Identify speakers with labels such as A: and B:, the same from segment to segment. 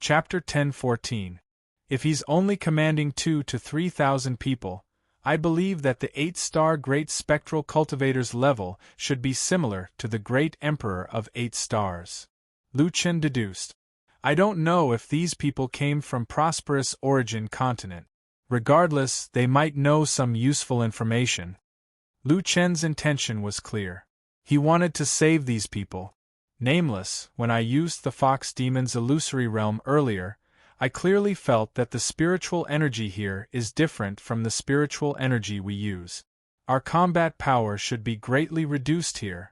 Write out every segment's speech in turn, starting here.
A: Chapter 10:14. If he's only commanding 2,000 to 3,000 people, I believe that the 8-star Great Spectral Cultivator's level should be similar to the Great Emperor of 8 stars. Lu Chen deduced. I don't know if these people came from prosperous origin continent. Regardless, they might know some useful information. Lu Chen's intention was clear. He wanted to save these people. Nameless, when I used the Fox Demon's illusory realm earlier, I clearly felt that the spiritual energy here is different from the spiritual energy we use. Our combat power should be greatly reduced here.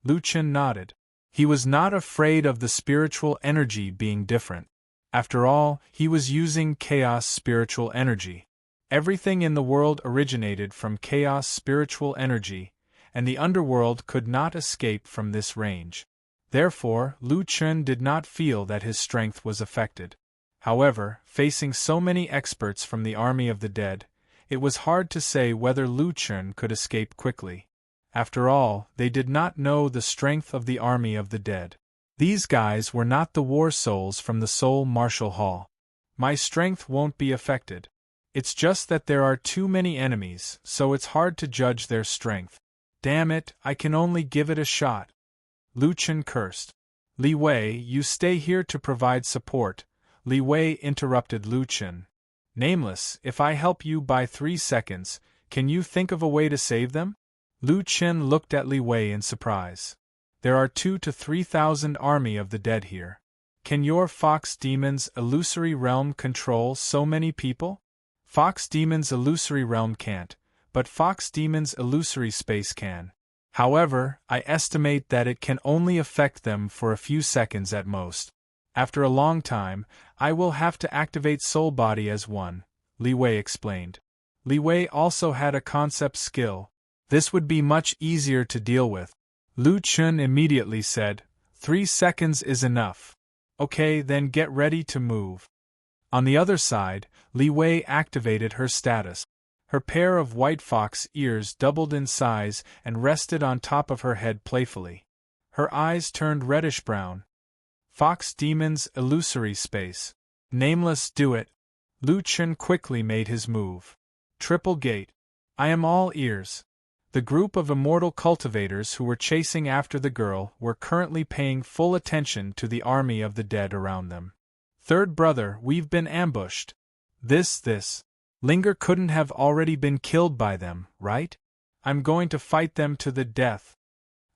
A: Lu Chen nodded. He was not afraid of the spiritual energy being different. After all, he was using chaos spiritual energy. Everything in the world originated from chaos spiritual energy, and the underworld could not escape from this range. Therefore, Lu Chen did not feel that his strength was affected. However, facing so many experts from the army of the dead, it was hard to say whether Lu Chen could escape quickly. After all, they did not know the strength of the army of the dead. These guys were not the war souls from the Soul Martial Hall. My strength won't be affected. It's just that there are too many enemies, so it's hard to judge their strength. Damn it, I can only give it a shot. Lu Chen cursed. Li Wei, you stay here to provide support. Li Wei interrupted Lu Chen. Nameless, if I help you by 3 seconds, can you think of a way to save them? Lu Chen looked at Li Wei in surprise. There are 2,000 to 3,000 army of the dead here. Can your Fox Demon's illusory realm control so many people? Fox Demon's illusory realm can't, but Fox Demon's illusory space can. However, I estimate that it can only affect them for a few seconds at most. After a long time, I will have to activate Soul Body as one, Li Wei explained. Li Wei also had a concept skill. This would be much easier to deal with. Lu Chen immediately said, 3 seconds is enough. Okay, then get ready to move. On the other side, Li Wei activated her status. Her pair of white fox ears doubled in size and rested on top of her head playfully. Her eyes turned reddish-brown. Fox Demon's illusory space. Nameless, do it. Lu Chen quickly made his move. Triple gate. I am all ears. The group of immortal cultivators who were chasing after the girl were currently paying full attention to the army of the dead around them. Third brother, we've been ambushed. This. Linger couldn't have already been killed by them, right? I'm going to fight them to the death.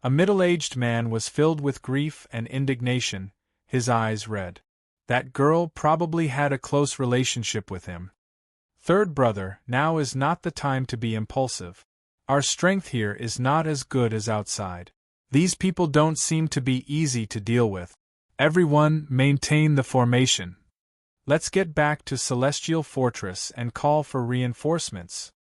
A: A middle-aged man was filled with grief and indignation, his eyes red. That girl probably had a close relationship with him. Third brother, now is not the time to be impulsive. Our strength here is not as good as outside. These people don't seem to be easy to deal with. Everyone, maintain the formation. Let's get back to Celestial Fortress and call for reinforcements.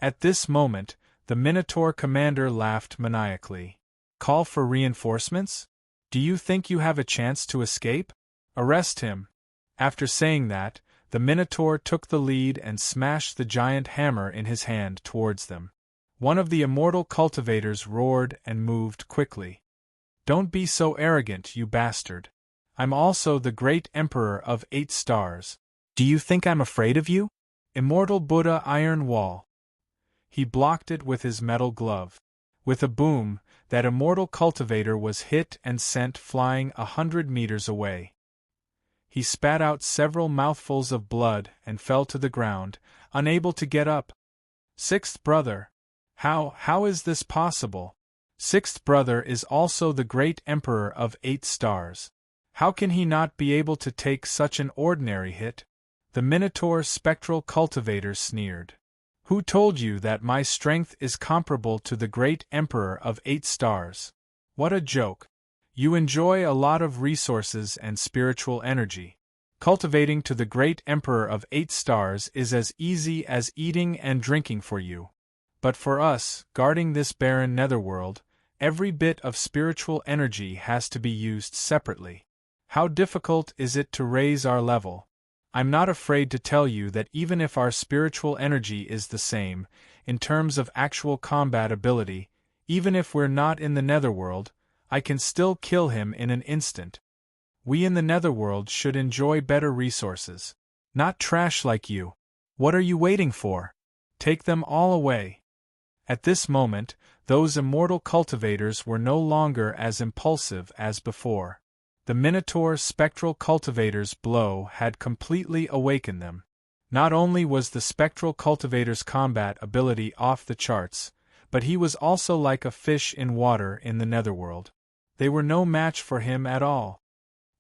A: At this moment, the Minotaur commander laughed maniacally. Call for reinforcements? Do you think you have a chance to escape? Arrest him. After saying that, the Minotaur took the lead and smashed the giant hammer in his hand towards them. One of the immortal cultivators roared and moved quickly. Don't be so arrogant, you bastard. I'm also the great emperor of 8 stars. Do you think I'm afraid of you? Immortal Buddha Iron Wall. He blocked it with his metal glove. With a boom, that immortal cultivator was hit and sent flying 100 meters away. He spat out several mouthfuls of blood and fell to the ground, unable to get up. Sixth brother. How is this possible? Sixth brother is also the great emperor of 8 stars. How can he not be able to take such an ordinary hit? The Minotaur spectral cultivator sneered. Who told you that my strength is comparable to the great emperor of 8 stars? What a joke. You enjoy a lot of resources and spiritual energy. Cultivating to the great emperor of 8 stars is as easy as eating and drinking for you. But for us, guarding this barren netherworld, every bit of spiritual energy has to be used separately. How difficult is it to raise our level? I'm not afraid to tell you that even if our spiritual energy is the same, in terms of actual combat ability, even if we're not in the netherworld, I can still kill him in an instant. We in the netherworld should enjoy better resources. Not trash like you. What are you waiting for? Take them all away. At this moment, those immortal cultivators were no longer as impulsive as before. The Minotaur spectral cultivator's blow had completely awakened them. Not only was the spectral cultivator's combat ability off the charts, but he was also like a fish in water in the netherworld. They were no match for him at all.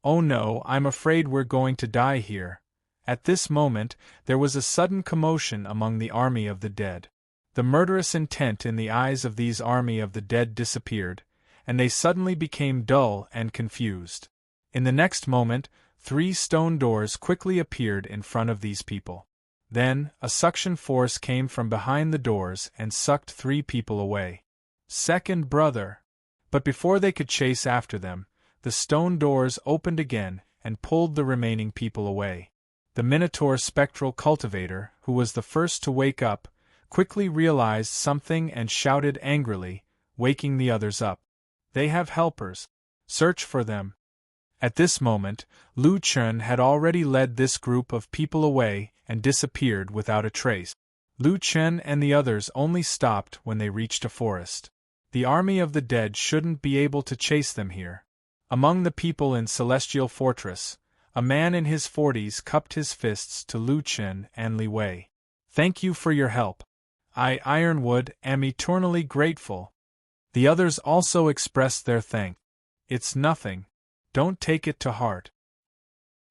A: Oh no, I'm afraid we're going to die here. At this moment, there was a sudden commotion among the army of the dead. The murderous intent in the eyes of these army of the dead disappeared, and they suddenly became dull and confused. In the next moment, 3 stone doors quickly appeared in front of these people. Then, a suction force came from behind the doors and sucked 3 people away. Second brother. But before they could chase after them, the stone doors opened again and pulled the remaining people away. The Minotaur spectral cultivator, who was the first to wake up, quickly realized something and shouted angrily, waking the others up. They have helpers. Search for them. At this moment, Lu Chen had already led this group of people away and disappeared without a trace. Lu Chen and the others only stopped when they reached a forest. The army of the dead shouldn't be able to chase them here. Among the people in Celestial Fortress, a man in his 40s cupped his fists to Lu Chen and Li Wei. Thank you for your help. I, Ironwood, am eternally grateful. The others also expressed their thanks. It's nothing. Don't take it to heart.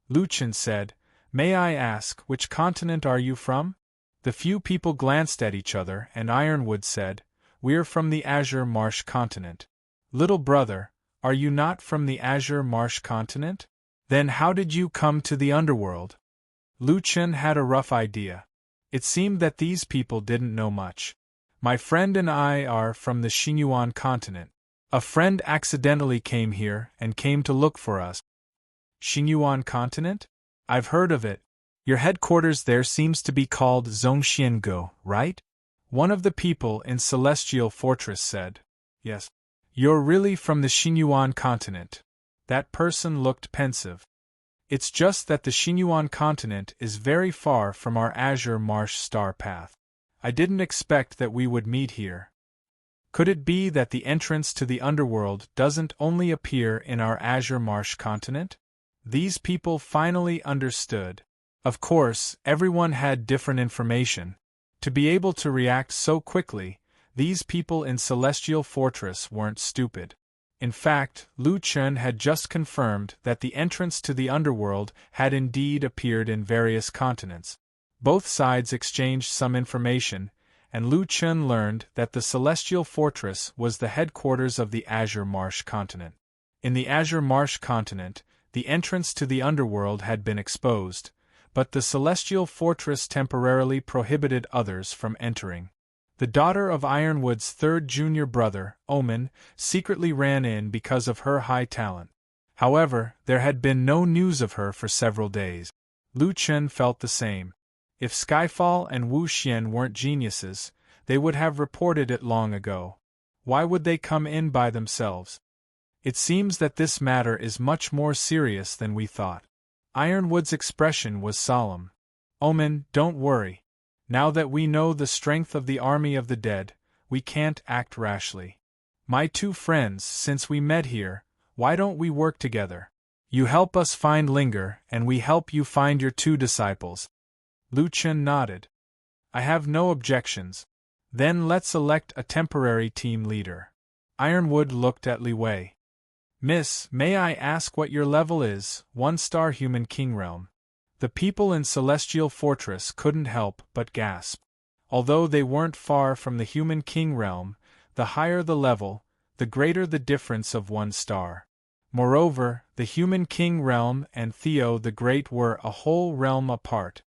A: Lu Chen said, May I ask, which continent are you from? The few people glanced at each other and Ironwood said, We're from the Azure Marsh continent. Little brother, are you not from the Azure Marsh continent? Then how did you come to the underworld? Lu Chen had a rough idea. It seemed that these people didn't know much. My friend and I are from the Xinyuan continent. A friend accidentally came here and came to look for us. Xinyuan continent? I've heard of it. Your headquarters there seems to be called Zhongxiango, right? One of the people in Celestial Fortress said. Yes. You're really from the Xinyuan continent. That person looked pensive. It's just that the Xinyuan continent is very far from our Azure Marsh star path. I didn't expect that we would meet here. Could it be that the entrance to the underworld doesn't only appear in our Azure Marsh continent? These people finally understood. Of course, everyone had different information. To be able to react so quickly, these people in Celestial Fortress weren't stupid. In fact, Lu Chen had just confirmed that the entrance to the underworld had indeed appeared in various continents. Both sides exchanged some information, and Lu Chen learned that the Celestial Fortress was the headquarters of the Azure Marsh continent. In the Azure Marsh continent, the entrance to the underworld had been exposed, but the Celestial Fortress temporarily prohibited others from entering. The daughter of Ironwood's third junior brother, Omen, secretly ran in because of her high talent. However, there had been no news of her for several days. Lu Chen felt the same. If Skyfall and Wu Xian weren't geniuses, they would have reported it long ago. Why would they come in by themselves? It seems that this matter is much more serious than we thought. Ironwood's expression was solemn. Omen, don't worry. Now that we know the strength of the army of the dead, we can't act rashly. My 2 friends, since we met here, why don't we work together? You help us find Linger, and we help you find your 2 disciples. Lu Chen nodded. I have no objections. Then let's elect a temporary team leader. Ironwood looked at Li Wei. Miss, may I ask what your level is? 1-star Human King Realm. The people in Celestial Fortress couldn't help but gasp. Although they weren't far from the Human King Realm, the higher the level, the greater the difference of 1 star. Moreover, the Human King Realm and Theo the Great were a whole realm apart.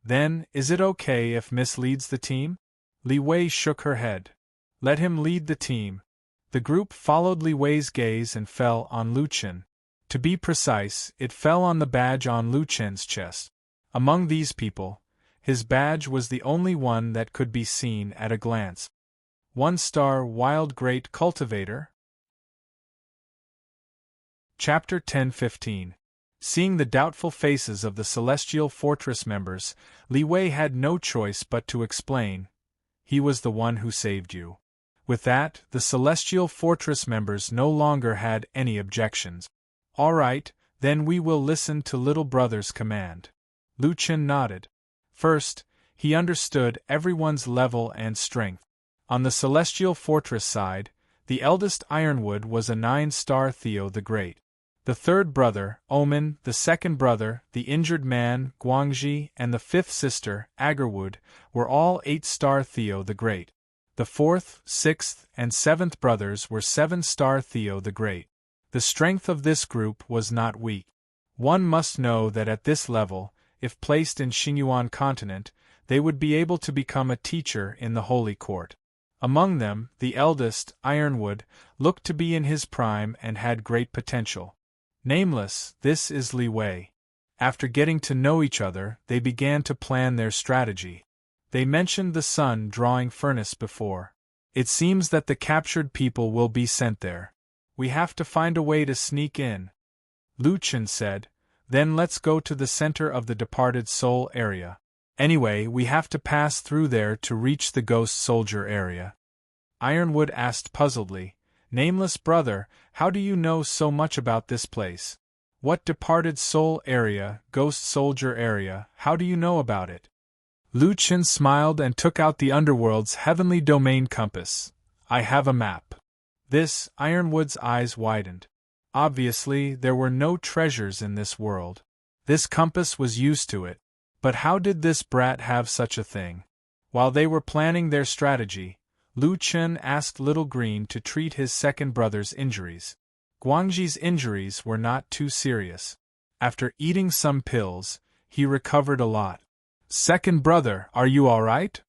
A: Then, is it okay if Miss leads the team? Li Wei shook her head. Let him lead the team. The group followed Li Wei's gaze and fell on Lu Chen. To be precise, it fell on the badge on Lu Chen's chest. Among these people, his badge was the only one that could be seen at a glance. 1-star Wild Great Cultivator. Chapter 10-15 Seeing the doubtful faces of the Celestial Fortress members, Li Wei had no choice but to explain. He was the one who saved you. With that, the Celestial Fortress members no longer had any objections. All right, then we will listen to little brother's command. Lu Chen nodded. First, he understood everyone's level and strength. On the Celestial Fortress side, the eldest Ironwood was a 9-star Theo the Great. The third brother, Omen, the second brother, the injured man, Guangji, and the fifth sister, Agarwood, were all 8-star Theo the Great. The fourth, sixth, and seventh brothers were 7-star Theo the Great. The strength of this group was not weak. One must know that at this level, if placed in Xingyuan continent, they would be able to become a teacher in the Holy Court. Among them, the eldest, Ironwood, looked to be in his prime and had great potential. Nameless, this is Li Wei. After getting to know each other, they began to plan their strategy. They mentioned the sun drawing furnace before. It seems that the captured people will be sent there. We have to find a way to sneak in. Lu Chen said, then let's go to the center of the departed soul area. Anyway, we have to pass through there to reach the ghost soldier area. Ironwood asked puzzledly, Nameless brother, how do you know so much about this place? What departed soul area, ghost soldier area, how do you know about it? Lu Chen smiled and took out the underworld's heavenly domain compass. I have a map. This, Ironwood's eyes widened. Obviously, there were no treasures in this world. This compass was used to it. But how did this brat have such a thing? While they were planning their strategy, Lu Chen asked Little Green to treat his second brother's injuries. Guangji's injuries were not too serious. After eating some pills, he recovered a lot. Second brother, are you all right?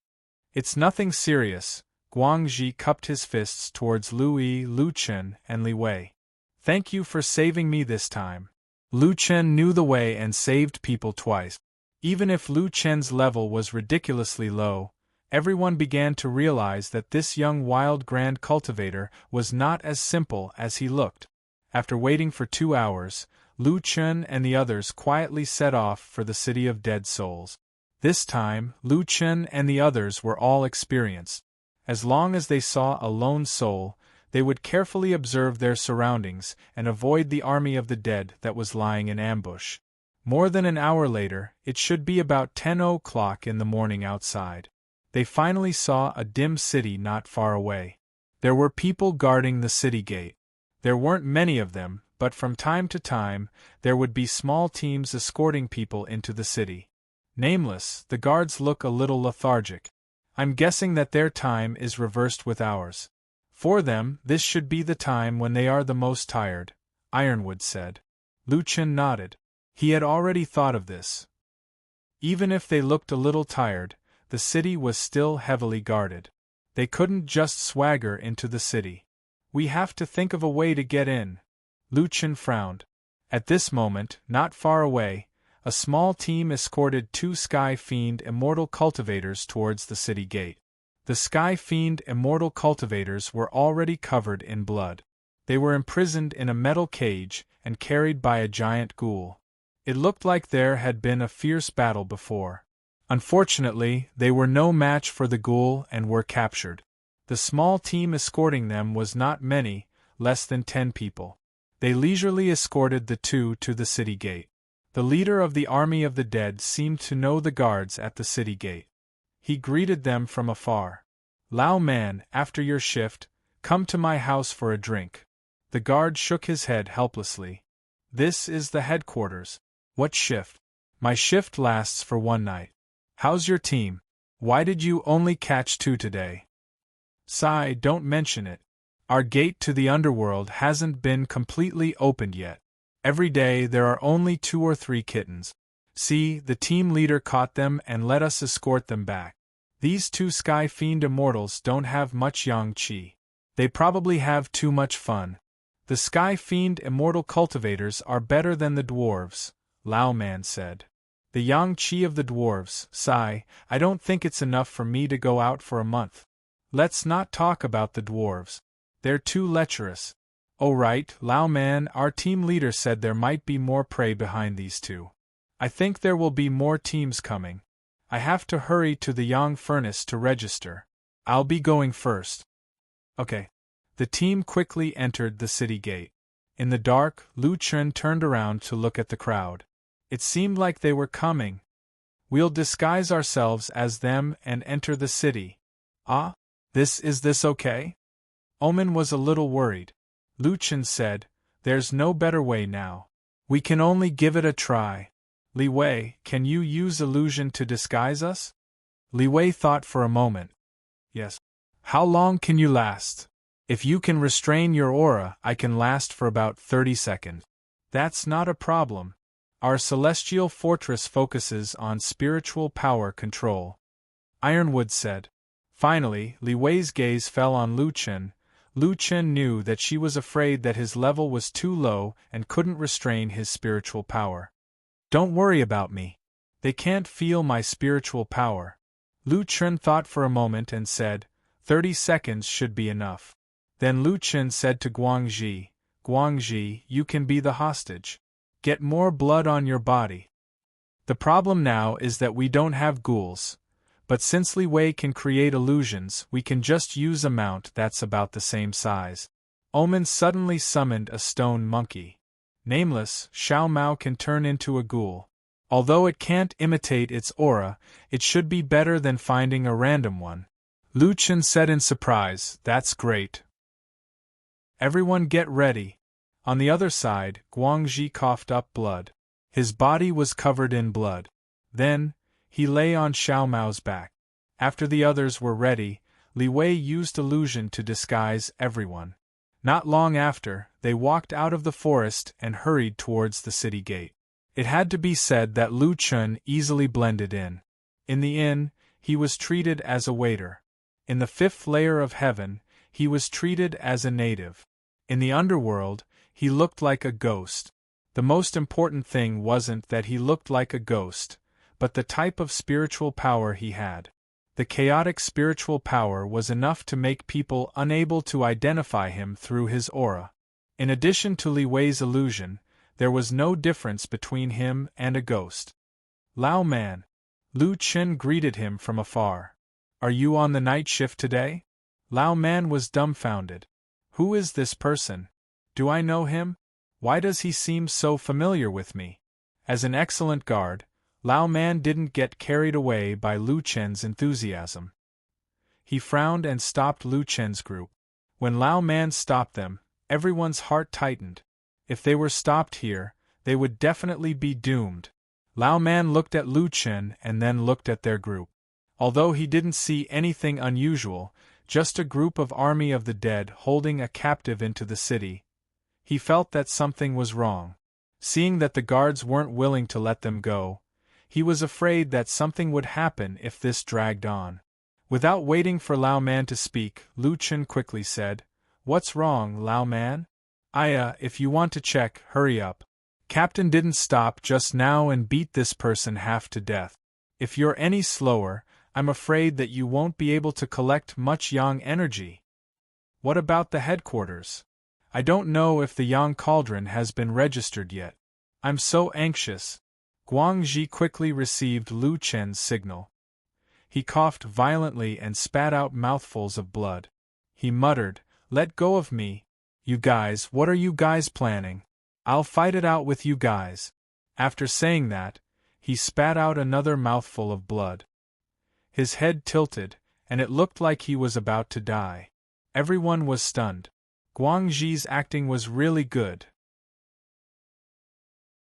A: It's nothing serious. Guangji cupped his fists towards Lu Chen, and Li Wei. Thank you for saving me this time. Lu Chen knew the way and saved people twice. Even if Lu Chen's level was ridiculously low, everyone began to realize that this young wild grand cultivator was not as simple as he looked. After waiting for 2 hours, Lu Chen and the others quietly set off for the City of Dead Souls. This time, Lu Chen and the others were all experienced. As long as they saw a lone soul, they would carefully observe their surroundings and avoid the army of the dead that was lying in ambush. More than an hour later, it should be about 10 o'clock in the morning outside. They finally saw a dim city not far away. There were people guarding the city gate. There weren't many of them, but from time to time, there would be small teams escorting people into the city. Nameless, the guards look a little lethargic. I'm guessing that their time is reversed with ours. For them, this should be the time when they are the most tired, Ironwood said. Lu Chen nodded. He had already thought of this. Even if they looked a little tired, the city was still heavily guarded. They couldn't just swagger into the city. We have to think of a way to get in. Lu Chen frowned. At this moment, not far away, a small team escorted 2 Sky Fiend Immortal Cultivators towards the city gate. The Sky Fiend Immortal Cultivators were already covered in blood. They were imprisoned in a metal cage and carried by a giant ghoul. It looked like there had been a fierce battle before. Unfortunately, they were no match for the ghoul and were captured. The small team escorting them was not many, less than 10 people. They leisurely escorted the 2 to the city gate. The leader of the army of the dead seemed to know the guards at the city gate. He greeted them from afar. Lao man, after your shift, come to my house for a drink. The guard shook his head helplessly. This is the headquarters. What shift? My shift lasts for 1 night. How's your team? Why did you only catch 2 today? Sigh, don't mention it. Our gate to the underworld hasn't been completely opened yet. Every day there are only 2 or 3 kittens. See, the team leader caught them and let us escort them back. These 2 Sky Fiend Immortals don't have much yang qi. They probably have too much fun. The Sky Fiend Immortal Cultivators are better than the dwarves, Lao Man said. The yang qi of the dwarves, sigh, I don't think it's enough for me to go out for a month. Let's not talk about the dwarves. They're too lecherous. "Oh right, Lao Man, our team leader said there might be more prey behind these two. I think there will be more teams coming. I have to hurry to the Yang furnace to register. I'll be going first." Okay. The team quickly entered the city gate. In the dark, Lu Chun turned around to look at the crowd. It seemed like they were coming. "We'll disguise ourselves as them and enter the city." "Ah? Is this okay?" Omen was a little worried. Lu Chun said, "There's no better way now. We can only give it a try. Li Wei, can you use illusion to disguise us?" Li Wei thought for a moment. "Yes." "How long can you last?" "If you can restrain your aura, I can last for about 30 seconds. "That's not a problem. Our celestial fortress focuses on spiritual power control," Ironwood said. Finally, Li Wei's gaze fell on Lu Chen. Lu Chen knew that she was afraid that his level was too low and couldn't restrain his spiritual power. "Don't worry about me. They can't feel my spiritual power." Lu Chen thought for a moment and said, 30 seconds should be enough. Then Lu Chen said to Guangxi, "Guangxi, you can be the hostage. Get more blood on your body. The problem now is that we don't have ghouls. But since Li Wei can create illusions, we can just use a mount that's about the same size." Omen suddenly summoned a stone monkey. Nameless, Xiao Mao can turn into a ghoul. Although it can't imitate its aura, it should be better than finding a random one. Lu Chen said in surprise, "That's great. Everyone get ready." On the other side, Guangxi coughed up blood. His body was covered in blood. Then, he lay on Xiao Mao's back. After the others were ready, Li Wei used illusion to disguise everyone. Not long after, they walked out of the forest and hurried towards the city gate. It had to be said that Lu Chun easily blended in. In the inn, he was treated as a waiter. In the 5th layer of heaven, he was treated as a native. In the underworld, he looked like a ghost. The most important thing wasn't that he looked like a ghost, but the type of spiritual power he had. The chaotic spiritual power was enough to make people unable to identify him through his aura. In addition to Li Wei's illusion, there was no difference between him and a ghost. "Lao Man." Lu Chen greeted him from afar. "Are you on the night shift today?" Lao Man was dumbfounded. "Who is this person? Do I know him? Why does he seem so familiar with me?" As an excellent guard, Lao Man didn't get carried away by Lu Chen's enthusiasm. He frowned and stopped Lu Chen's group. When Lao Man stopped them, everyone's heart tightened. If they were stopped here, they would definitely be doomed. Lao Man looked at Lu Chen and then looked at their group. Although he didn't see anything unusual, just a group of army of the dead holding a captive into the city, he felt that something was wrong. Seeing that the guards weren't willing to let them go, he was afraid that something would happen if this dragged on. Without waiting for Lao Man to speak, Lu Chen quickly said, "What's wrong, Lao Man?" If you want to check, hurry up. Captain didn't stop just now and beat this person half to death. If you're any slower, I'm afraid that you won't be able to collect much Yang energy." "What about the headquarters? I don't know if the Yang Cauldron has been registered yet. I'm so anxious." Guangxi quickly received Lu Chen's signal. He coughed violently and spat out mouthfuls of blood. He muttered, "Let go of me. You guys, what are you guys planning? I'll fight it out with you guys." After saying that, he spat out another mouthful of blood. His head tilted, and it looked like he was about to die. Everyone was stunned. Guangxi's acting was really good.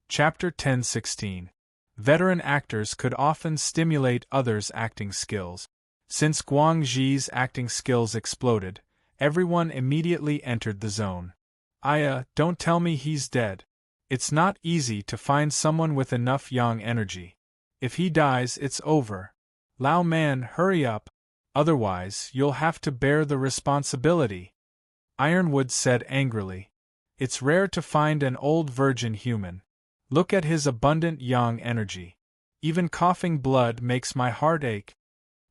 A: Chapter 10:16. Veteran actors could often stimulate others' acting skills. Since Guangxi's acting skills exploded, everyone immediately entered the zone. Don't tell me he's dead. It's not easy to find someone with enough Yang energy. If he dies, it's over. Lao Man, hurry up. Otherwise, you'll have to bear the responsibility. Ironwood said angrily. It's rare to find an old virgin human. Look at his abundant Yang energy. Even coughing blood makes my heart ache.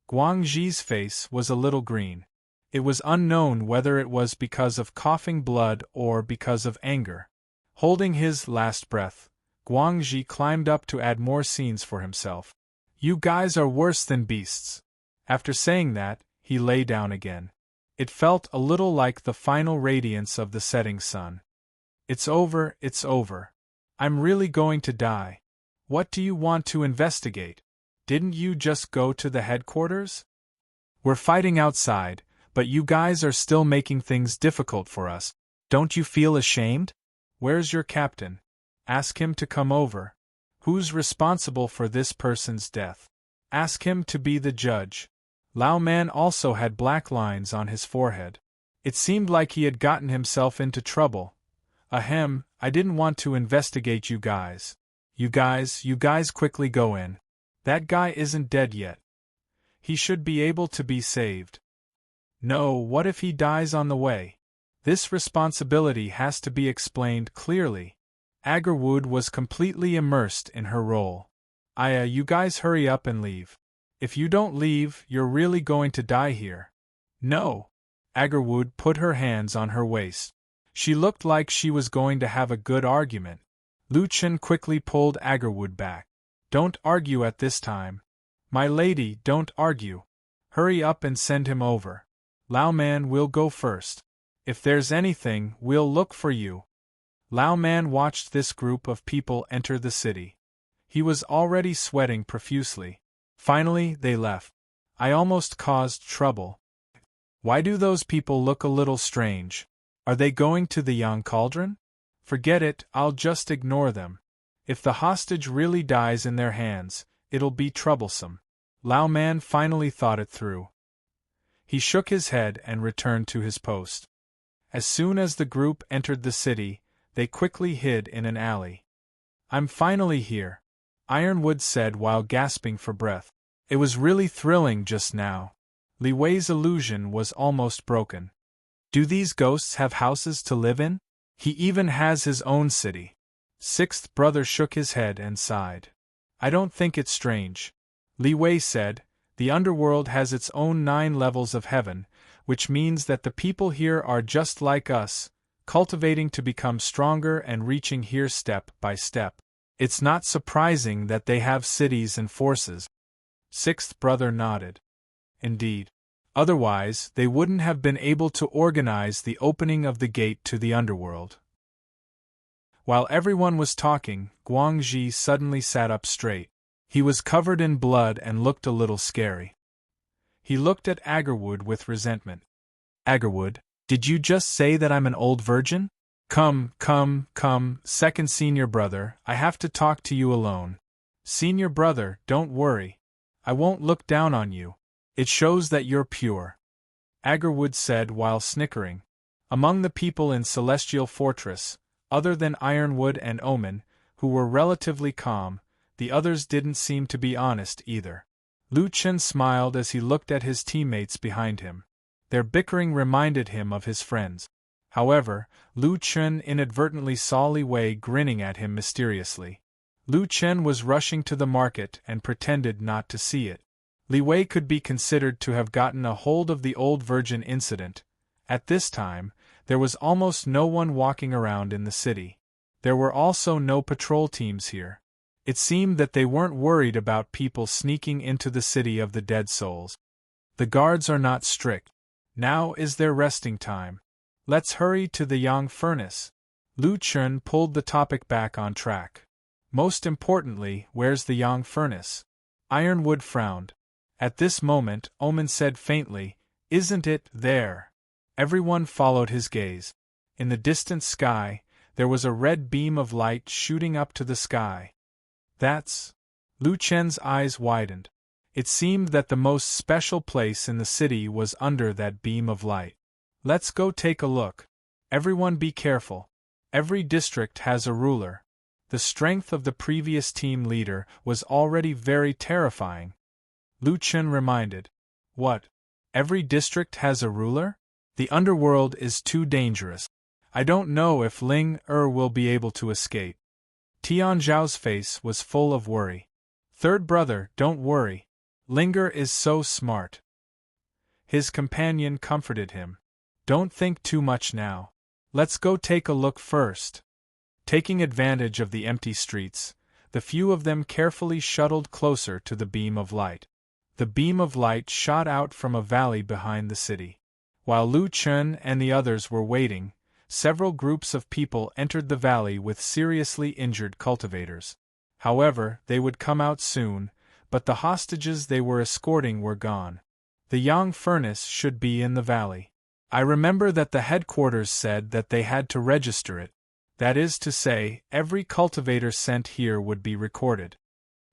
A: Guangxi's face was a little green. It was unknown whether it was because of coughing blood or because of anger. Holding his last breath, Guangxi climbed up to add more scenes for himself. You guys are worse than beasts. After saying that, he lay down again. It felt a little like the final radiance of the setting sun. It's over, it's over. I'm really going to die. What do you want to investigate? Didn't you just go to the headquarters? We're fighting outside, but you guys are still making things difficult for us. Don't you feel ashamed? Where's your captain? Ask him to come over. Who's responsible for this person's death? Ask him to be the judge. Lao Man also had black lines on his forehead. It seemed like he had gotten himself into trouble. Ahem, I didn't want to investigate you guys. You guys quickly go in. That guy isn't dead yet. He should be able to be saved. No, what if he dies on the way? This responsibility has to be explained clearly. Agarwood was completely immersed in her role. You guys hurry up and leave. If you don't leave, you're really going to die here. No. Agarwood put her hands on her waist. She looked like she was going to have a good argument. Lu Chen quickly pulled Agarwood back. Don't argue at this time. My lady, don't argue. Hurry up and send him over. Lao Man will go first. If there's anything, we'll look for you. Lao Man watched this group of people enter the city. He was already sweating profusely. Finally, they left. I almost caused trouble. Why do those people look a little strange? Are they going to the Yang Cauldron? Forget it, I'll just ignore them. If the hostage really dies in their hands, it'll be troublesome. Lao Man finally thought it through. He shook his head and returned to his post. As soon as the group entered the city, they quickly hid in an alley. I'm finally here, Ironwood said while gasping for breath. It was really thrilling just now. Li Wei's illusion was almost broken. Do these ghosts have houses to live in? He even has his own city. Sixth brother shook his head and sighed. I don't think it's strange. Li Wei said, the underworld has its own 9 levels of heaven, which means that the people here are just like us, cultivating to become stronger and reaching here step by step. It's not surprising that they have cities and forces. Sixth brother nodded. Indeed. Otherwise, they wouldn't have been able to organize the opening of the gate to the underworld. While everyone was talking, Guangxi suddenly sat up straight. He was covered in blood and looked a little scary. He looked at Agarwood with resentment. Agarwood, did you just say that I'm an old virgin? Come, second senior brother, I have to talk to you alone. Senior brother, don't worry. I won't look down on you. It shows that you're pure. Agarwood said while snickering. Among the people in Celestial Fortress, other than Ironwood and Omen, who were relatively calm, the others didn't seem to be honest either. Lu Chen smiled as he looked at his teammates behind him. Their bickering reminded him of his friends. However, Lu Chen inadvertently saw Li Wei grinning at him mysteriously. Lu Chen was rushing to the market and pretended not to see it. Li Wei could be considered to have gotten a hold of the old virgin incident. At this time, there was almost no one walking around in the city. There were also no patrol teams here. It seemed that they weren't worried about people sneaking into the city of the dead souls. The guards are not strict. Now is their resting time. Let's hurry to the Yang furnace. Lu Chen pulled the topic back on track. Most importantly, where's the Yang furnace? Ironwood frowned. At this moment, Omen said faintly, Isn't it there? Everyone followed his gaze. In the distant sky, there was a red beam of light shooting up to the sky. That's... Lu Chen's eyes widened. It seemed that the most special place in the city was under that beam of light. Let's go take a look. Everyone be careful. Every district has a ruler. The strength of the previous team leader was already very terrifying. Lu Chen reminded. What? Every district has a ruler? The underworld is too dangerous. I don't know if Ling will be able to escape. Tian Zhao's face was full of worry. Third brother, don't worry. Linger is so smart. His companion comforted him. Don't think too much now. Let's go take a look first. Taking advantage of the empty streets, the few of them carefully shuttled closer to the beam of light. The beam of light shot out from a valley behind the city. While Lu Chun and the others were waiting, several groups of people entered the valley with seriously injured cultivators. However, they would come out soon, but the hostages they were escorting were gone. The Yang furnace should be in the valley. I remember that the headquarters said that they had to register it. That is to say, every cultivator sent here would be recorded.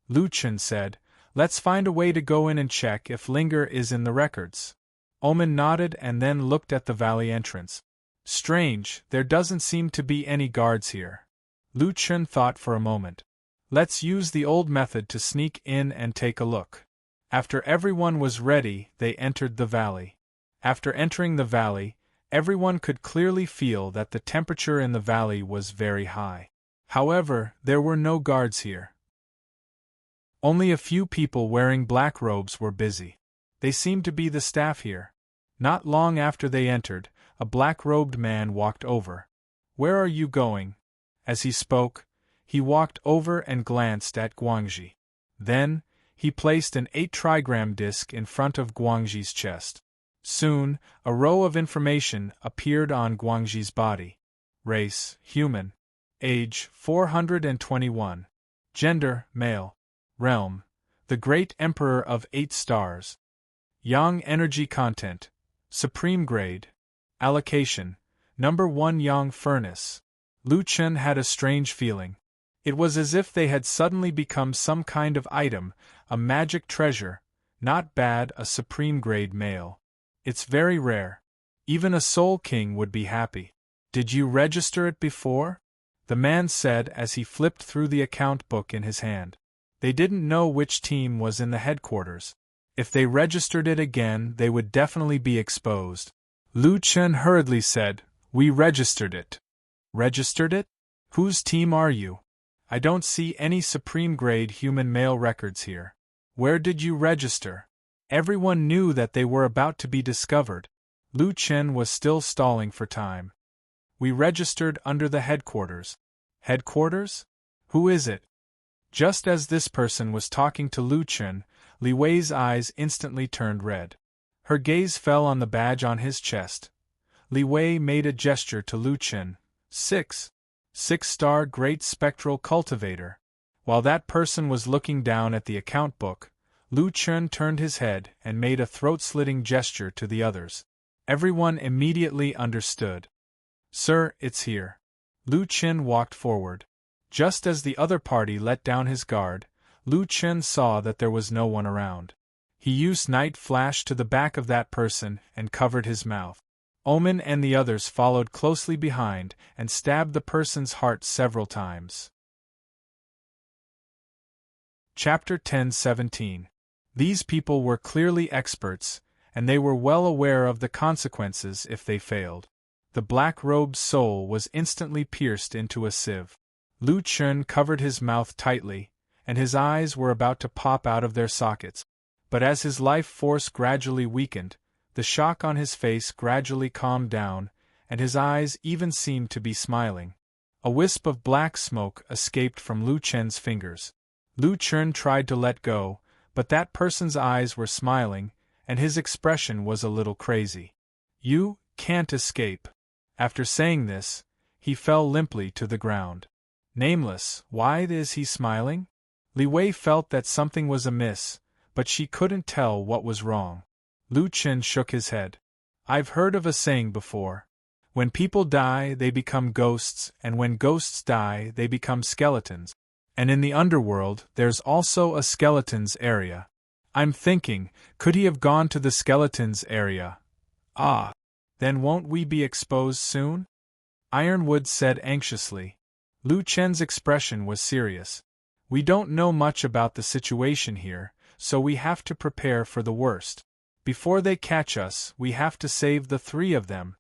A: Lu Chun said, let's find a way to go in and check if Linger is in the records. Omen nodded and then looked at the valley entrance. Strange, there doesn't seem to be any guards here. Lu Chun thought for a moment. Let's use the old method to sneak in and take a look. After everyone was ready, they entered the valley. After entering the valley, everyone could clearly feel that the temperature in the valley was very high. However, there were no guards here. Only a few people wearing black robes were busy. They seemed to be the staff here. Not long after they entered, a black-robed man walked over. Where are you going? As he spoke, he walked over and glanced at Guangxi. Then, he placed an 8-trigram disc in front of Guangxi's chest. Soon, a row of information appeared on Guangxi's body. Race, human. Age, 421. Gender, male. Realm, the Great Emperor of 8 stars. Yang energy content, supreme grade. Allocation, number 1 Yang furnace. Lu Chun had a strange feeling. It was as if they had suddenly become some kind of item, a magic treasure. Not bad, a supreme grade male. It's very rare. Even a Soul King would be happy. Did you register it before? The man said as he flipped through the account book in his hand. They didn't know which team was in the headquarters. If they registered it again, they would definitely be exposed. Lu Chun hurriedly said, We registered it. Registered it? Whose team are you? I don't see any supreme grade human male records here. Where did you register? Everyone knew that they were about to be discovered. Lu Chun was still stalling for time. We registered under the headquarters. Headquarters? Who is it? Just as this person was talking to Lu Chun, Li Wei's eyes instantly turned red. Her gaze fell on the badge on his chest. Li Wei made a gesture to Lu Chun. 6-star Great Spectral Cultivator. While that person was looking down at the account book, Lu Chun turned his head and made a throat-slitting gesture to the others. Everyone immediately understood. Sir, it's here. Lu Chun walked forward. Just as the other party let down his guard, Lu Chun saw that there was no one around. He used Night Flash to the back of that person and covered his mouth. Omen and the others followed closely behind and stabbed the person's heart several times. Chapter 10:17. These people were clearly experts, and they were well aware of the consequences if they failed. The black-robed soul was instantly pierced into a sieve. Lu Chun covered his mouth tightly, and his eyes were about to pop out of their sockets. But as his life force gradually weakened, the shock on his face gradually calmed down, and his eyes even seemed to be smiling. A wisp of black smoke escaped from Lu Chun's fingers. Lu Chun tried to let go, but that person's eyes were smiling, and his expression was a little crazy. You can't escape. After saying this, he fell limply to the ground. Nameless, why is he smiling? Li Wei felt that something was amiss, but she couldn't tell what was wrong. Lu Chun shook his head. I've heard of a saying before. When people die, they become ghosts, and when ghosts die, they become skeletons. And in the underworld, there's also a skeletons area. I'm thinking, could he have gone to the skeletons area? Ah. Then won't we be exposed soon? Ironwood said anxiously. Lu Chun's expression was serious. We don't know much about the situation here, so we have to prepare for the worst. Before they catch us, we have to save the 3 of them.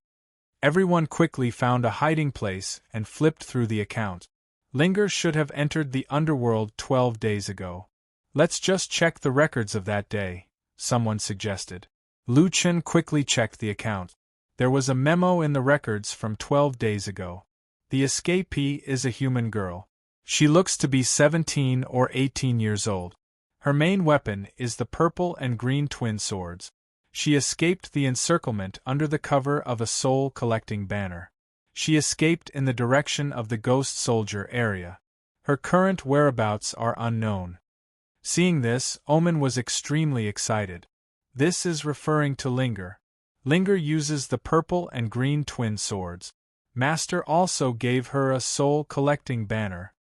A: Everyone quickly found a hiding place and flipped through the account. Linger should have entered the underworld 12 days ago. Let's just check the records of that day, someone suggested. Lu Chen quickly checked the account. There was a memo in the records from 12 days ago. The escapee is a human girl. She looks to be 17 or 18 years old. Her main weapon is the purple and green twin swords. She escaped the encirclement under the cover of a soul-collecting banner. She escaped in the direction of the Ghost Soldier area. Her current whereabouts are unknown. Seeing this, Omen was extremely excited. This is referring to Linger. Linger uses the purple and green twin swords. Master also gave her a soul-collecting banner.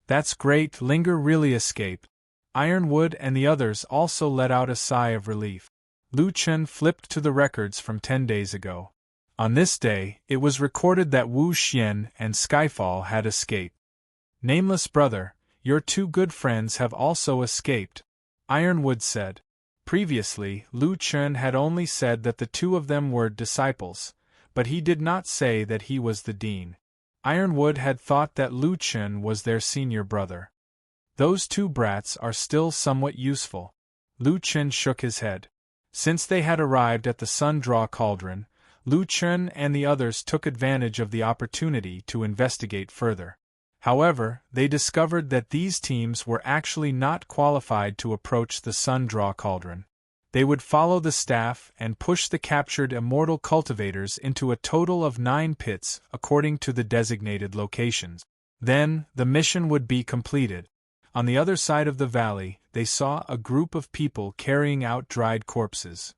A: That's great, Linger really escaped. Ironwood and the others also let out a sigh of relief. Lu Chen flipped to the records from 10 days ago. On this day, it was recorded that Wu Xian and Skyfall had escaped. Nameless brother, your two good friends have also escaped, Ironwood said. Previously, Lu Chen had only said that the two of them were disciples, but he did not say that he was the dean. Ironwood had thought that Lu Chen was their senior brother. Those two brats are still somewhat useful. Lu Chen shook his head. Since they had arrived at the Sun-Draw Cauldron, Lu Chen and the others took advantage of the opportunity to investigate further. However, they discovered that these teams were actually not qualified to approach the Sun-Draw Cauldron. They would follow the staff and push the captured immortal cultivators into a total of 9 pits according to the designated locations. Then, the mission would be completed. On the other side of the valley, they saw a group of people carrying out dried corpses.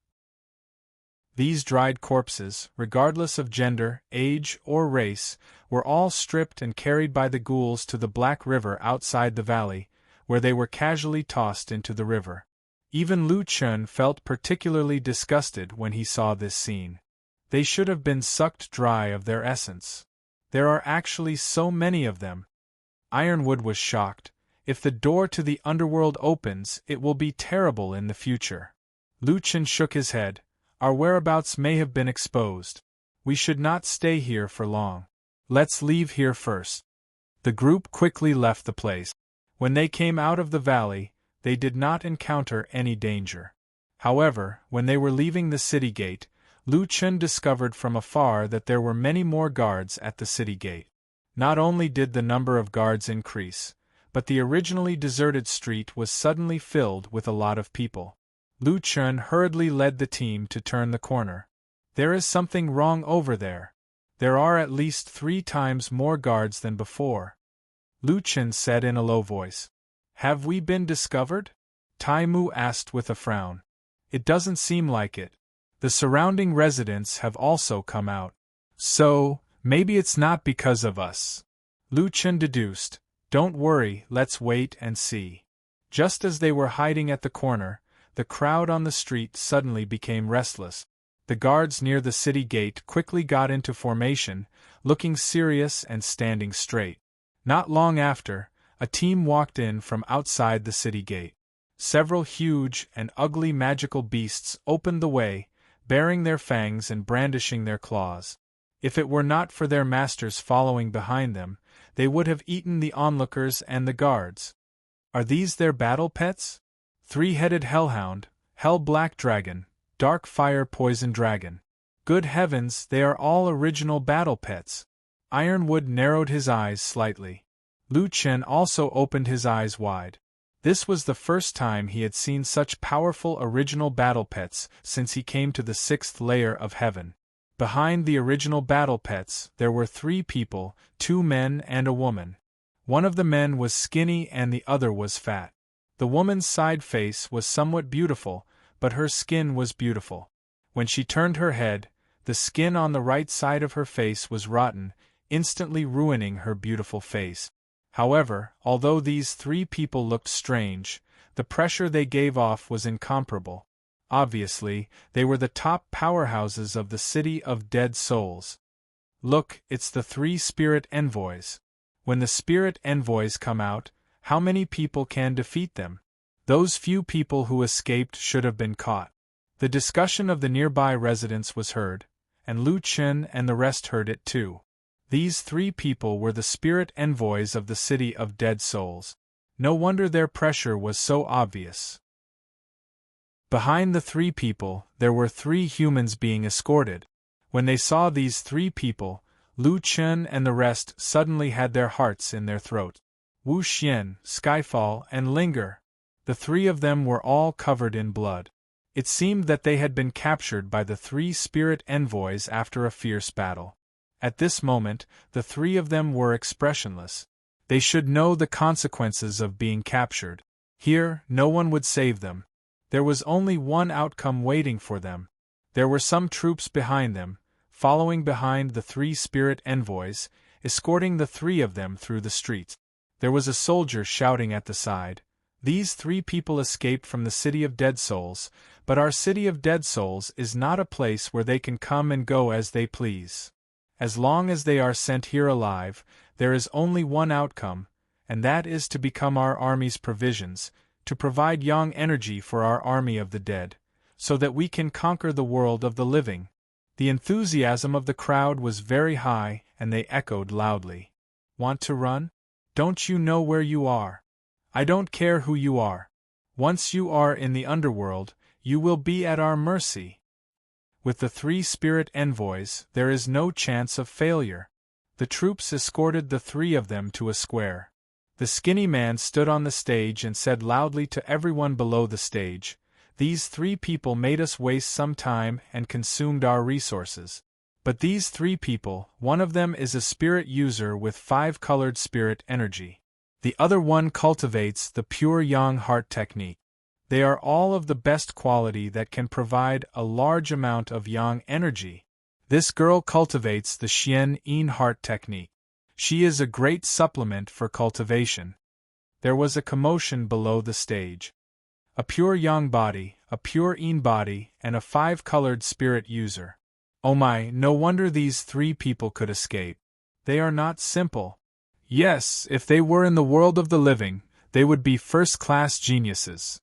A: These dried corpses, regardless of gender, age, or race, were all stripped and carried by the ghouls to the Black River outside the valley, where they were casually tossed into the river. Even Lu Chen felt particularly disgusted when he saw this scene. They should have been sucked dry of their essence. There are actually so many of them. Ironwood was shocked. If the door to the underworld opens, it will be terrible in the future. Lu Chen shook his head. Our whereabouts may have been exposed. We should not stay here for long. Let's leave here first. The group quickly left the place. When they came out of the valley, they did not encounter any danger. However, when they were leaving the city gate, Lu Chen discovered from afar that there were many more guards at the city gate. Not only did the number of guards increase, but the originally deserted street was suddenly filled with a lot of people. Lu Chen hurriedly led the team to turn the corner. There is something wrong over there. There are at least 3 times more guards than before. Lu Chen said in a low voice. Have we been discovered? Tai Mu asked with a frown. It doesn't seem like it. The surrounding residents have also come out. So, maybe it's not because of us. Lu Chen deduced. Don't worry, let's wait and see. Just as they were hiding at the corner, the crowd on the street suddenly became restless. The guards near the city gate quickly got into formation, looking serious and standing straight. Not long after, a team walked in from outside the city gate. Several huge and ugly magical beasts opened the way, baring their fangs and brandishing their claws. If it were not for their masters following behind them, they would have eaten the onlookers and the guards. Are these their battle pets? 3-headed hellhound, hell black dragon, dark fire poison dragon. Good heavens, they are all original battle pets. Ironwood narrowed his eyes slightly. Lu Chen also opened his eyes wide. This was the first time he had seen such powerful original battle pets since he came to the 6th layer of heaven. Behind the original battle pets, there were 3 people, 2 men and a woman. One of the men was skinny and the other was fat. The woman's side face was somewhat beautiful, but her skin was beautiful. When she turned her head, the skin on the right side of her face was rotten, instantly ruining her beautiful face. However, although these 3 people looked strange, the pressure they gave off was incomparable. Obviously, they were the top powerhouses of the City of Dead Souls. Look, it's the 3 spirit envoys. When the spirit envoys come out, how many people can defeat them? Those few people who escaped should have been caught. The discussion of the nearby residents was heard, and Lu Chen and the rest heard it too. These 3 people were the spirit envoys of the City of Dead Souls. No wonder their pressure was so obvious. Behind the three people, there were three humans being escorted. When they saw these three people, Lu Chen and the rest suddenly had their hearts in their throat. Wu Xian, Skyfall, and Linger. The three of them were all covered in blood. It seemed that they had been captured by the three spirit envoys after a fierce battle. At this moment, the three of them were expressionless. They should know the consequences of being captured. Here, no one would save them. There was only one outcome waiting for them. There were some troops behind them, following behind the three spirit envoys, escorting the three of them through the streets. There was a soldier shouting at the side, "These three people escaped from the City of Dead Souls, but our City of Dead Souls is not a place where they can come and go as they please. As long as they are sent here alive, there is only one outcome, and that is to become our army's provisions, to provide yang energy for our army of the dead, so that we can conquer the world of the living." The enthusiasm of the crowd was very high, and they echoed loudly. "Want to run? Don't you know where you are? I don't care who you are. Once you are in the underworld, you will be at our mercy." With the three spirit envoys, there is no chance of failure. The troops escorted the three of them to a square. The skinny man stood on the stage and said loudly to everyone below the stage, "These three people made us waste some time and consumed our resources. But these three people, one of them is a spirit user with 5-colored spirit energy. The other one cultivates the pure yang heart technique. They are all of the best quality that can provide a large amount of yang energy. This girl cultivates the Xian Yin heart technique. She is a great supplement for cultivation." There was a commotion below the stage. A pure yang body, a pure yin body, and a 5-colored spirit user. Oh my, no wonder these three people could escape. They are not simple. Yes, if they were in the world of the living, they would be first-class geniuses.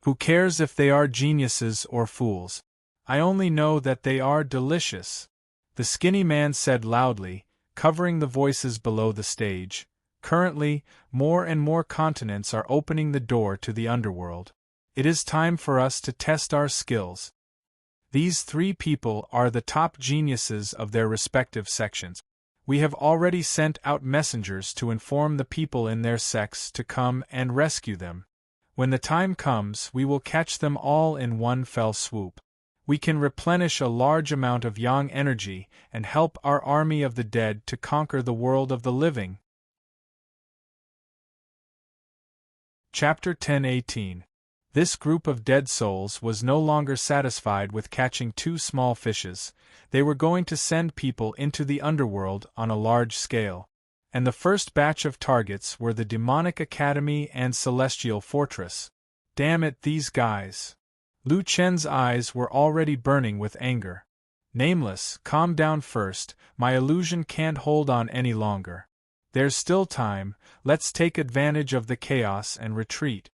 A: Who cares if they are geniuses or fools? I only know that they are delicious. The skinny man said loudly, covering the voices below the stage. Currently, more and more continents are opening the door to the underworld. It is time for us to test our skills. These three people are the top geniuses of their respective sections. We have already sent out messengers to inform the people in their sects to come and rescue them. When the time comes, we will catch them all in one fell swoop. We can replenish a large amount of yang energy and help our army of the dead to conquer the world of the living. Chapter 10:18. This group of dead souls was no longer satisfied with catching 2 small fishes. They were going to send people into the underworld on a large scale. And the first batch of targets were the Demonic Academy and Celestial Fortress. Damn it, these guys. Lu Chen's eyes were already burning with anger. Nameless, calm down first, my illusion can't hold on any longer. There's still time, let's take advantage of the chaos and retreat.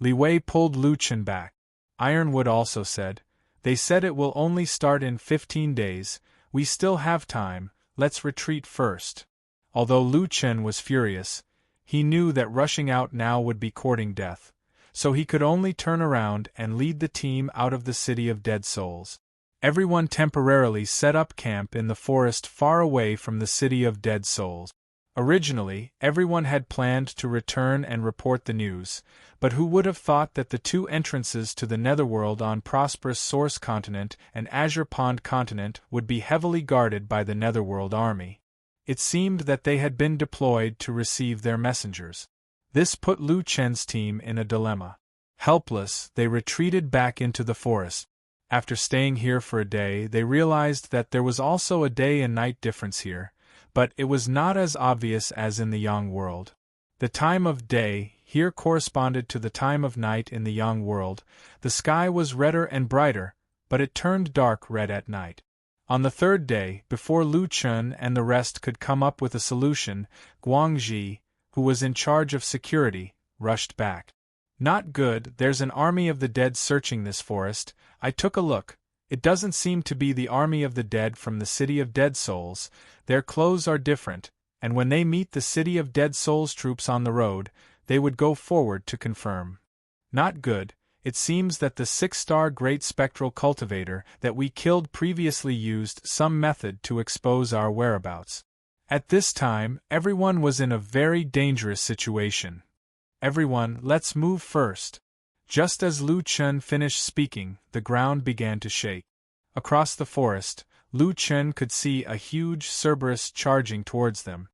A: Li Wei pulled Lu Chen back. Ironwood also said, "They said it will only start in 15 days, we still have time, let's retreat first." Although Lu Chen was furious, he knew that rushing out now would be courting death, so he could only turn around and lead the team out of the City of Dead Souls. Everyone temporarily set up camp in the forest far away from the City of Dead Souls. Originally, everyone had planned to return and report the news, but who would have thought that the 2 entrances to the Netherworld on Prosperous Source Continent and Azure Pond Continent would be heavily guarded by the Netherworld army. It seemed that they had been deployed to receive their messengers. This put Lu Chen's team in a dilemma. Helpless, they retreated back into the forest. After staying here for a day, they realized that there was also a day and night difference here, but it was not as obvious as in the Yang world. The time of day here corresponded to the time of night in the Yang world. The sky was redder and brighter, but it turned dark red at night. On the 3rd day, before Lu Chen and the rest could come up with a solution, Guangxi, who was in charge of security, rushed back. "Not good, there's an army of the dead searching this forest. I took a look. It doesn't seem to be the army of the dead from the City of Dead Souls. Their clothes are different, and when they meet the City of Dead Souls troops on the road, they would go forward to confirm. Not good, It seems that the 6-star Great Spectral Cultivator that we killed previously used some method to expose our whereabouts. At this time, everyone was in a very dangerous situation. Everyone, let's move first. Just as Lu Chen finished speaking, the ground began to shake. Across the forest, Lu Chen could see a huge Cerberus charging towards them.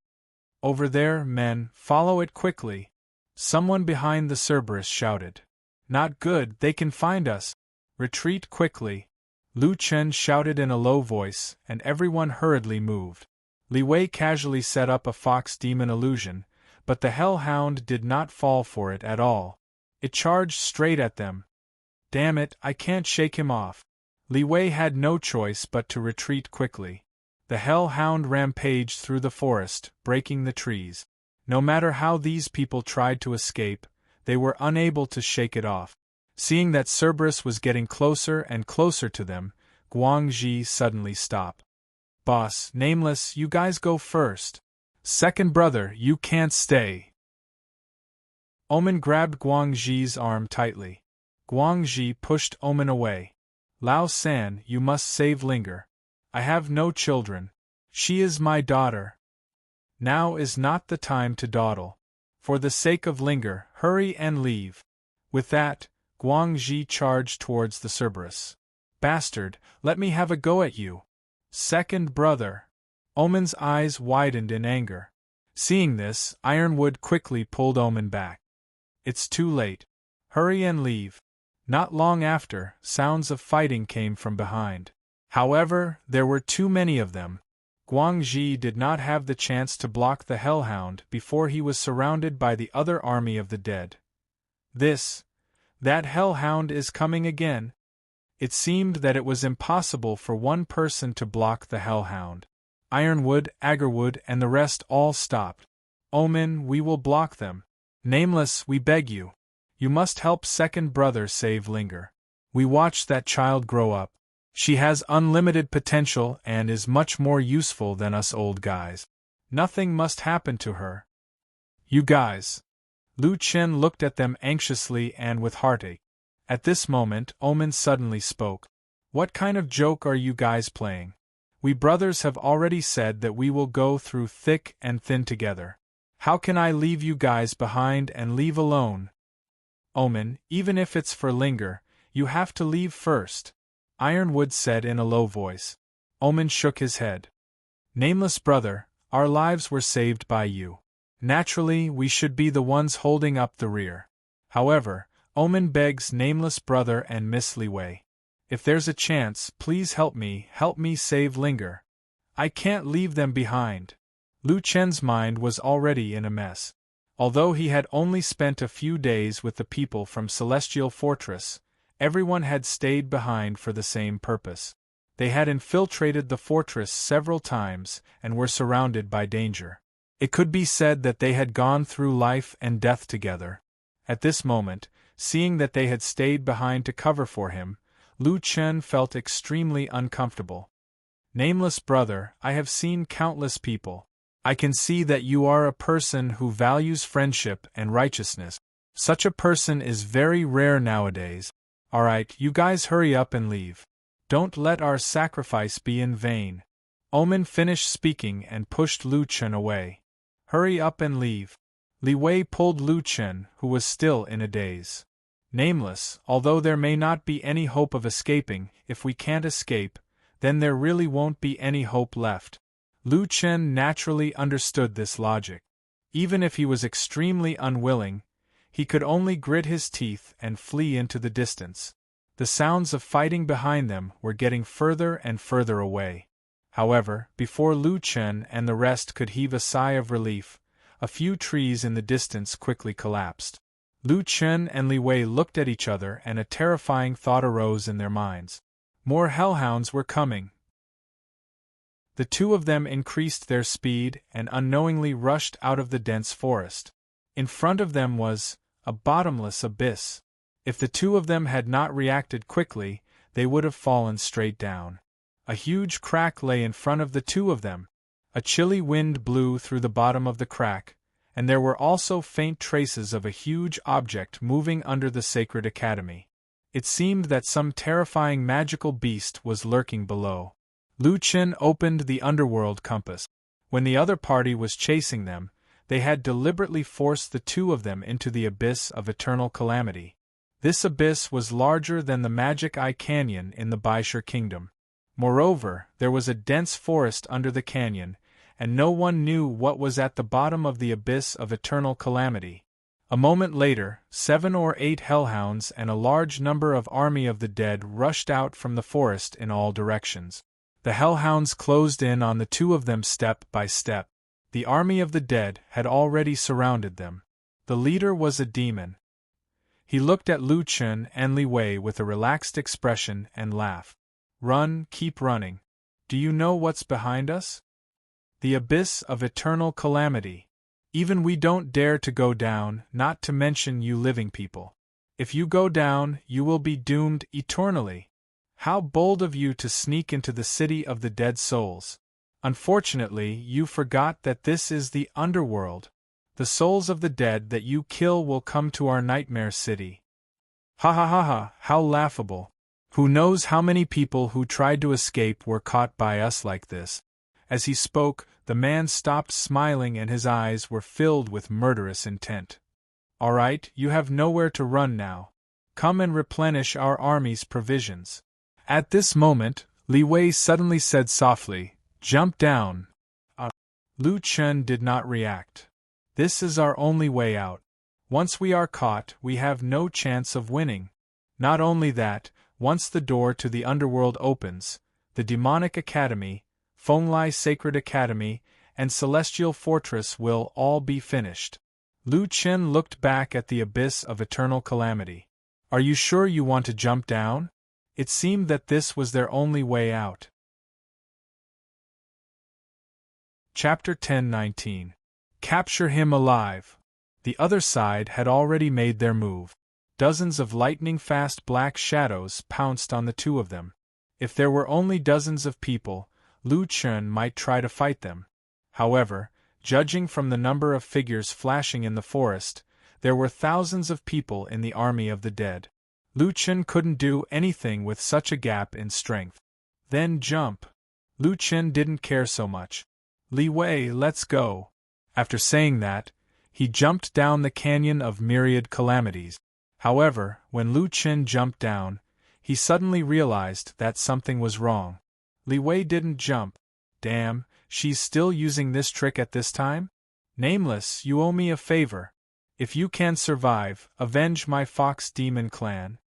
A: Over there, men, follow it quickly. Someone behind the Cerberus shouted. Not good, they can find us. Retreat quickly. Lu Chen shouted in a low voice, and everyone hurriedly moved. Li Wei casually set up a fox demon illusion, but the hellhound did not fall for it at all. It charged straight at them. Damn it, I can't shake him off. Li Wei had no choice but to retreat quickly. The hellhound rampaged through the forest, breaking the trees. No matter how these people tried to escape, they were unable to shake it off. Seeing that Cerberus was getting closer and closer to them, Guangxi suddenly stopped. Boss, Nameless, you guys go first. Second brother, you can't stay. Omen grabbed Guangxi's arm tightly. Guangxi pushed Omen away. Lao San, you must save Linger. I have no children. She is my daughter. Now is not the time to dawdle. For the sake of Linger, hurry and leave. With that, Guangxi charged towards the Cerberus. Bastard, let me have a go at you. Second brother. Omen's eyes widened in anger. Seeing this, Ironwood quickly pulled Omen back. It's too late. Hurry and leave. Not long after, sounds of fighting came from behind. However, there were too many of them. Guangxi did not have the chance to block the hellhound before he was surrounded by the other army of the dead. That hellhound is coming again. It seemed that it was impossible for one person to block the hellhound. Ironwood, Agarwood, and the rest all stopped. Omen, we will block them. Nameless, we beg you. You must help second brother save Linger. We watched that child grow up. She has unlimited potential and is much more useful than us old guys. Nothing must happen to her. You guys. Lu Chen looked at them anxiously and with heartache. At this moment, Omen suddenly spoke. What kind of joke are you guys playing? We brothers have already said that we will go through thick and thin together. How can I leave you guys behind and leave alone? Omen, even if it's for Linger, you have to leave first, Ironwood said in a low voice. Omen shook his head. Nameless brother, our lives were saved by you. Naturally, we should be the ones holding up the rear. However, Omen begs Nameless brother and Miss Li Wei. If there's a chance, please help me save Linger. I can't leave them behind. Lu Chen's mind was already in a mess. Although he had only spent a few days with the people from Celestial Fortress, everyone had stayed behind for the same purpose. They had infiltrated the fortress several times and were surrounded by danger. It could be said that they had gone through life and death together. At this moment, seeing that they had stayed behind to cover for him, Lu Chen felt extremely uncomfortable. Nameless brother, I have seen countless people. I can see that you are a person who values friendship and righteousness. Such a person is very rare nowadays. Alright, you guys hurry up and leave. Don't let our sacrifice be in vain. Omen finished speaking and pushed Lu Chen away. Hurry up and leave. Li Wei pulled Lu Chen, who was still in a daze. Nameless, although there may not be any hope of escaping, if we can't escape, then there really won't be any hope left. Lu Chen naturally understood this logic. Even if he was extremely unwilling, he could only grit his teeth and flee into the distance. The sounds of fighting behind them were getting further and further away. However, before Lu Chen and the rest could heave a sigh of relief, a few trees in the distance quickly collapsed. Lu Chen and Li Wei looked at each other and a terrifying thought arose in their minds. More hellhounds were coming. The two of them increased their speed and unknowingly rushed out of the dense forest. In front of them was a bottomless abyss. If the two of them had not reacted quickly, they would have fallen straight down. A huge crack lay in front of the two of them. A chilly wind blew through the bottom of the crack, and there were also faint traces of a huge object moving under the sacred academy. It seemed that some terrifying magical beast was lurking below. Lu Chen opened the underworld compass. When the other party was chasing them, they had deliberately forced the two of them into the abyss of eternal calamity. This abyss was larger than the Magic Eye Canyon in the Baisher Kingdom. Moreover, there was a dense forest under the canyon, and no one knew what was at the bottom of the abyss of eternal calamity. A moment later, 7 or 8 hellhounds and a large number of army of the dead rushed out from the forest in all directions. The hellhounds closed in on the two of them step by step. The army of the dead had already surrounded them. The leader was a demon. He looked at Lu Chen and Li Wei with a relaxed expression and laughed. Run, keep running. Do you know what's behind us? The abyss of eternal calamity. Even we don't dare to go down, not to mention you living people. If you go down, you will be doomed eternally. How bold of you to sneak into the city of the dead souls. Unfortunately, you forgot that this is the underworld. The souls of the dead that you kill will come to our nightmare city. Ha ha ha ha, how laughable. Who knows how many people who tried to escape were caught by us like this. As he spoke, the man stopped smiling and his eyes were filled with murderous intent. All right, you have nowhere to run now. Come and replenish our army's provisions. At this moment, Li Wei suddenly said softly, "Jump down." Lu Chen did not react. This is our only way out. Once we are caught, we have no chance of winning. Not only that, once the door to the underworld opens, the Demonic Academy, Fenglai Sacred Academy, and Celestial Fortress will all be finished. Lu Chen looked back at the abyss of eternal calamity. Are you sure you want to jump down? It seemed that this was their only way out. Chapter 10-19. Capture him alive. The other side had already made their move. Dozens of lightning-fast black shadows pounced on the two of them. If there were only dozens of people, Lu Chen might try to fight them. However, judging from the number of figures flashing in the forest, there were thousands of people in the army of the dead. Lu Chen couldn't do anything with such a gap in strength. Then jump. Lu Chen didn't care so much. Li Wei, let's go. After saying that, he jumped down the canyon of myriad calamities. However, when Lu Chen jumped down, he suddenly realized that something was wrong. Li Wei didn't jump. Damn, she's still using this trick at this time? Nameless, you owe me a favor. If you can survive, avenge my fox demon clan.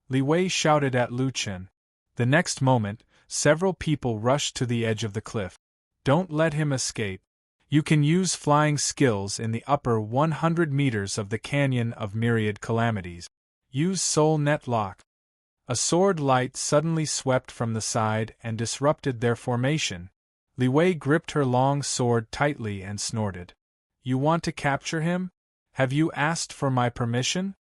A: Li Wei shouted at Lu Chen. The next moment, several people rushed to the edge of the cliff. Don't let him escape. You can use flying skills in the upper 100 meters of the Canyon of Myriad Calamities. Use Soul Net Lock. A sword light suddenly swept from the side and disrupted their formation. Li Wei gripped her long sword tightly and snorted. You want to capture him? Have you asked for my permission?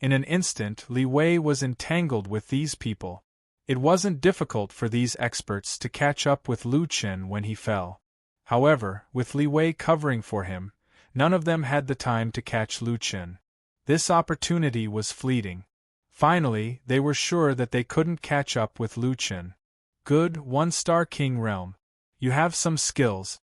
A: In an instant, Li Wei was entangled with these people. It wasn't difficult for these experts to catch up with Lu Chen when he fell. However, with Li Wei covering for him, none of them had the time to catch Lu Chen. This opportunity was fleeting. Finally, they were sure that they couldn't catch up with Lu Chen. Good, 1-star King Realm. You have some skills.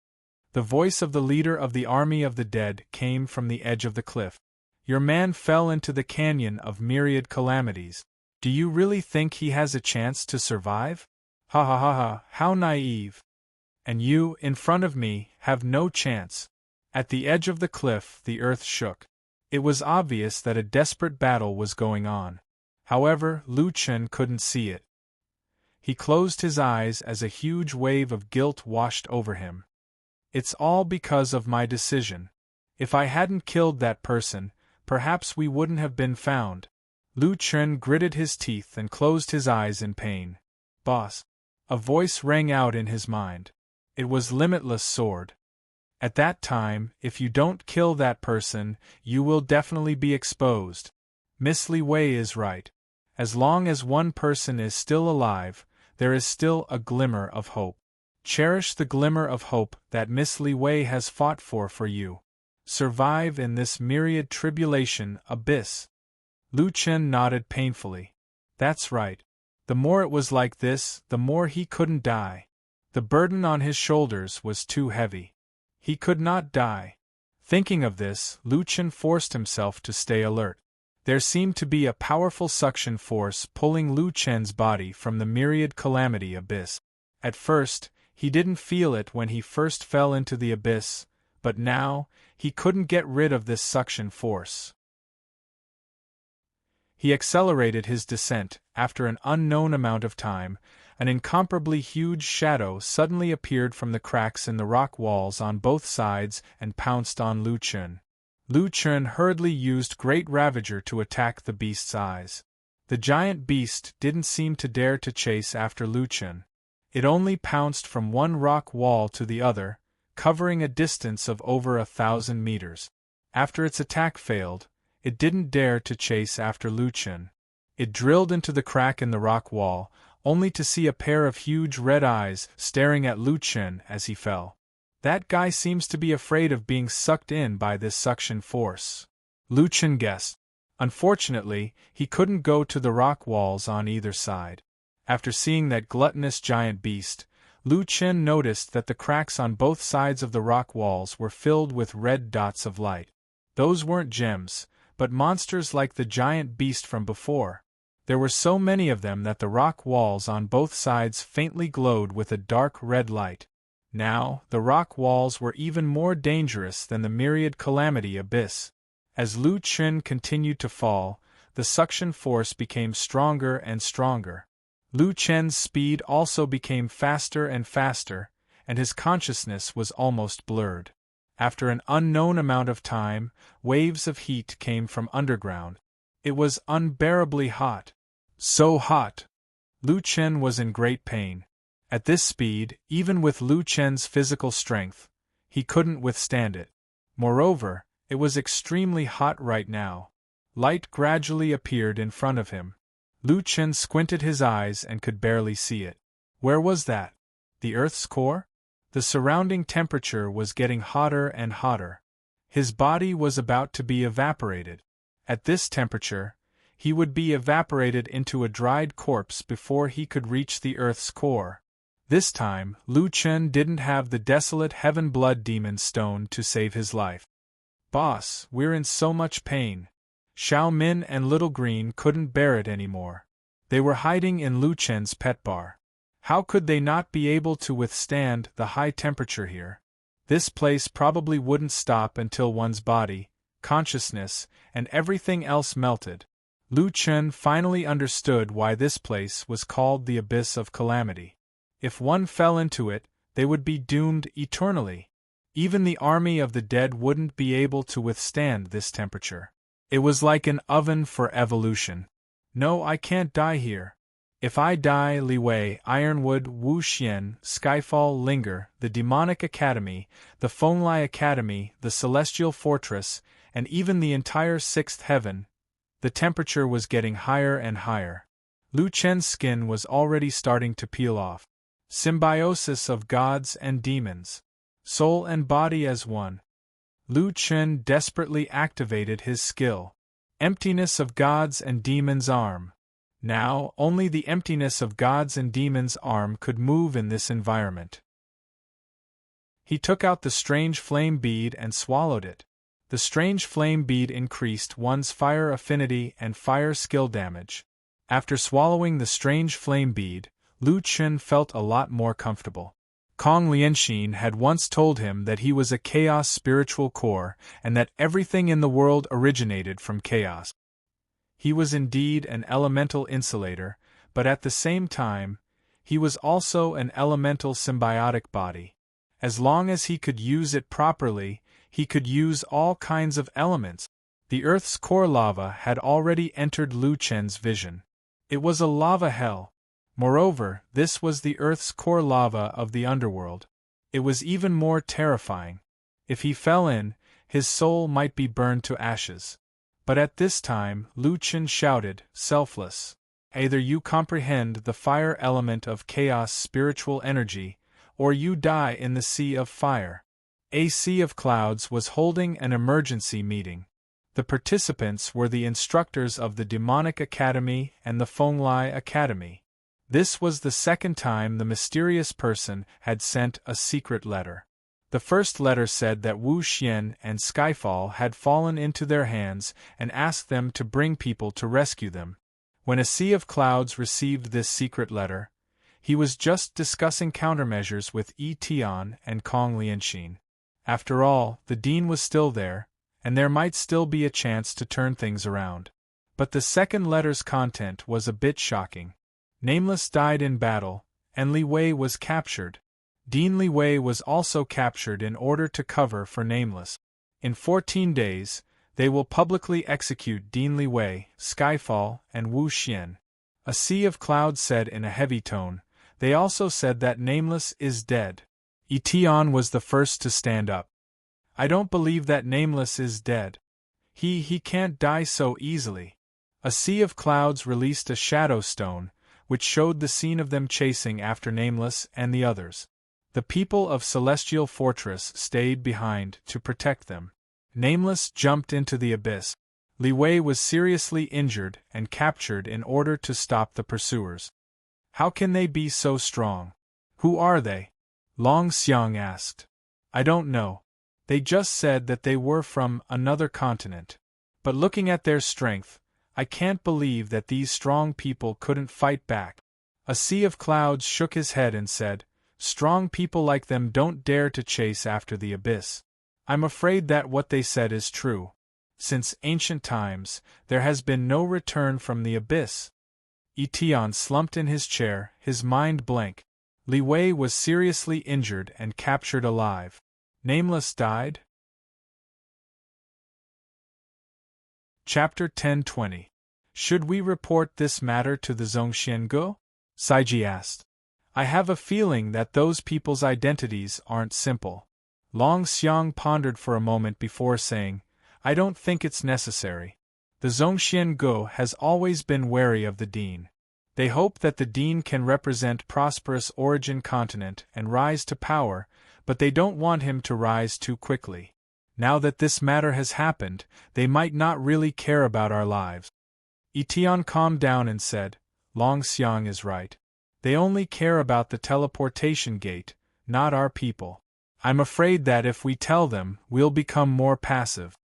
A: The voice of the leader of the army of the dead came from the edge of the cliff. Your man fell into the canyon of myriad calamities. Do you really think he has a chance to survive? Ha ha ha ha, how naive. And you, in front of me, have no chance. At the edge of the cliff, the earth shook. It was obvious that a desperate battle was going on. However, Lu Chen couldn't see it. He closed his eyes as a huge wave of guilt washed over him. It's all because of my decision. If I hadn't killed that person, perhaps we wouldn't have been found. Lu Chen gritted his teeth and closed his eyes in pain. Boss. A voice rang out in his mind. It was Limitless Sword. At that time, if you don't kill that person, you will definitely be exposed. Miss Li Wei is right. As long as one person is still alive, there is still a glimmer of hope. Cherish the glimmer of hope that Miss Li Wei has fought for you. Survive in this myriad tribulation abyss. Lu Chen nodded painfully. That's right. The more it was like this, the more he couldn't die. The burden on his shoulders was too heavy. He could not die. Thinking of this, Lu Chen forced himself to stay alert. There seemed to be a powerful suction force pulling Lu Chen's body from the myriad calamity abyss. At first, he didn't feel it when he first fell into the abyss, but now, he couldn't get rid of this suction force. He accelerated his descent. After an unknown amount of time, an incomparably huge shadow suddenly appeared from the cracks in the rock walls on both sides and pounced on Lu Chen. Lu Chen hurriedly used Great Ravager to attack the beast's eyes. The giant beast didn't seem to dare to chase after Lu Chen. It only pounced from one rock wall to the other, covering a distance of over 1,000 meters. After its attack failed, it didn't dare to chase after Lu Chen. It drilled into the crack in the rock wall, only to see a pair of huge red eyes staring at Lu Chen as he fell. That guy seems to be afraid of being sucked in by this suction force, Lu Chen guessed. Unfortunately, he couldn't go to the rock walls on either side. After seeing that gluttonous giant beast, Lu Chen noticed that the cracks on both sides of the rock walls were filled with red dots of light. Those weren't gems, but monsters like the giant beast from before. There were so many of them that the rock walls on both sides faintly glowed with a dark red light. Now, the rock walls were even more dangerous than the myriad calamity abyss. As Lu Chen continued to fall, the suction force became stronger and stronger. Lu Chen's speed also became faster and faster, and his consciousness was almost blurred. After an unknown amount of time, waves of heat came from underground. It was unbearably hot. So hot! Lu Chen was in great pain. At this speed, even with Lu Chen's physical strength, he couldn't withstand it. Moreover, it was extremely hot right now. Light gradually appeared in front of him. Lu Chen squinted his eyes and could barely see it. Where was that? The Earth's core? The surrounding temperature was getting hotter and hotter. His body was about to be evaporated. At this temperature, he would be evaporated into a dried corpse before he could reach the Earth's core. This time, Lu Chen didn't have the desolate Heaven Blood Demon Stone to save his life. Boss, we're in so much pain. Xiao Min and Little Green couldn't bear it anymore. They were hiding in Lu Chen's pet bar. How could they not be able to withstand the high temperature here? This place probably wouldn't stop until one's body, consciousness, and everything else melted. Lu Chen finally understood why this place was called the Abyss of Calamity. If one fell into it, they would be doomed eternally. Even the army of the dead wouldn't be able to withstand this temperature. It was like an oven for evolution. No, I can't die here. If I die, Li Wei, Ironwood, Wu Xian, Skyfall, Linger, the Demonic Academy, the Fenglai Academy, the Celestial Fortress, and even the entire Sixth Heaven. The temperature was getting higher and higher. Lu Chen's skin was already starting to peel off. Symbiosis of gods and demons. Soul and body as one. Lu Chen desperately activated his skill. Emptiness of gods and demons' arm. Now, only the emptiness of gods and demons' arm could move in this environment. He took out the strange flame bead and swallowed it. The strange flame bead increased one's fire affinity and fire skill damage. After swallowing the strange flame bead, Lu Chen felt a lot more comfortable. Kong Lianxin had once told him that he was a chaos spiritual core and that everything in the world originated from chaos. He was indeed an elemental insulator, but at the same time, he was also an elemental symbiotic body. As long as he could use it properly, he could use all kinds of elements. The Earth's core lava had already entered Lu Chen's vision. It was a lava hell. Moreover, this was the Earth's core lava of the underworld. It was even more terrifying. If he fell in, his soul might be burned to ashes. But at this time, Lu Chen shouted, selfless. Either you comprehend the fire element of chaos spiritual energy, or you die in the sea of fire. A sea of clouds was holding an emergency meeting. The participants were the instructors of the Demonic Academy and the Fenglai Academy. This was the second time the mysterious person had sent a secret letter. The first letter said that Wu Xian and Skyfall had fallen into their hands and asked them to bring people to rescue them. When a sea of clouds received this secret letter, he was just discussing countermeasures with Yi Tian and Kong Lianxin. After all, the dean was still there, and there might still be a chance to turn things around. But the second letter's content was a bit shocking. Nameless died in battle, and Li Wei was captured. Dean Li Wei was also captured in order to cover for Nameless. In 14 days, they will publicly execute Dean Li Wei, Skyfall, and Wu Xian. A sea of clouds said in a heavy tone. They also said that Nameless is dead. Yi Tian was the first to stand up. I don't believe that Nameless is dead. He can't die so easily. A sea of clouds released a shadow stone, which showed the scene of them chasing after Nameless and the others. The people of Celestial Fortress stayed behind to protect them. Nameless jumped into the abyss. Li Wei was seriously injured and captured in order to stop the pursuers. How can they be so strong? Who are they? Long Xiang asked. I don't know. They just said that they were from another continent. But looking at their strength, I can't believe that these strong people couldn't fight back. A sea of clouds shook his head and said, strong people like them don't dare to chase after the abyss. I'm afraid that what they said is true. Since ancient times, there has been no return from the abyss. Yi Tian slumped in his chair, his mind blank. Li Wei was seriously injured and captured alive. Nameless died? Chapter 10:20. Should we report this matter to the Zhongxiangu? Saiji asked. I have a feeling that those people's identities aren't simple. Long Xiang pondered for a moment before saying, I don't think it's necessary. The Zhongxiangu has always been wary of the Dean. They hope that the Dean can represent prosperous origin continent and rise to power, but they don't want him to rise too quickly. Now that this matter has happened, they might not really care about our lives. Yi Tian calmed down and said, Long Xiang is right. They only care about the teleportation gate, not our people. I'm afraid that if we tell them, we'll become more passive.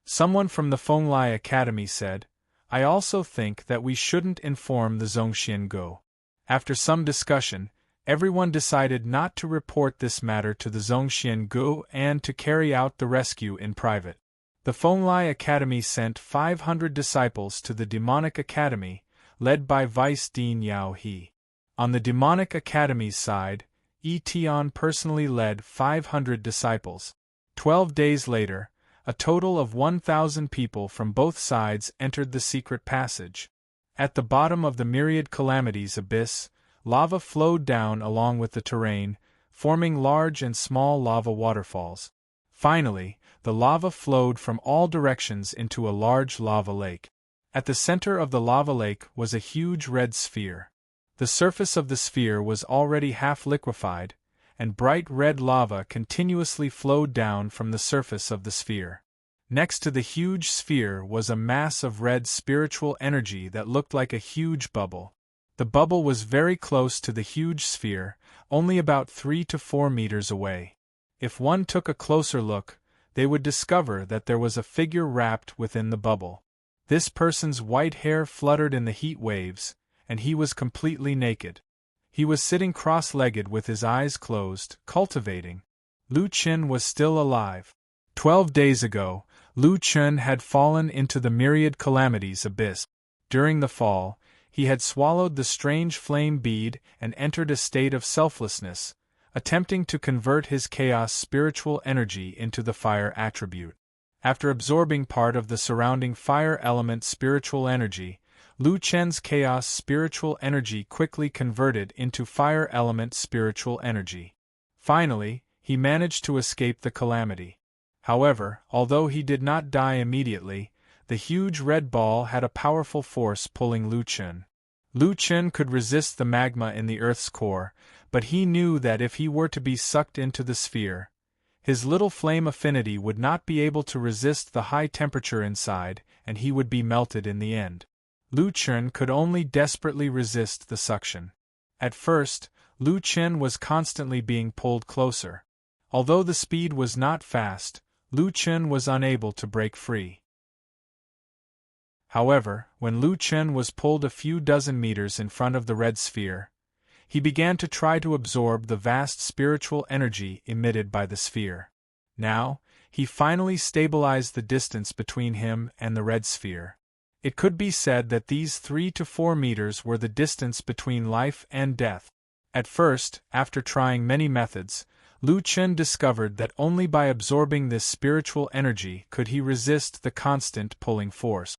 A: Someone from the Fenglai Academy said, I also think that we shouldn't inform the Zhongxiangu. After some discussion, everyone decided not to report this matter to the Zhongxiangu and to carry out the rescue in private. The Fenglai Academy sent 500 disciples to the Demonic Academy, led by Vice Dean Yao He. On the Demonic Academy's side, Yi Tian personally led 500 disciples. 12 days later, a total of 1,000 people from both sides entered the secret passage. At the bottom of the Myriad Calamities abyss, lava flowed down along with the terrain, forming large and small lava waterfalls. Finally, the lava flowed from all directions into a large lava lake. At the center of the lava lake was a huge red sphere. The surface of the sphere was already half liquefied, and bright red lava continuously flowed down from the surface of the sphere. Next to the huge sphere was a mass of red spiritual energy that looked like a huge bubble. The bubble was very close to the huge sphere, only about 3 to 4 meters away. If one took a closer look, they would discover that there was a figure wrapped within the bubble. This person's white hair fluttered in the heat waves, and he was completely naked. He was sitting cross-legged with his eyes closed, cultivating. Lu Qin was still alive. 12 days ago, Lu Qin had fallen into the Myriad Calamities abyss. During the fall, he had swallowed the strange flame bead and entered a state of selflessness, attempting to convert his chaos spiritual energy into the fire attribute. After absorbing part of the surrounding fire element spiritual energy, Lu Chen's chaos spiritual energy quickly converted into fire element spiritual energy. Finally, he managed to escape the calamity. However, although he did not die immediately, the huge red ball had a powerful force pulling Lu Chen. Lu Chen could resist the magma in the Earth's core, but he knew that if he were to be sucked into the sphere, His little flame affinity would not be able to resist the high temperature inside, and he would be melted in the end. Lu Chen could only desperately resist the suction. At first, Lu Chen was constantly being pulled closer. Although the speed was not fast, Lu Chen was unable to break free. However, when Lu Chen was pulled a few dozen meters in front of the red sphere, he began to try to absorb the vast spiritual energy emitted by the sphere. Now, he finally stabilized the distance between him and the red sphere. It could be said that these 3 to 4 meters were the distance between life and death. At first, after trying many methods, Lu Chen discovered that only by absorbing this spiritual energy could he resist the constant pulling force.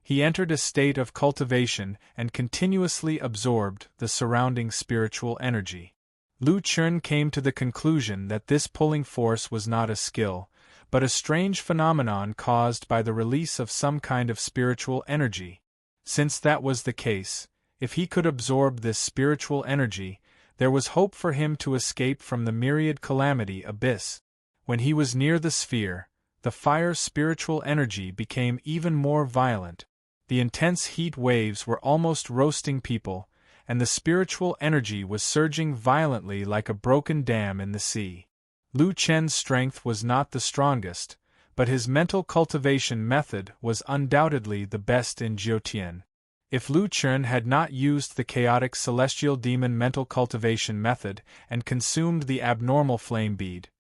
A: He entered a state of cultivation and continuously absorbed the surrounding spiritual energy. Lu Chen came to the conclusion that this pulling force was not a skill, but a strange phenomenon caused by the release of some kind of spiritual energy. Since that was the case, if he could absorb this spiritual energy, there was hope for him to escape from the myriad calamity abyss. When he was near the sphere, the fire spiritual energy became even more violent. The intense heat waves were almost roasting people, and the spiritual energy was surging violently like a broken dam in the sea. Lu Chen's strength was not the strongest, but his mental cultivation method was undoubtedly the best in Jiutian. If Lu Chen had not used the chaotic celestial demon mental cultivation method and consumed the abnormal flame bead,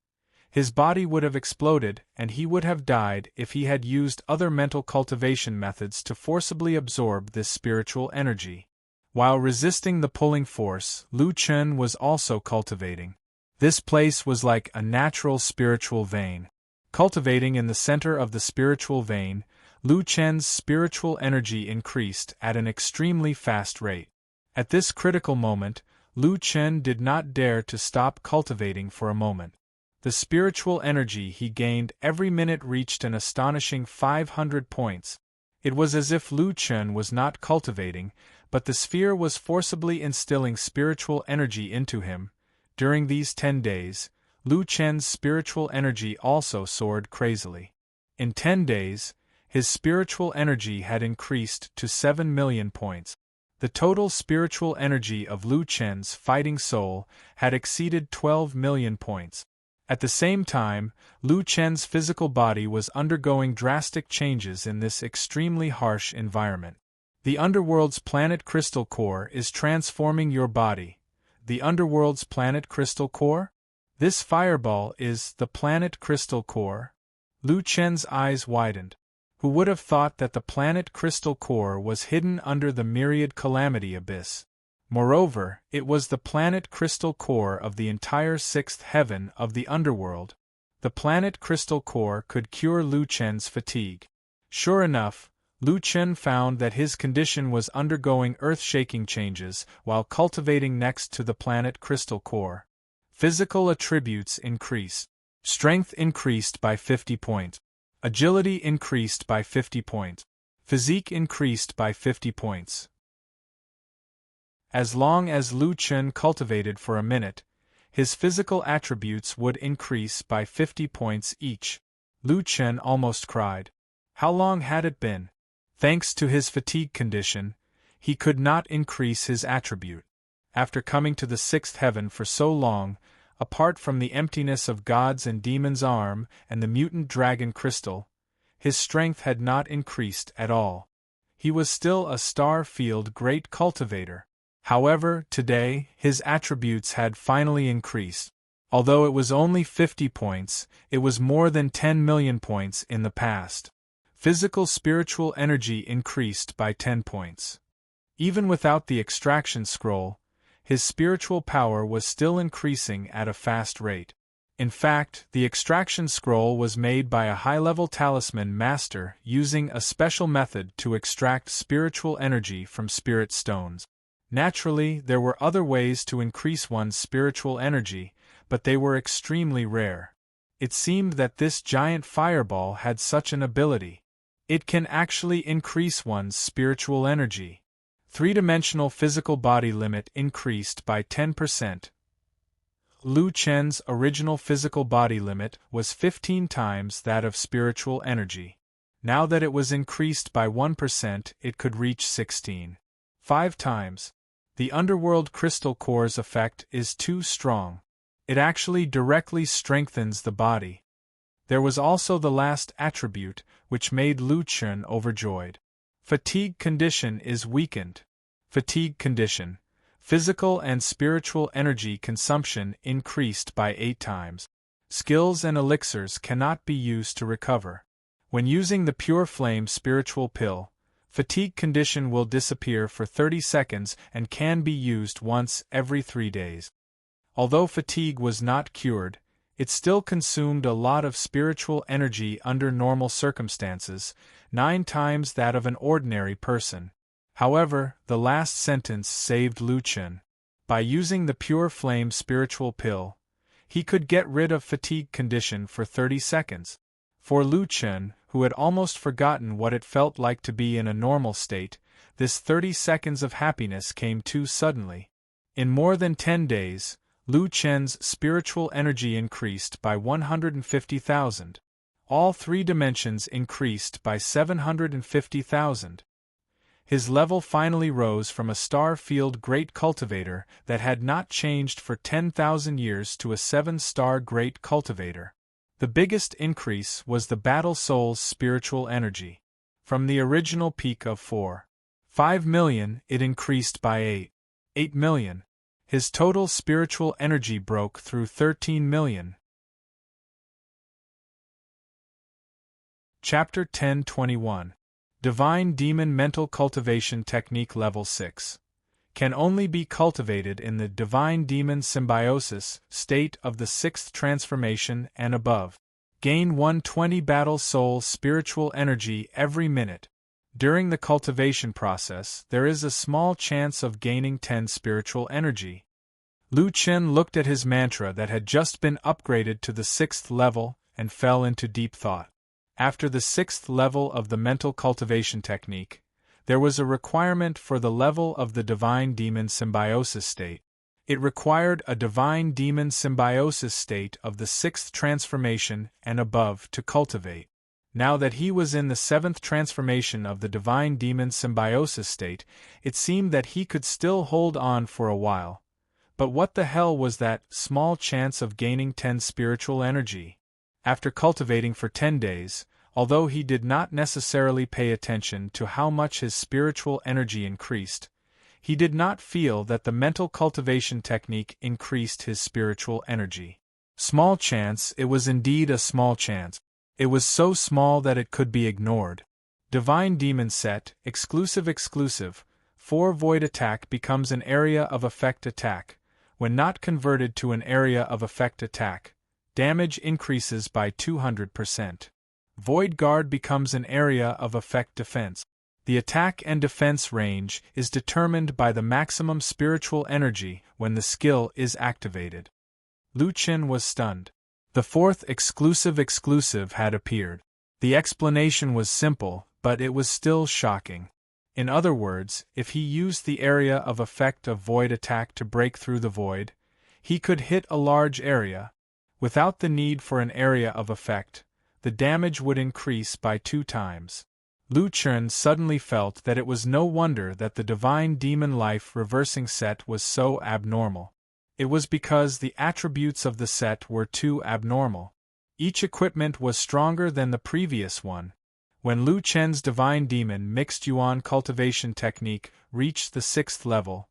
A: his body would have exploded and he would have died if he had used other mental cultivation methods to forcibly absorb this spiritual energy. While resisting the pulling force, Lu Chen was also cultivating. This place was like a natural spiritual vein. Cultivating in the center of the spiritual vein, Lu Chen's spiritual energy increased at an extremely fast rate. At this critical moment, Lu Chen did not dare to stop cultivating for a moment. The spiritual energy he gained every minute reached an astonishing 500 points. It was as if Lu Chen was not cultivating, but the sphere was forcibly instilling spiritual energy into him. During these 10 days, Lu Chen's spiritual energy also soared crazily. In 10 days, his spiritual energy had increased to 7 million points. The total spiritual energy of Lu Chen's fighting soul had exceeded 12 million points. At the same time, Lu Chen's physical body was undergoing drastic changes in this extremely harsh environment. The Underworld's planet crystal core is transforming your body. The Underworld's planet crystal core? This fireball is the planet crystal core? Lu Chen's eyes widened. Who would have thought that the planet crystal core was hidden under the myriad calamity abyss? Moreover, it was the planet crystal core of the entire sixth heaven of the underworld. The planet crystal core could cure Lu Chen's fatigue. Sure enough, Lu Chen found that his condition was undergoing earth-shaking changes while cultivating next to the planet crystal core. Physical attributes increased. Strength increased by 50 points. Agility increased by 50 points. Physique increased by 50 points. As long as Lu Chen cultivated for a minute, his physical attributes would increase by 50 points each. Lu Chen almost cried. How long had it been? Thanks to his fatigue condition, he could not increase his attribute. After coming to the sixth heaven for so long, apart from the emptiness of God's and Demon's arm and the mutant dragon crystal, his strength had not increased at all. He was still a star-field great cultivator. However, today, his attributes had finally increased. Although it was only 50 points, it was more than 10 million points in the past. Physical spiritual energy increased by 10 points. Even without the extraction scroll, his spiritual power was still increasing at a fast rate. In fact, the extraction scroll was made by a high-level talisman master using a special method to extract spiritual energy from spirit stones. Naturally, there were other ways to increase one's spiritual energy, but they were extremely rare. It seemed that this giant fireball had such an ability. It can actually increase one's spiritual energy. Three-dimensional physical body limit increased by 10%. Lu Chen's original physical body limit was 15 times that of spiritual energy. Now that it was increased by 1%, it could reach 16.5 times. The underworld crystal core's effect is too strong. It actually directly strengthens the body. There was also the last attribute, which made Lu Chen overjoyed. Fatigue condition is weakened. Fatigue condition. Physical and spiritual energy consumption increased by 8 times. Skills and elixirs cannot be used to recover. When using the Pure Flame spiritual pill, fatigue condition will disappear for 30 seconds and can be used once every 3 days. Although fatigue was not cured, it still consumed a lot of spiritual energy under normal circumstances, 9 times that of an ordinary person. However, the last sentence saved Lu Chen. By using the Pure Flame spiritual pill, he could get rid of fatigue condition for 30 seconds. For Lu Chen, who had almost forgotten what it felt like to be in a normal state, this 30 seconds of happiness came too suddenly. In more than 10 days, Lu Chen's spiritual energy increased by 150,000. All 3 dimensions increased by 750,000. His level finally rose from a star-field great cultivator that had not changed for 10,000 years to a 7-star great cultivator. The biggest increase was the battle soul's spiritual energy. From the original peak of 4.5 million, it increased by 8 million. His total spiritual energy broke through 13 million. Chapter 10:21. Divine Demon Mental Cultivation Technique Level 6. Can only be cultivated in the Divine Demon Symbiosis state of the 6th transformation and above. Gain 120 battle soul spiritual energy every minute. During the cultivation process, there is a small chance of gaining 10 spiritual energy. Lu Chen looked at his mantra that had just been upgraded to the 6th level and fell into deep thought. After the 6th level of the mental cultivation technique, there was a requirement for the level of the Divine Demon Symbiosis state. It required a Divine Demon Symbiosis state of the 6th transformation and above to cultivate. Now that he was in the 7th transformation of the Divine Demon Symbiosis state, it seemed that he could still hold on for a while. But what the hell was that small chance of gaining 10 spiritual energy? After cultivating for 10 days, although he did not necessarily pay attention to how much his spiritual energy increased, he did not feel that the mental cultivation technique increased his spiritual energy. Small chance, it was indeed a small chance. It was so small that it could be ignored. Divine Demon Set, exclusive, 4 Void Attack becomes an area of effect attack. When not converted to an area of effect attack, damage increases by 200%. Void Guard becomes an area of effect defense. The attack and defense range is determined by the maximum spiritual energy when the skill is activated. Lu Chen was stunned. The 4th exclusive had appeared. The explanation was simple, but it was still shocking. In other words, if he used the area of effect of Void Attack to break through the void, he could hit a large area. Without the need for an area of effect, the damage would increase by 2 times. Lu Chen suddenly felt that it was no wonder that the Divine Demon Life Reversing set was so abnormal. It was because the attributes of the set were too abnormal. Each equipment was stronger than the previous one. When Lu Chen's Divine Demon Mixed Yuan Cultivation Technique reached the 6th level,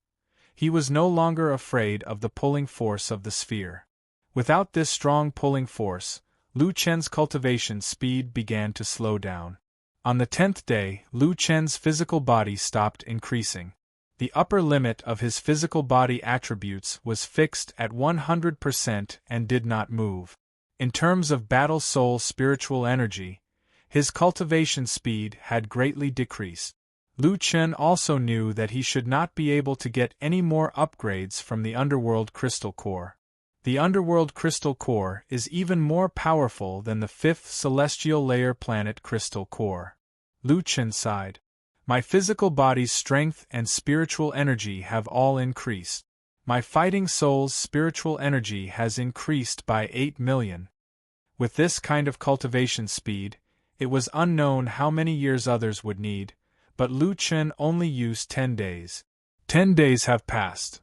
A: he was no longer afraid of the pulling force of the sphere. Without this strong pulling force, Lu Chen's cultivation speed began to slow down. On the 10th day, Lu Chen's physical body stopped increasing. The upper limit of his physical body attributes was fixed at 100% and did not move. In terms of battle soul spiritual energy, his cultivation speed had greatly decreased. Lu Chen also knew that he should not be able to get any more upgrades from the Underworld Crystal Core. The Underworld Crystal Core is even more powerful than the 5th Celestial Layer Planet Crystal Core. Lu Chen sighed. My physical body's strength and spiritual energy have all increased. My fighting soul's spiritual energy has increased by 8 million. With this kind of cultivation speed, it was unknown how many years others would need, but Lu Chen only used 10 days. 10 days have passed.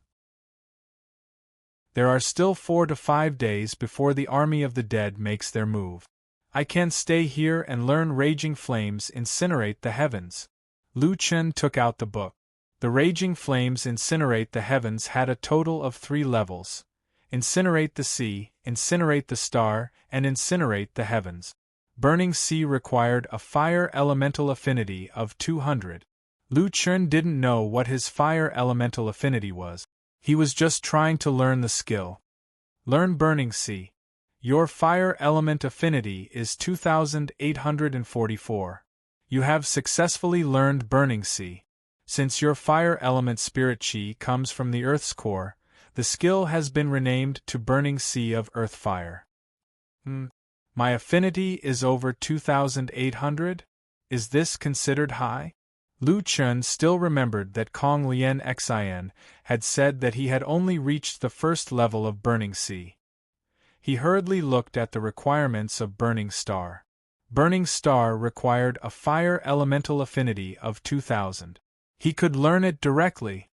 A: There are still 4 to 5 days before the army of the dead makes their move. I can stay here and learn raging flames incinerate the heavens. Lu Chen took out the book. The raging flames incinerate the heavens had a total of 3 levels. Incinerate the sea, incinerate the star, and incinerate the heavens. Burning sea required a fire elemental affinity of 200. Lu Chen didn't know what his fire elemental affinity was. He was just trying to learn the skill. Learn burning sea. Your fire element affinity is 2844. You have successfully learned burning sea. Since your fire element spirit chi comes from the Earth's core, the skill has been renamed to Burning Sea of Earth Fire. My affinity is over 2800? Is this considered high? Lu Chen still remembered that Kong Lian Xin had said that he had only reached the first level of Burning Sea. He hurriedly looked at the requirements of Burning Star. Burning Star required a fire elemental affinity of 2000. He could learn it directly.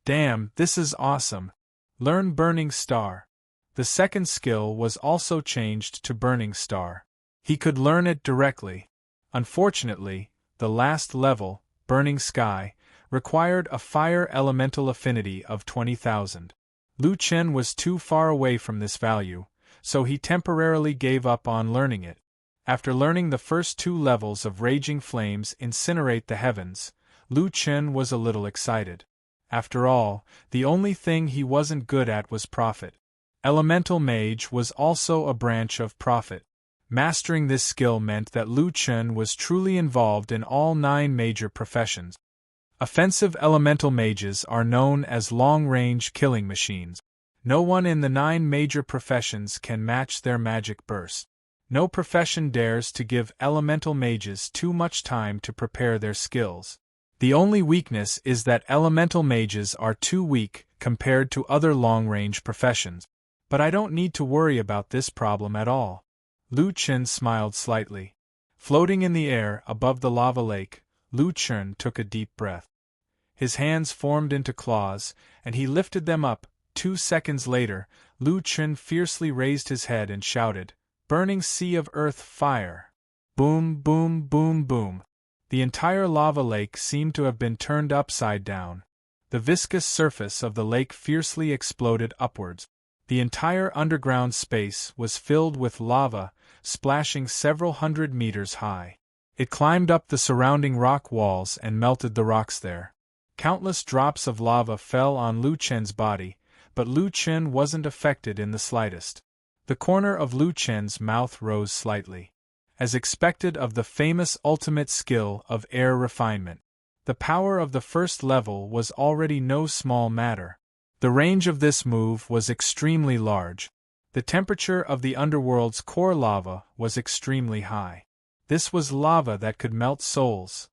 A: Damn, this is awesome. Learn Burning Star. The second skill was also changed to Burning Star. He could learn it directly. Unfortunately, the last level, Burning Sky, required a fire elemental affinity of 20,000. Lu Chen was too far away from this value, so he temporarily gave up on learning it. After learning the first 2 levels of Raging Flames Incinerate the Heavens, Lu Chen was a little excited. After all, the only thing he wasn't good at was Prophet. Elemental Mage was also a branch of Prophet. Mastering this skill meant that Lu Chen was truly involved in all 9 major professions. Offensive elemental mages are known as long-range killing machines. No one in the 9 major professions can match their magic burst. No profession dares to give elemental mages too much time to prepare their skills. The only weakness is that elemental mages are too weak compared to other long-range professions. But I don't need to worry about this problem at all. Lu Chen smiled slightly. Floating in the air above the lava lake, Lu Chen took a deep breath. His hands formed into claws, and he lifted them up. 2 seconds later, Lu Chen fiercely raised his head and shouted, "Burning Sea of Earth Fire!" Boom, boom, boom, boom. The entire lava lake seemed to have been turned upside down. The viscous surface of the lake fiercely exploded upwards. The entire underground space was filled with lava, splashing several hundred meters high. It climbed up the surrounding rock walls and melted the rocks there. Countless drops of lava fell on Lu Chen's body, but Lu Chen wasn't affected in the slightest. The corner of Lu Chen's mouth rose slightly. As expected of the famous ultimate skill of air refinement. The power of the first level was already no small matter. The range of this move was extremely large. The temperature of the underworld's core lava was extremely high. This was lava that could melt souls.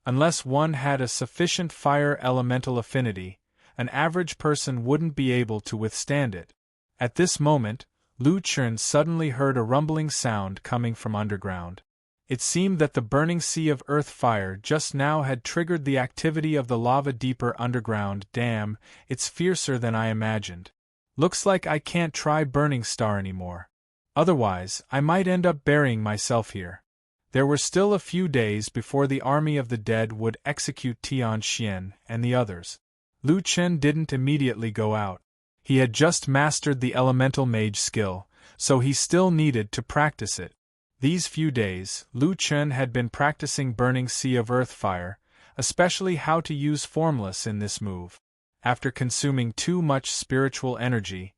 A: Unless one had a sufficient fire elemental affinity, an average person wouldn't be able to withstand it. At this moment, Lu Chen suddenly heard a rumbling sound coming from underground. It seemed that the burning sea of earth fire just now had triggered the activity of the lava deeper underground. Damn, it's fiercer than I imagined. Looks like I can't try Burning Star anymore. Otherwise, I might end up burying myself here. There were still a few days before the army of the dead would execute Tian Xian and the others. Lu Chen didn't immediately go out. He had just mastered the elemental mage skill, so he still needed to practice it. These few days, Lu Chen had been practicing Burning Sea of Earth Fire, especially how to use Formless in this move. After consuming too much spiritual energy,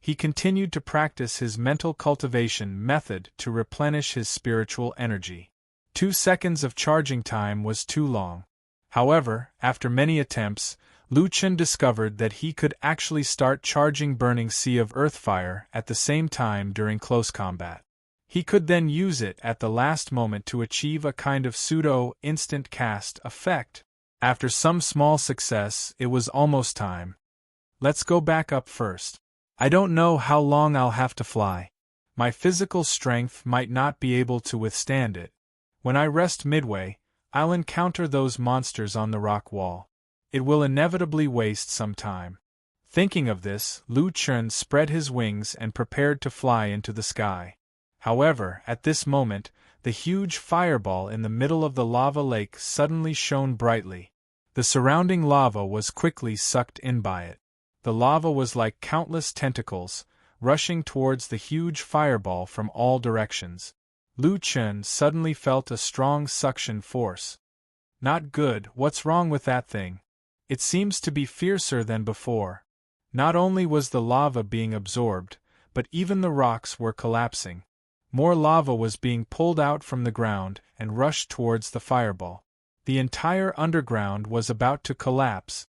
A: he continued to practice his mental cultivation method to replenish his spiritual energy. 2 seconds of charging time was too long. However, after many attempts, Lu Chen discovered that he could actually start charging Burning Sea of Earth Fire at the same time during close combat. He could then use it at the last moment to achieve a kind of pseudo-instant cast effect. After some small success, it was almost time. Let's go back up first. I don't know how long I'll have to fly. My physical strength might not be able to withstand it. When I rest midway, I'll encounter those monsters on the rock wall. It will inevitably waste some time. Thinking of this, Lu Chun spread his wings and prepared to fly into the sky. However, at this moment, the huge fireball in the middle of the lava lake suddenly shone brightly. The surrounding lava was quickly sucked in by it. The lava was like countless tentacles, rushing towards the huge fireball from all directions. Lu Chun suddenly felt a strong suction force. Not good, what's wrong with that thing? It seems to be fiercer than before. Not only was the lava being absorbed, but even the rocks were collapsing. More lava was being pulled out from the ground and rushed towards the fireball. The entire underground was about to collapse.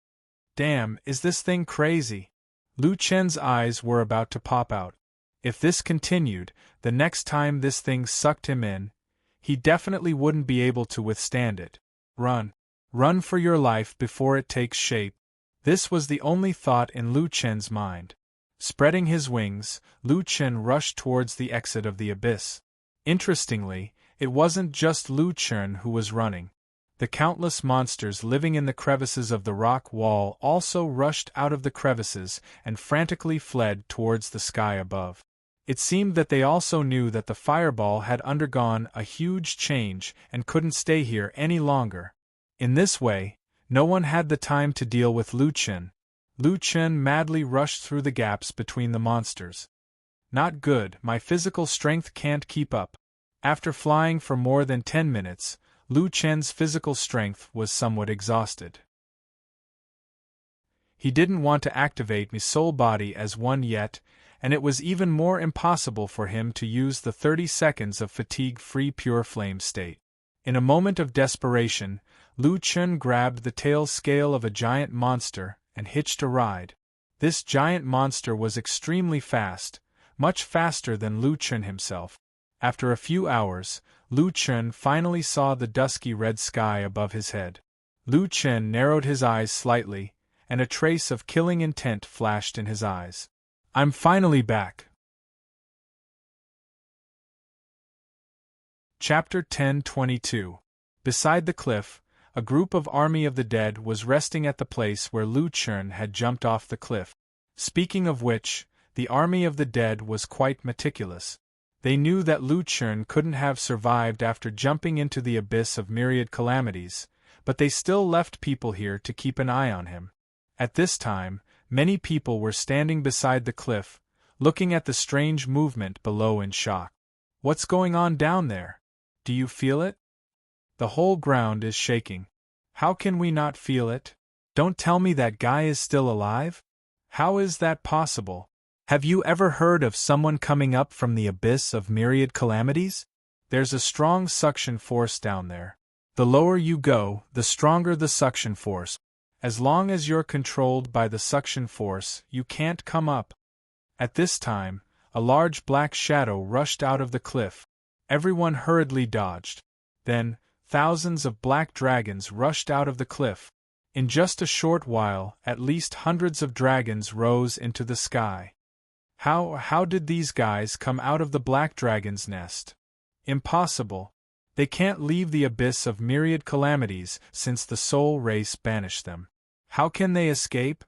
A: Damn, is this thing crazy? Lu Chen's eyes were about to pop out. If this continued, the next time this thing sucked him in, he definitely wouldn't be able to withstand it. Run. Run for your life before it takes shape. This was the only thought in Lu Chen's mind. Spreading his wings, Lu Chen rushed towards the exit of the abyss. Interestingly, it wasn't just Lu Chen who was running. The countless monsters living in the crevices of the rock wall also rushed out of the crevices and frantically fled towards the sky above. It seemed that they also knew that the fireball had undergone a huge change and couldn't stay here any longer. In this way, no one had the time to deal with Lu Chen. Lu Chen madly rushed through the gaps between the monsters. Not good, my physical strength can't keep up. After flying for more than 10 minutes, Lu Chen's physical strength was somewhat exhausted. He didn't want to activate his soul body as one yet, and it was even more impossible for him to use the 30 seconds of fatigue-free pure flame state. In a moment of desperation, Lu Chen grabbed the tail scale of a giant monster and hitched a ride. This giant monster was extremely fast, much faster than Lu Chen himself. After a few hours, Lu Chen finally saw the dusky red sky above his head. Lu Chen narrowed his eyes slightly, and a trace of killing intent flashed in his eyes. I'm finally back. Chapter 10:22. Beside the cliff, a group of Army of the Dead was resting at the place where Lu Chen had jumped off the cliff. Speaking of which, the Army of the Dead was quite meticulous. They knew that Lu Chen couldn't have survived after jumping into the abyss of myriad calamities, but they still left people here to keep an eye on him. At this time, many people were standing beside the cliff, looking at the strange movement below in shock. What's going on down there? Do you feel it? The whole ground is shaking. How can we not feel it? Don't tell me that guy is still alive? How is that possible? Have you ever heard of someone coming up from the abyss of myriad calamities? There's a strong suction force down there. The lower you go, the stronger the suction force. As long as you're controlled by the suction force, you can't come up. At this time, a large black shadow rushed out of the cliff. Everyone hurriedly dodged. Then, thousands of black dragons rushed out of the cliff. In just a short while, at least hundreds of dragons rose into the sky. How did these guys come out of the black dragon's nest? Impossible. They can't leave the abyss of myriad calamities since the soul race banished them. How can they escape?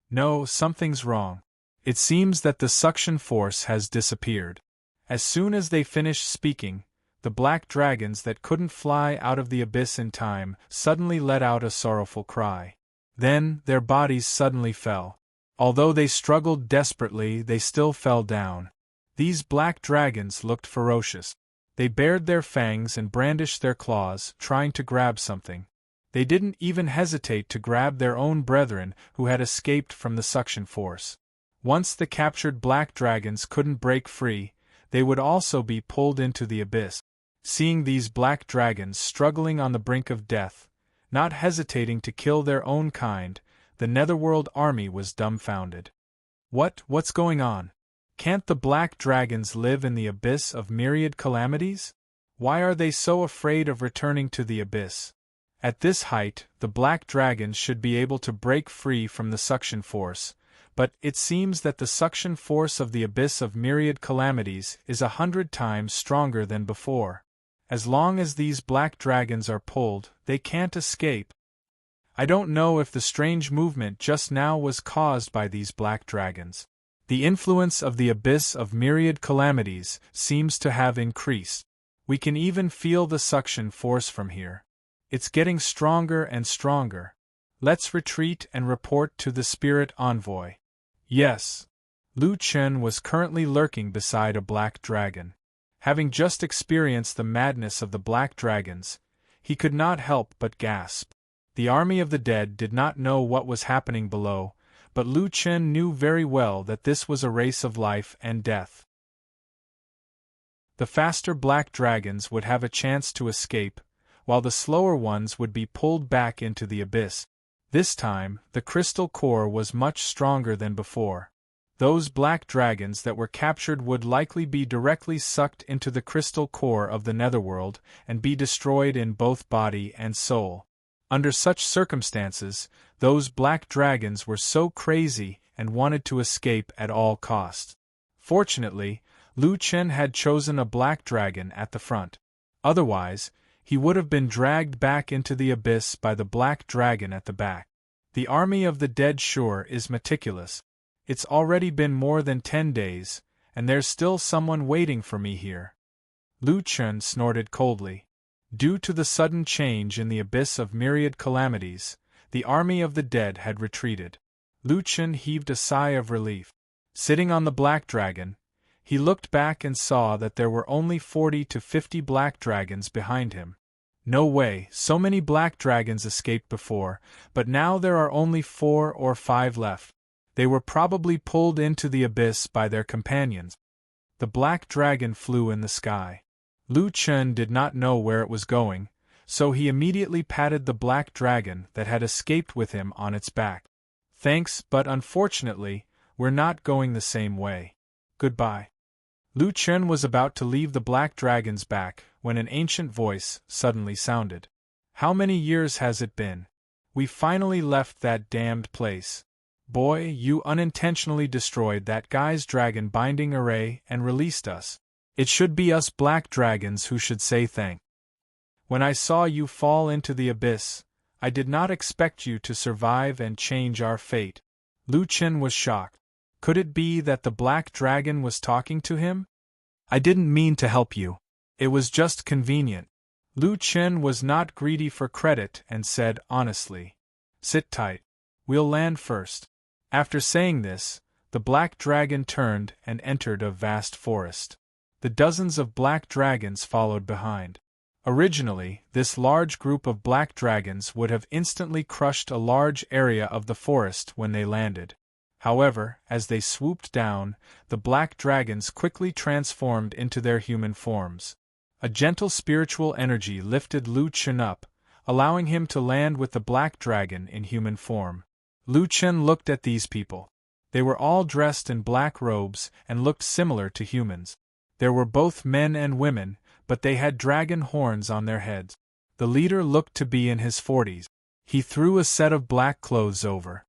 A: No, something's wrong. It seems that the suction force has disappeared. As soon as they finished speaking, the black dragons that couldn't fly out of the abyss in time suddenly let out a sorrowful cry. Then, their bodies suddenly fell. Although they struggled desperately, they still fell down. These black dragons looked ferocious. They bared their fangs and brandished their claws, trying to grab something. They didn't even hesitate to grab their own brethren who had escaped from the suction force. Once the captured black dragons couldn't break free, they would also be pulled into the abyss. Seeing these black dragons struggling on the brink of death, not hesitating to kill their own kind, the Netherworld army was dumbfounded. What's going on? Can't the black dragons live in the abyss of myriad calamities? Why are they so afraid of returning to the abyss? At this height, the black dragons should be able to break free from the suction force, but it seems that the suction force of the abyss of myriad calamities is 100 times stronger than before. As long as these black dragons are pulled, they can't escape. I don't know if the strange movement just now was caused by these black dragons. The influence of the abyss of myriad calamities seems to have increased. We can even feel the suction force from here. It's getting stronger and stronger. Let's retreat and report to the spirit envoy. Yes. Lu Chen was currently lurking beside a black dragon. Having just experienced the madness of the black dragons, he could not help but gasp. The army of the dead did not know what was happening below, but Lu Chen knew very well that this was a race of life and death. The faster black dragons would have a chance to escape, while the slower ones would be pulled back into the abyss. This time, the crystal core was much stronger than before. Those black dragons that were captured would likely be directly sucked into the crystal core of the netherworld and be destroyed in both body and soul. Under such circumstances, those black dragons were so crazy and wanted to escape at all costs. Fortunately, Lu Chen had chosen a black dragon at the front. Otherwise, he would have been dragged back into the abyss by the black dragon at the back. The army of the dead sure is meticulous. It's already been more than 10 days, and there's still someone waiting for me here. Lu Chen snorted coldly. Due to the sudden change in the abyss of myriad calamities, the army of the dead had retreated. Lu Chen heaved a sigh of relief. Sitting on the black dragon, he looked back and saw that there were only 40 to 50 black dragons behind him. No way, so many black dragons escaped before, but now there are only 4 or 5 left. They were probably pulled into the abyss by their companions. The black dragon flew in the sky. Lu Chen did not know where it was going, so he immediately patted the black dragon that had escaped with him on its back. Thanks, but unfortunately, we're not going the same way. Goodbye. Lu Chen was about to leave the black dragon's back when an ancient voice suddenly sounded. How many years has it been? We finally left that damned place. Boy, you unintentionally destroyed that guy's dragon binding array and released us. It should be us black dragons who should say thank. When I saw you fall into the abyss, I did not expect you to survive and change our fate. Lu Chen was shocked. Could it be that the black dragon was talking to him? I didn't mean to help you. It was just convenient. Lu Chen was not greedy for credit and said honestly. Sit tight. We'll land first. After saying this, the black dragon turned and entered a vast forest. The dozens of black dragons followed behind. Originally, this large group of black dragons would have instantly crushed a large area of the forest when they landed. However, as they swooped down, the black dragons quickly transformed into their human forms. A gentle spiritual energy lifted Lu Chen up, allowing him to land with the black dragon in human form. Lu Chen looked at these people. They were all dressed in black robes and looked similar to humans. There were both men and women, but they had dragon horns on their heads. The leader looked to be in his 40s. He threw a set of black clothes over.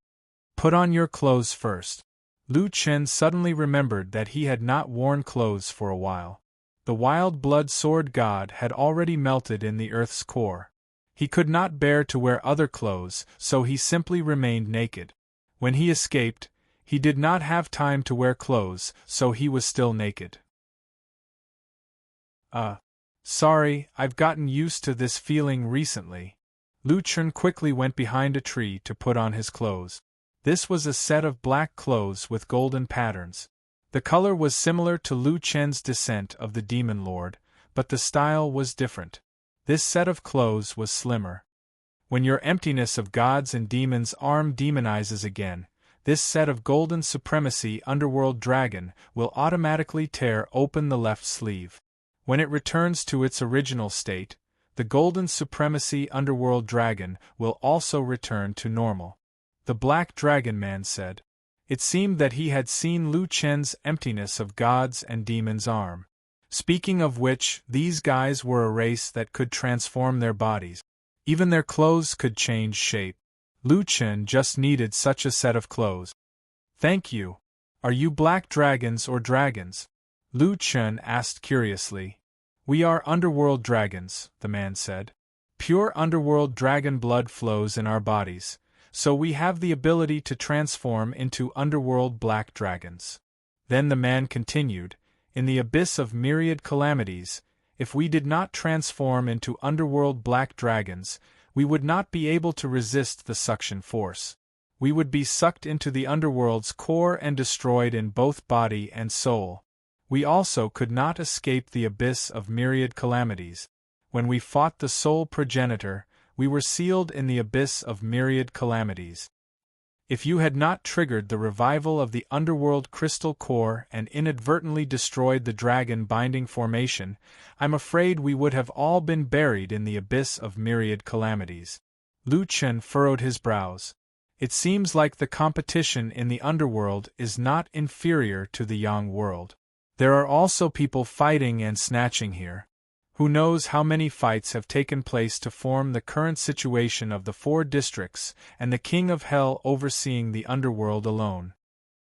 A: Put on your clothes first. Lu Chen suddenly remembered that he had not worn clothes for a while. The wild blood sword god had already melted in the earth's core. He could not bear to wear other clothes, so he simply remained naked. When he escaped, he did not have time to wear clothes, so he was still naked. Sorry, I've gotten used to this feeling recently. Lu Chen quickly went behind a tree to put on his clothes. This was a set of black clothes with golden patterns. The color was similar to Lu Chen's Descent of the Demon Lord, but the style was different. This set of clothes was slimmer. When your emptiness of gods and demons arm demonizes again, this set of Golden Supremacy Underworld Dragon will automatically tear open the left sleeve. When it returns to its original state, the Golden Supremacy Underworld Dragon will also return to normal. The Black Dragon Man said. It seemed that he had seen Lu Chen's emptiness of gods and demons arm. Speaking of which, these guys were a race that could transform their bodies. Even their clothes could change shape. Lu Chen just needed such a set of clothes. Thank you. Are you black dragons or dragons? Lu Chen asked curiously. We are underworld dragons, the man said. Pure underworld dragon blood flows in our bodies, so we have the ability to transform into underworld black dragons. Then the man continued, in the abyss of myriad calamities, if we did not transform into underworld black dragons, we would not be able to resist the suction force. We would be sucked into the underworld's core and destroyed in both body and soul. We also could not escape the abyss of myriad calamities. When we fought the soul progenitor, we were sealed in the abyss of myriad calamities. If you had not triggered the revival of the underworld crystal core and inadvertently destroyed the dragon binding formation, I'm afraid we would have all been buried in the abyss of myriad calamities. Lu Chen furrowed his brows. It seems like the competition in the underworld is not inferior to the yang world. There are also people fighting and snatching here. Who knows how many fights have taken place to form the current situation of the 4 districts, and the King of Hell overseeing the underworld alone.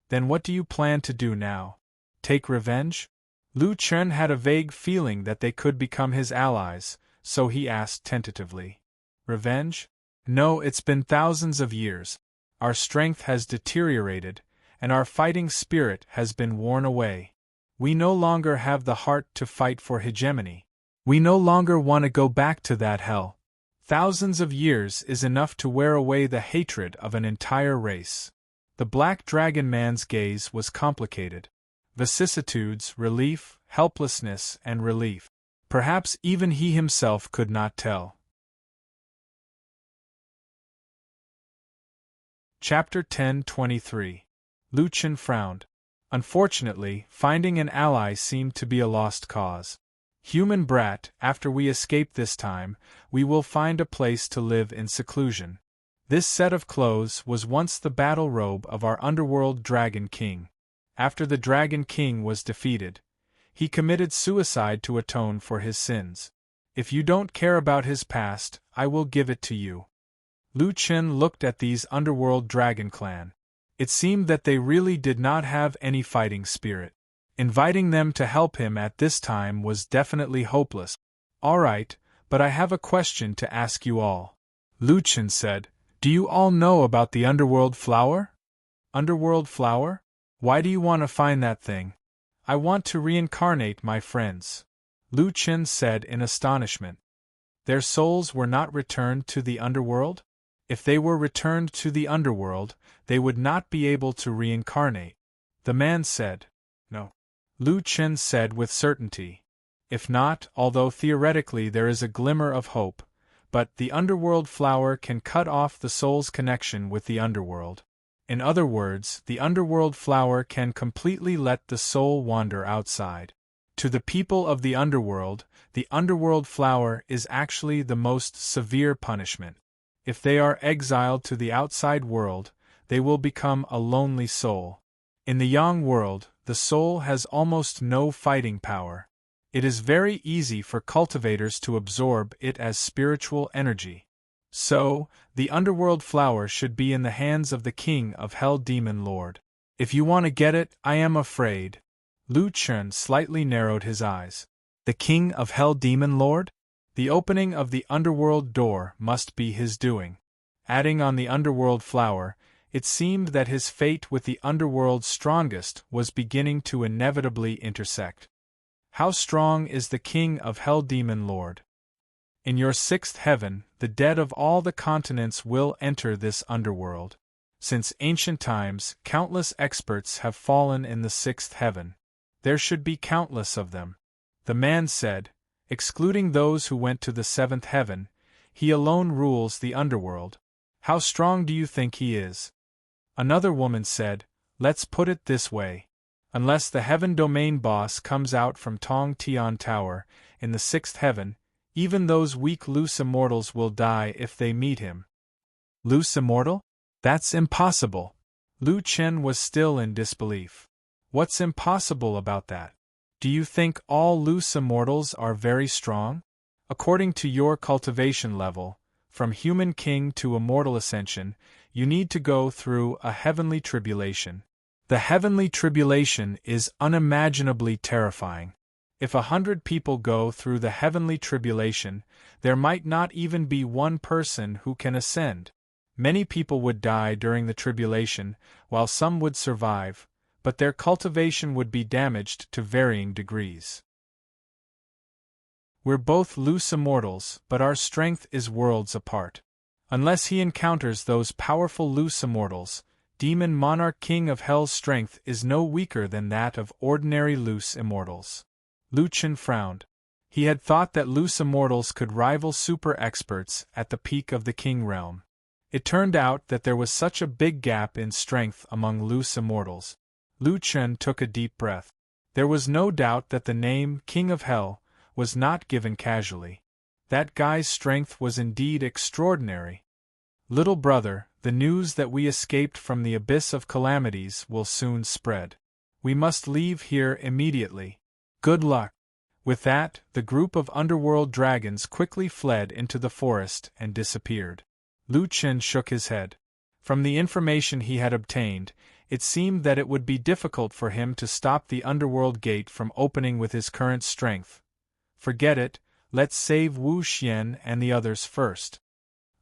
A: Then what do you plan to do now? Take revenge? Lu Chen had a vague feeling that they could become his allies, so he asked tentatively. Revenge? No, it's been thousands of years. Our strength has deteriorated, and our fighting spirit has been worn away. We no longer have the heart to fight for hegemony. We no longer want to go back to that hell. Thousands of years is enough to wear away the hatred of an entire race. The Black Dragon Man's gaze was complicated. Vicissitudes, relief, helplessness, and relief. Perhaps even he himself could not tell. Chapter 10:23. Lu Chen frowned. Unfortunately, finding an ally seemed to be a lost cause. Human brat, after we escape this time, we will find a place to live in seclusion. This set of clothes was once the battle robe of our underworld Dragon King. After the Dragon King was defeated, he committed suicide to atone for his sins. If you don't care about his past, I will give it to you. Lu Chen looked at these underworld dragon clan. It seemed that they really did not have any fighting spirit. Inviting them to help him at this time was definitely hopeless. All right, but I have a question to ask you all. Lu Chen said, do you all know about the underworld flower? Underworld flower? Why do you want to find that thing? I want to reincarnate my friends. Lu Chen said in astonishment. Their souls were not returned to the underworld? If they were returned to the underworld, they would not be able to reincarnate. The man said, no. Lu Chen said with certainty. If not, although theoretically there is a glimmer of hope, but the underworld flower can cut off the soul's connection with the underworld. In other words, the underworld flower can completely let the soul wander outside. To the people of the underworld flower is actually the most severe punishment. If they are exiled to the outside world, they will become a lonely soul. In the yang world, the soul has almost no fighting power. It is very easy for cultivators to absorb it as spiritual energy. So, the underworld flower should be in the hands of the King of Hell Demon Lord. If you want to get it, I am afraid. Lu Chen slightly narrowed his eyes. The King of Hell Demon Lord? The opening of the underworld door must be his doing. Adding on the underworld flower, it seemed that his fate with the underworld's strongest was beginning to inevitably intersect. How strong is the King of Hell Demon Lord? In your 6th heaven, the dead of all the continents will enter this underworld. Since ancient times, countless experts have fallen in the 6th heaven. There should be countless of them. The man said, excluding those who went to the 7th heaven, he alone rules the underworld. How strong do you think he is? Another woman said, let's put it this way. Unless the heaven domain boss comes out from Tong Tian Tower, in the 6th heaven, even those weak loose immortals will die if they meet him. Loose immortal? That's impossible. Lu Chen was still in disbelief. What's impossible about that? Do you think all loose immortals are very strong? According to your cultivation level, from human king to immortal ascension, you need to go through a heavenly tribulation. The heavenly tribulation is unimaginably terrifying. If 100 people go through the heavenly tribulation, there might not even be one person who can ascend. Many people would die during the tribulation, while some would survive, but their cultivation would be damaged to varying degrees. We're both loose immortals, but our strength is worlds apart. Unless he encounters those powerful loose immortals, Demon Monarch King of Hell's strength is no weaker than that of ordinary loose immortals. Lu Chen frowned. He had thought that loose immortals could rival super experts at the peak of the king realm. It turned out that there was such a big gap in strength among loose immortals. Lu Chen took a deep breath. There was no doubt that the name King of Hell was not given casually. That guy's strength was indeed extraordinary. Little brother, the news that we escaped from the abyss of calamities will soon spread. We must leave here immediately. Good luck. With that, the group of underworld dragons quickly fled into the forest and disappeared. Lu Chen shook his head. From the information he had obtained, it seemed that it would be difficult for him to stop the underworld gate from opening with his current strength. Forget it, let's save Wu Xian and the others first.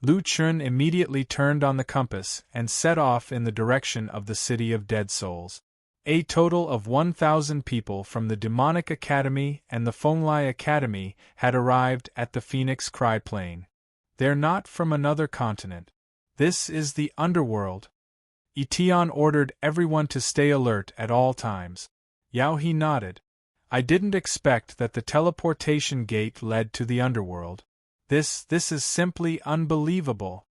A: Lu Chen immediately turned on the compass and set off in the direction of the City of Dead Souls. A total of 1,000 people from the Demonic Academy and the Fenglai Academy had arrived at the Phoenix Cry Plain. They're not from another continent. This is the underworld. Etian ordered everyone to stay alert at all times. Yao He nodded. I didn't expect that the teleportation gate led to the underworld. This is simply unbelievable.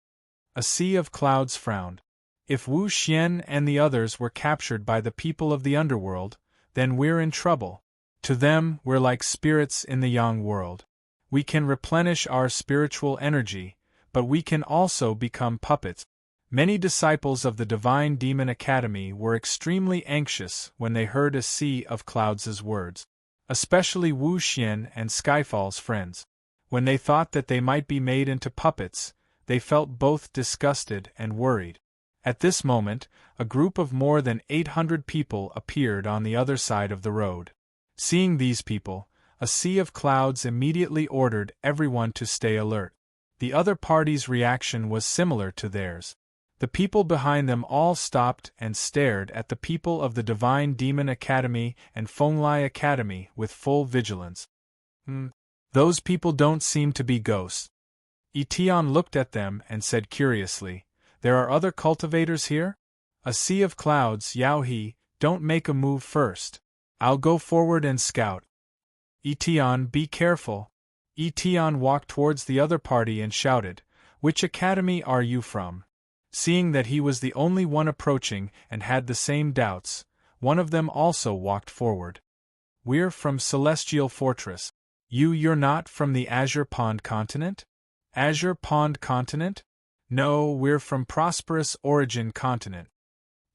A: A sea of clouds frowned. If Wu Xian and the others were captured by the people of the underworld, then we're in trouble. To them, we're like spirits in the Yang world. We can replenish our spiritual energy, but we can also become puppets. Many disciples of the Divine Demon Academy were extremely anxious when they heard a sea of clouds' words, especially Wu Xian and Skyfall's friends. When they thought that they might be made into puppets, they felt both disgusted and worried. At this moment, a group of more than 800 people appeared on the other side of the road. Seeing these people, a sea of clouds immediately ordered everyone to stay alert. The other party's reaction was similar to theirs. The people behind them all stopped and stared at the people of the Divine Demon Academy and Fenglai Academy with full vigilance. Those people don't seem to be ghosts. Etian looked at them and said curiously, There are other cultivators here? A sea of clouds, Yao He, don't make a move first. I'll go forward and scout. Etian, be careful. Etian walked towards the other party and shouted, Which academy are you from? Seeing that he was the only one approaching and had the same doubts, one of them also walked forward. We're from Celestial Fortress. You're not from the Azure Pond continent? Azure Pond continent? No, we're from Prosperous Origin continent.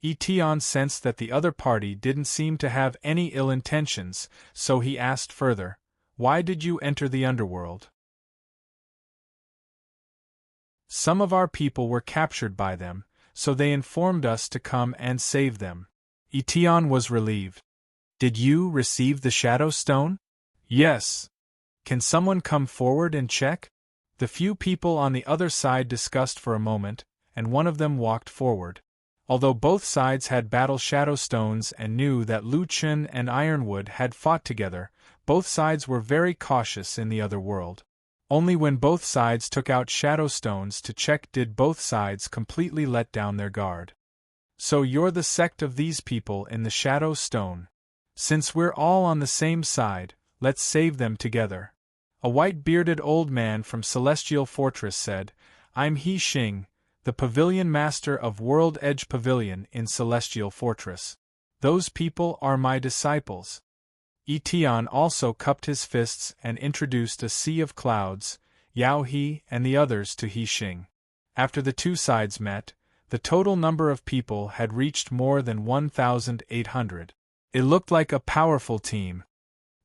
A: Etian sensed that the other party didn't seem to have any ill intentions, so he asked further, Why did you enter the underworld? Some of our people were captured by them, so they informed us to come and save them. Etian was relieved. Did you receive the Shadow Stone? Yes. Can someone come forward and check? The few people on the other side discussed for a moment, and one of them walked forward. Although both sides had battle Shadow Stones and knew that Lu Chen and Ironwood had fought together, both sides were very cautious in the other world. Only when both sides took out Shadow Stones to check did both sides completely let down their guard. So you're the sect of these people in the Shadow Stone. Since we're all on the same side, let's save them together. A white-bearded old man from Celestial Fortress said, I'm He Xing, the Pavilion Master of World Edge Pavilion in Celestial Fortress. Those people are my disciples. Etian also cupped his fists and introduced a sea of clouds, Yao He and the others to He Xing. After the two sides met, the total number of people had reached more than 1,800. It looked like a powerful team.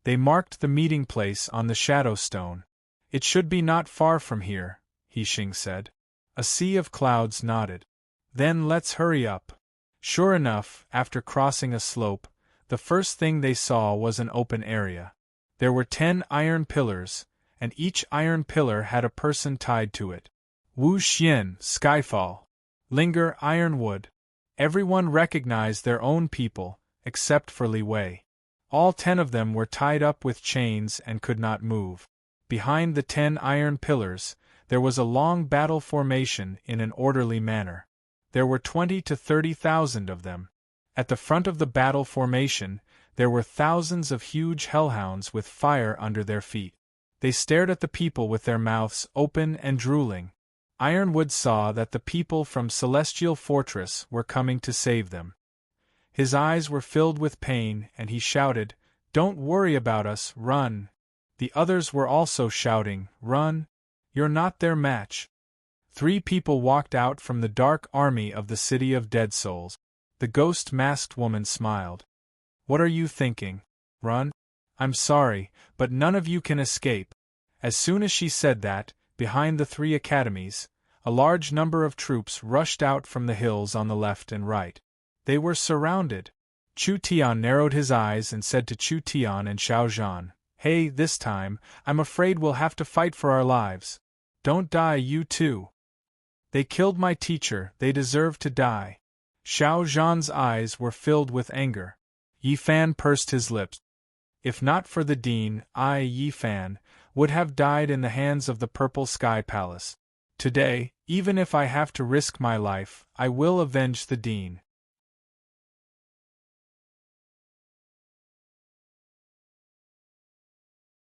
A: They marked the meeting place on the Shadow Stone. It should be not far from here, He said. A sea of clouds nodded. Then let's hurry up. Sure enough, after crossing a slope, the first thing they saw was an open area. There were 10 iron pillars, and each iron pillar had a person tied to it. Wu Xian, Skyfall. Linger, Ironwood. Everyone recognized their own people, except for Li Wei. All 10 of them were tied up with chains and could not move. Behind the 10 iron pillars, there was a long battle formation in an orderly manner. There were 20 to 30,000 of them. At the front of the battle formation, there were thousands of huge hellhounds with fire under their feet. They stared at the people with their mouths open and drooling. Ironwood saw that the people from Celestial Fortress were coming to save them. His eyes were filled with pain, and he shouted, "Don't worry about us, run!" The others were also shouting, "Run! You're not their match." 3 people walked out from the dark army of the City of Dead Souls. The ghost-masked woman smiled. "What are you thinking? Run? I'm sorry, but none of you can escape." As soon as she said that, behind the 3 academies, a large number of troops rushed out from the hills on the left and right. They were surrounded. Chu Tian narrowed his eyes and said to Chu Tian and Xiao Zhan, "Hey, this time, I'm afraid we'll have to fight for our lives. Don't die, you too. They killed my teacher, they deserve to die." Xiao Zhan's eyes were filled with anger. Yi Fan pursed his lips. "If not for the Dean, I, Yi Fan, would have died in the hands of the Purple Sky Palace. Today, even if I have to risk my life, I will avenge the Dean."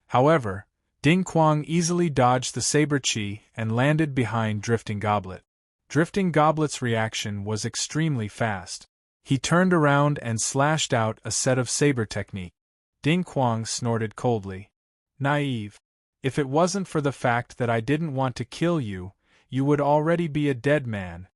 A: However, Ding Quang easily dodged the saber chi and landed behind Drifting Goblet. Drifting Goblet's reaction was extremely fast. He turned around and slashed out a set of saber technique. Ding Quang snorted coldly. "Naive. If it wasn't for the fact that I didn't want to kill you, you would already be a dead man."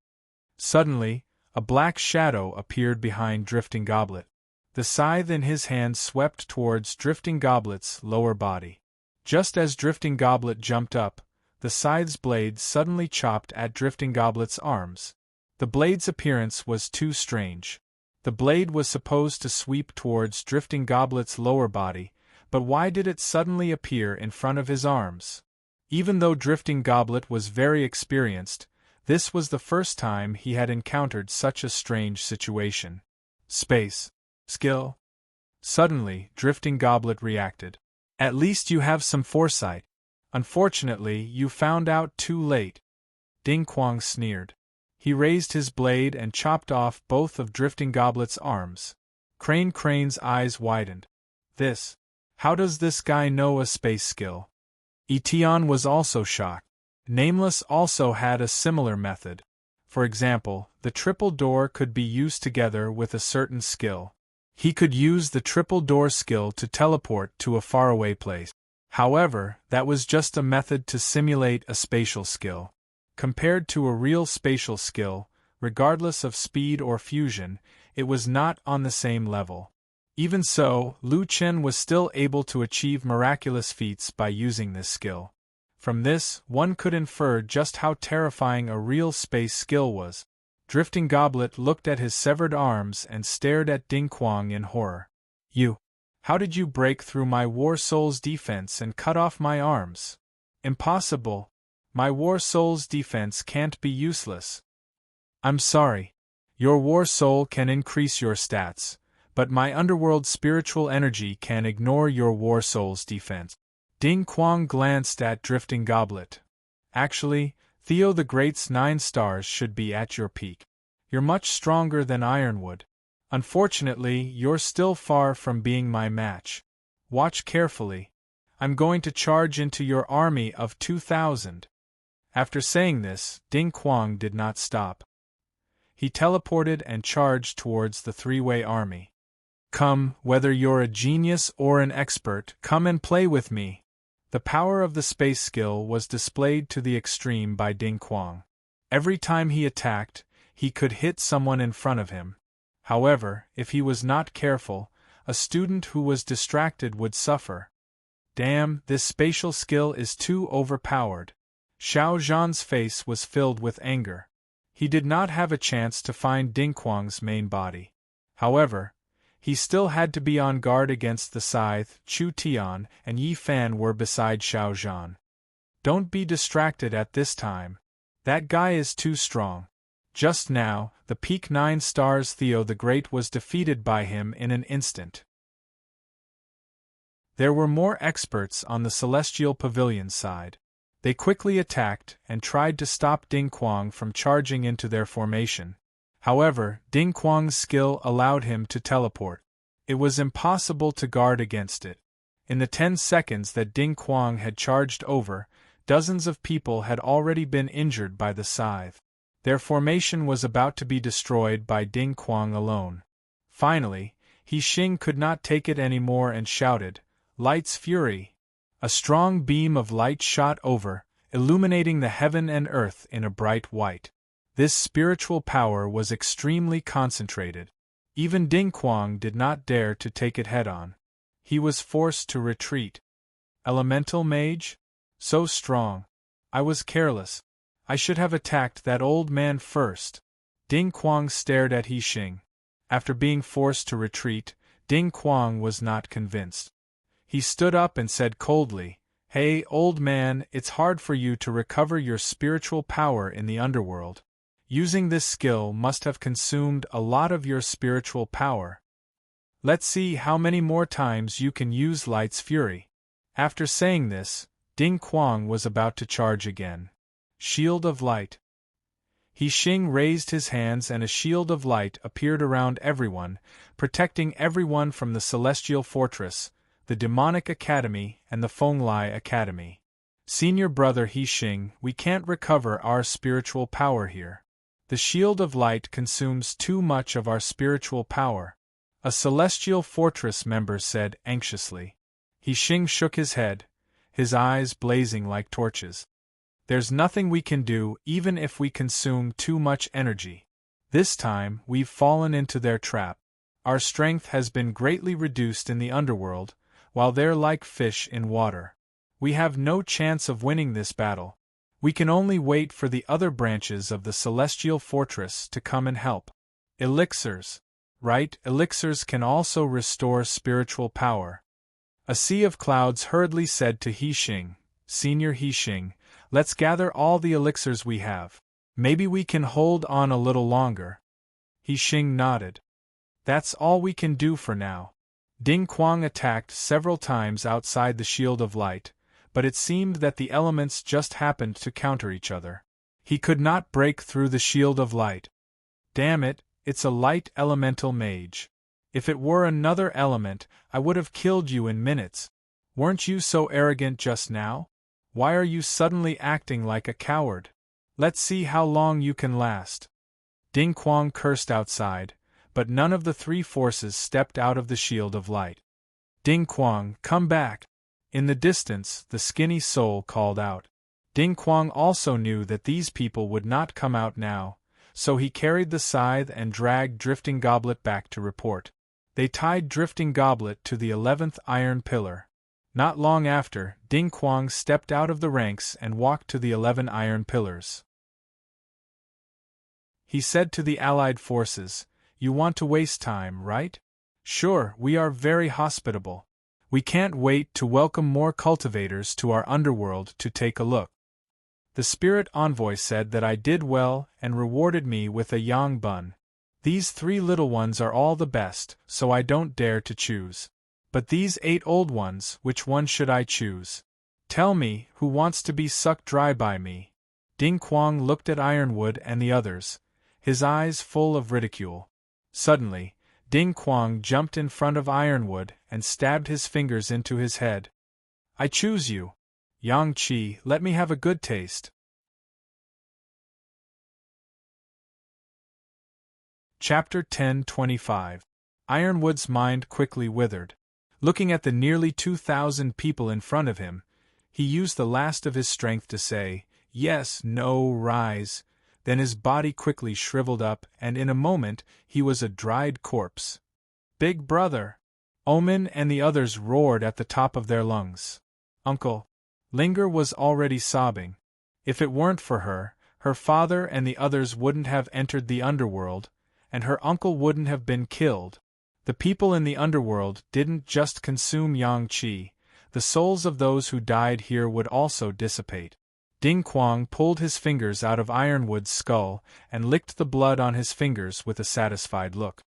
A: Suddenly, a black shadow appeared behind Drifting Goblet. The scythe in his hand swept towards Drifting Goblet's lower body. Just as Drifting Goblet jumped up, the scythe's blade suddenly chopped at Drifting Goblet's arms. The blade's appearance was too strange. The blade was supposed to sweep towards Drifting Goblet's lower body, but why did it suddenly appear in front of his arms? Even though Drifting Goblet was very experienced, this was the first time he had encountered such a strange situation. Space. Skill. Suddenly, Drifting Goblet reacted. "At least you have some foresight. Unfortunately, you found out too late." Ding Quang sneered. He raised his blade and chopped off both of Drifting Goblet's arms. Crane's eyes widened. How does this guy know a space skill? Etienne was also shocked. Nameless also had a similar method. For example, the triple door could be used together with a certain skill. He could use the triple door skill to teleport to a faraway place. However, that was just a method to simulate a spatial skill. Compared to a real spatial skill, regardless of speed or fusion, it was not on the same level. Even so, Lu Chen was still able to achieve miraculous feats by using this skill. From this, one could infer just how terrifying a real space skill was. Drifting Goblet looked at his severed arms and stared at Ding Quang in horror. How did you break through my War Soul's defense and cut off my arms?" "Impossible. My War Soul's defense can't be useless." "I'm sorry. Your War Soul can increase your stats, but my underworld spiritual energy can ignore your War Soul's defense." Ding Quang glanced at Drifting Goblet. "Actually, Theo the Great's 9 stars should be at your peak. You're much stronger than Ironwood. Unfortunately, you're still far from being my match. Watch carefully. I'm going to charge into your army of 2,000. After saying this, Ding Quang did not stop. He teleported and charged towards the 3-way army. "Come, whether you're a genius or an expert, come and play with me." The power of the space skill was displayed to the extreme by Ding Quang. Every time he attacked, he could hit someone in front of him. However, if he was not careful, a student who was distracted would suffer. "Damn, this spatial skill is too overpowered." Xiao Zhan's face was filled with anger. He did not have a chance to find Ding Quang's main body. However, he still had to be on guard against the scythe. Chu Tian and Yi Fan were beside Xiao Zhan. Don't be distracted at this time. That guy is too strong. Just now, the peak 9 stars Theo the Great was defeated by him in an instant. There were more experts on the Celestial Pavilion side. They quickly attacked and tried to stop Ding Quang from charging into their formation. However, Ding Quang's skill allowed him to teleport. It was impossible to guard against it. In the 10 seconds that Ding Quang had charged over, dozens of people had already been injured by the scythe. Their formation was about to be destroyed by Ding Quang alone. Finally, He Xing could not take it anymore and shouted, "Light's fury!" A strong beam of light shot over, illuminating the heaven and earth in a bright white. This spiritual power was extremely concentrated. Even Ding Quang did not dare to take it head-on. He was forced to retreat. Elemental mage? So strong. I was careless. I should have attacked that old man first. Ding Quang stared at He Xing. After being forced to retreat, Ding Quang was not convinced. He stood up and said coldly, "Hey, old man, it's hard for you to recover your spiritual power in the underworld. Using this skill must have consumed a lot of your spiritual power. Let's see how many more times you can use Light's Fury." After saying this, Ding Quang was about to charge again. Shield of Light. He Xing raised his hands and a shield of light appeared around everyone, protecting everyone from the Celestial Fortress, the Demonic Academy, and the Fenglai Academy. "Senior brother He Xing, we can't recover our spiritual power here. The Shield of Light consumes too much of our spiritual power," a Celestial Fortress member said anxiously. He Xing shook his head, his eyes blazing like torches. "There's nothing we can do even if we consume too much energy. This time, we've fallen into their trap. Our strength has been greatly reduced in the underworld, while they're like fish in water. We have no chance of winning this battle. We can only wait for the other branches of the Celestial Fortress to come and help." Elixirs. Right, elixirs can also restore spiritual power. A sea of clouds hurriedly said to He Xing, "Senior He Xing, let's gather all the elixirs we have. Maybe we can hold on a little longer." He Xing nodded. "That's all we can do for now." Ding Quang attacked several times outside the Shield of Light, but it seemed that the elements just happened to counter each other. He could not break through the Shield of Light. "Damn it, it's a light elemental mage. If it were another element, I would have killed you in minutes. Weren't you so arrogant just now? Why are you suddenly acting like a coward? Let's see how long you can last." Ding Quang cursed outside, but none of the three forces stepped out of the Shield of Light. "Ding Quang, come back!" In the distance, the skinny soul called out. Ding Quang also knew that these people would not come out now, so he carried the scythe and dragged Drifting Goblet back to report. They tied Drifting Goblet to the 11th iron pillar. Not long after, Ding Quang stepped out of the ranks and walked to the 11 iron pillars. He said to the allied forces, "You want to waste time, right? Sure, we are very hospitable. We can't wait to welcome more cultivators to our underworld to take a look." The spirit envoy said that I did well and rewarded me with a yang bun. "These 3 little ones are all the best, so I don't dare to choose. But these 8 old ones, which one should I choose? Tell me, who wants to be sucked dry by me?" Ding Quang looked at Ironwood and the others, his eyes full of ridicule. Suddenly, Ding Quang jumped in front of Ironwood and stabbed his fingers into his head. "I choose you. Yang Qi, let me have a good taste." Chapter 10:25. Ironwood's mind quickly withered. Looking at the nearly 2,000 people in front of him, he used the last of his strength to say, "Yes, no, rise." Then his body quickly shriveled up, and in a moment he was a dried corpse. "Big brother!" Omen and the others roared at the top of their lungs. "Uncle!" Linger was already sobbing. If it weren't for her, her father and the others wouldn't have entered the underworld, and her uncle wouldn't have been killed. The people in the underworld didn't just consume Yang-Chi, the souls of those who died here would also dissipate. Ding Quang pulled his fingers out of Ironwood's skull and licked the blood on his fingers with a satisfied look.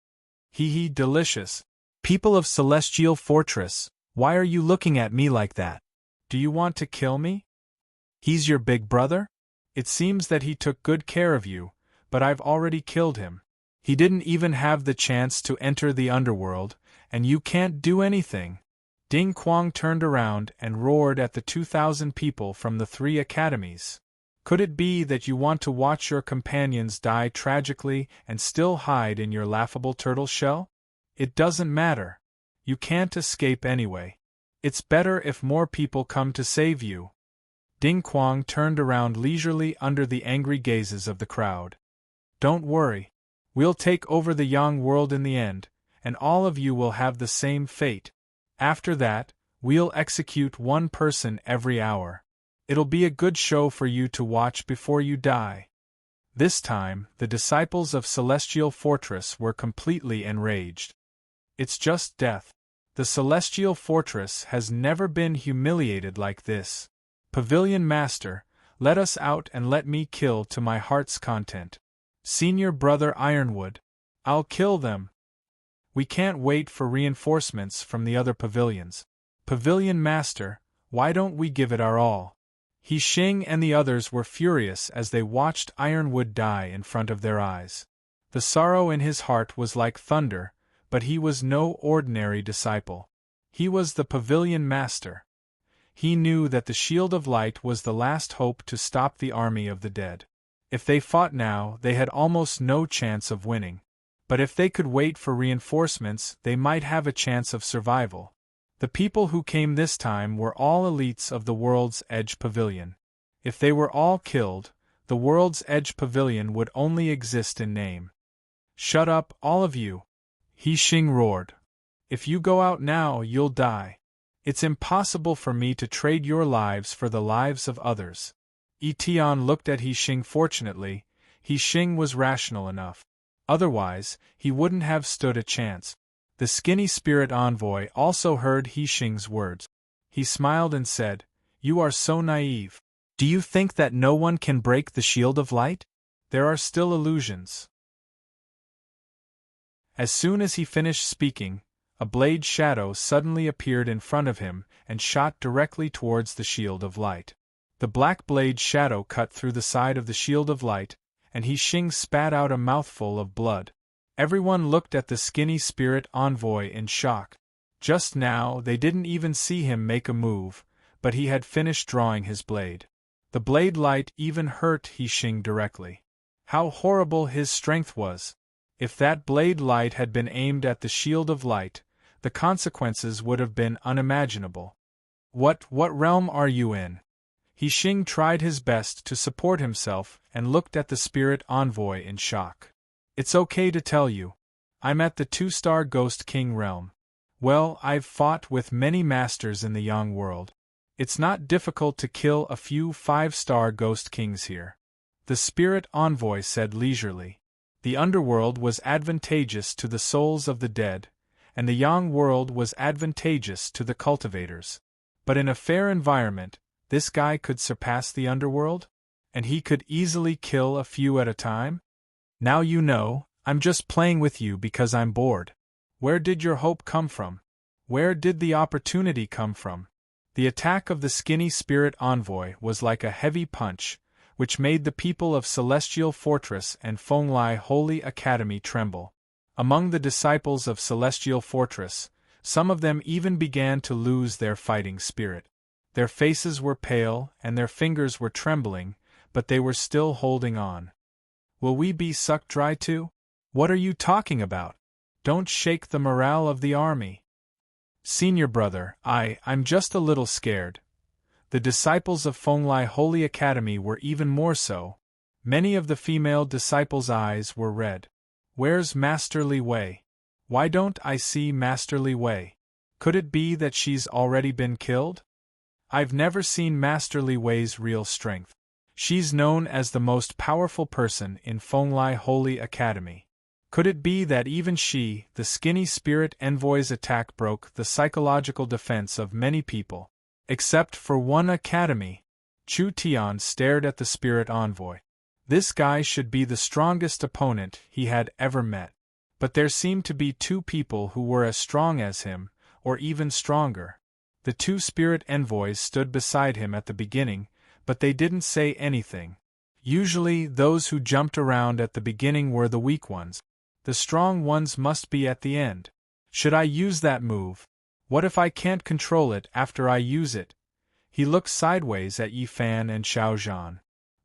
A: Hee, delicious. People of Celestial Fortress, why are you looking at me like that? Do you want to kill me? He's your big brother? It seems that he took good care of you, but I've already killed him. He didn't even have the chance to enter the underworld, and you can't do anything. Ding Quang turned around and roared at the 2,000 people from the 3 academies. Could it be that you want to watch your companions die tragically and still hide in your laughable turtle shell? It doesn't matter. You can't escape anyway. It's better if more people come to save you. Ding Quang turned around leisurely under the angry gazes of the crowd. Don't worry. We'll take over the Yang world in the end, and all of you will have the same fate. After that, we'll execute one person every hour. It'll be a good show for you to watch before you die. This time, the disciples of Celestial Fortress were completely enraged. It's just death. The Celestial Fortress has never been humiliated like this. Pavilion Master, let us out and let me kill to my heart's content. Senior Brother Ironwood, I'll kill them. We can't wait for reinforcements from the other pavilions. Pavilion Master, why don't we give it our all? He Xing and the others were furious as they watched Ironwood die in front of their eyes. The sorrow in his heart was like thunder, but he was no ordinary disciple. He was the Pavilion Master. He knew that the Shield of Light was the last hope to stop the army of the dead. If they fought now, they had almost no chance of winning. But if they could wait for reinforcements, they might have a chance of survival. The people who came this time were all elites of the World's Edge Pavilion. If they were all killed, the World's Edge Pavilion would only exist in name. Shut up, all of you! He Xing roared. If you go out now, you'll die. It's impossible for me to trade your lives for the lives of others. Tian looked at He Xing. Fortunately, He Xing was rational enough. Otherwise, he wouldn't have stood a chance. The skinny spirit envoy also heard He Xing's words. He smiled and said, "You are so naive. Do you think that no one can break the Shield of Light? There are still illusions." As soon as he finished speaking, a blade shadow suddenly appeared in front of him and shot directly towards the Shield of Light. The black blade shadow cut through the side of the Shield of Light, and He Xing spat out a mouthful of blood. Everyone looked at the skinny spirit envoy in shock. Just now they didn't even see him make a move, but he had finished drawing his blade. The blade light even hurt He Xing directly. How horrible his strength was! If that blade light had been aimed at the Shield of Light, the consequences would have been unimaginable. What realm are you in? He Xing tried his best to support himself and looked at the spirit envoy in shock. It's okay to tell you. I'm at the 2-star Ghost King realm. Well, I've fought with many masters in the Yang world. It's not difficult to kill a few 5-star Ghost Kings here. The spirit envoy said leisurely. The underworld was advantageous to the souls of the dead, and the Yang world was advantageous to the cultivators. But in a fair environment, this guy could surpass the underworld? And he could easily kill a few at a time? Now you know, I'm just playing with you because I'm bored. Where did your hope come from? Where did the opportunity come from? The attack of the skinny spirit envoy was like a heavy punch, which made the people of Celestial Fortress and Fenglai Holy Academy tremble. Among the disciples of Celestial Fortress, some of them even began to lose their fighting spirit. Their faces were pale and their fingers were trembling, but they were still holding on. Will we be sucked dry too? What are you talking about? Don't shake the morale of the army. Senior brother, I'm just a little scared. The disciples of Fenglai Holy Academy were even more so. Many of the female disciples' eyes were red. Where's Master Li Wei? Why don't I see Master Li Wei? Could it be that she's already been killed? I've never seen Master Li Wei's real strength. She's known as the most powerful person in Fenglai Holy Academy. Could it be that even she, the skinny spirit envoy's attack broke the psychological defense of many people, except for one academy? Chu Tian stared at the spirit envoy. This guy should be the strongest opponent he had ever met. But there seemed to be two people who were as strong as him, or even stronger. The two spirit envoys stood beside him at the beginning, but they didn't say anything. Usually those who jumped around at the beginning were the weak ones. The strong ones must be at the end. Should I use that move? What if I can't control it after I use it? He looked sideways at Yi Fan and Xiao Zhan.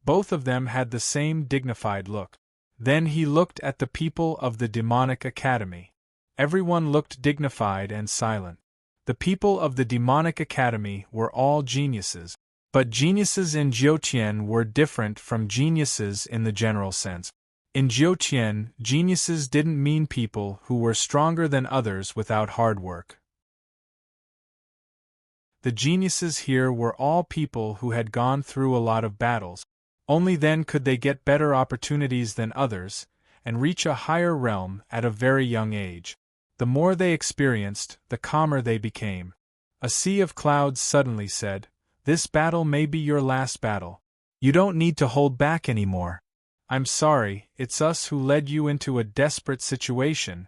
A: Both of them had the same dignified look. Then he looked at the people of the Demonic Academy. Everyone looked dignified and silent. The people of the Demonic Academy were all geniuses. But geniuses in Jiuqian were different from geniuses in the general sense. In Jiuqian, geniuses didn't mean people who were stronger than others without hard work. The geniuses here were all people who had gone through a lot of battles. Only then could they get better opportunities than others, and reach a higher realm at a very young age. The more they experienced, the calmer they became. A sea of clouds suddenly said, "This battle may be your last battle. You don't need to hold back anymore. I'm sorry, it's us who led you into a desperate situation."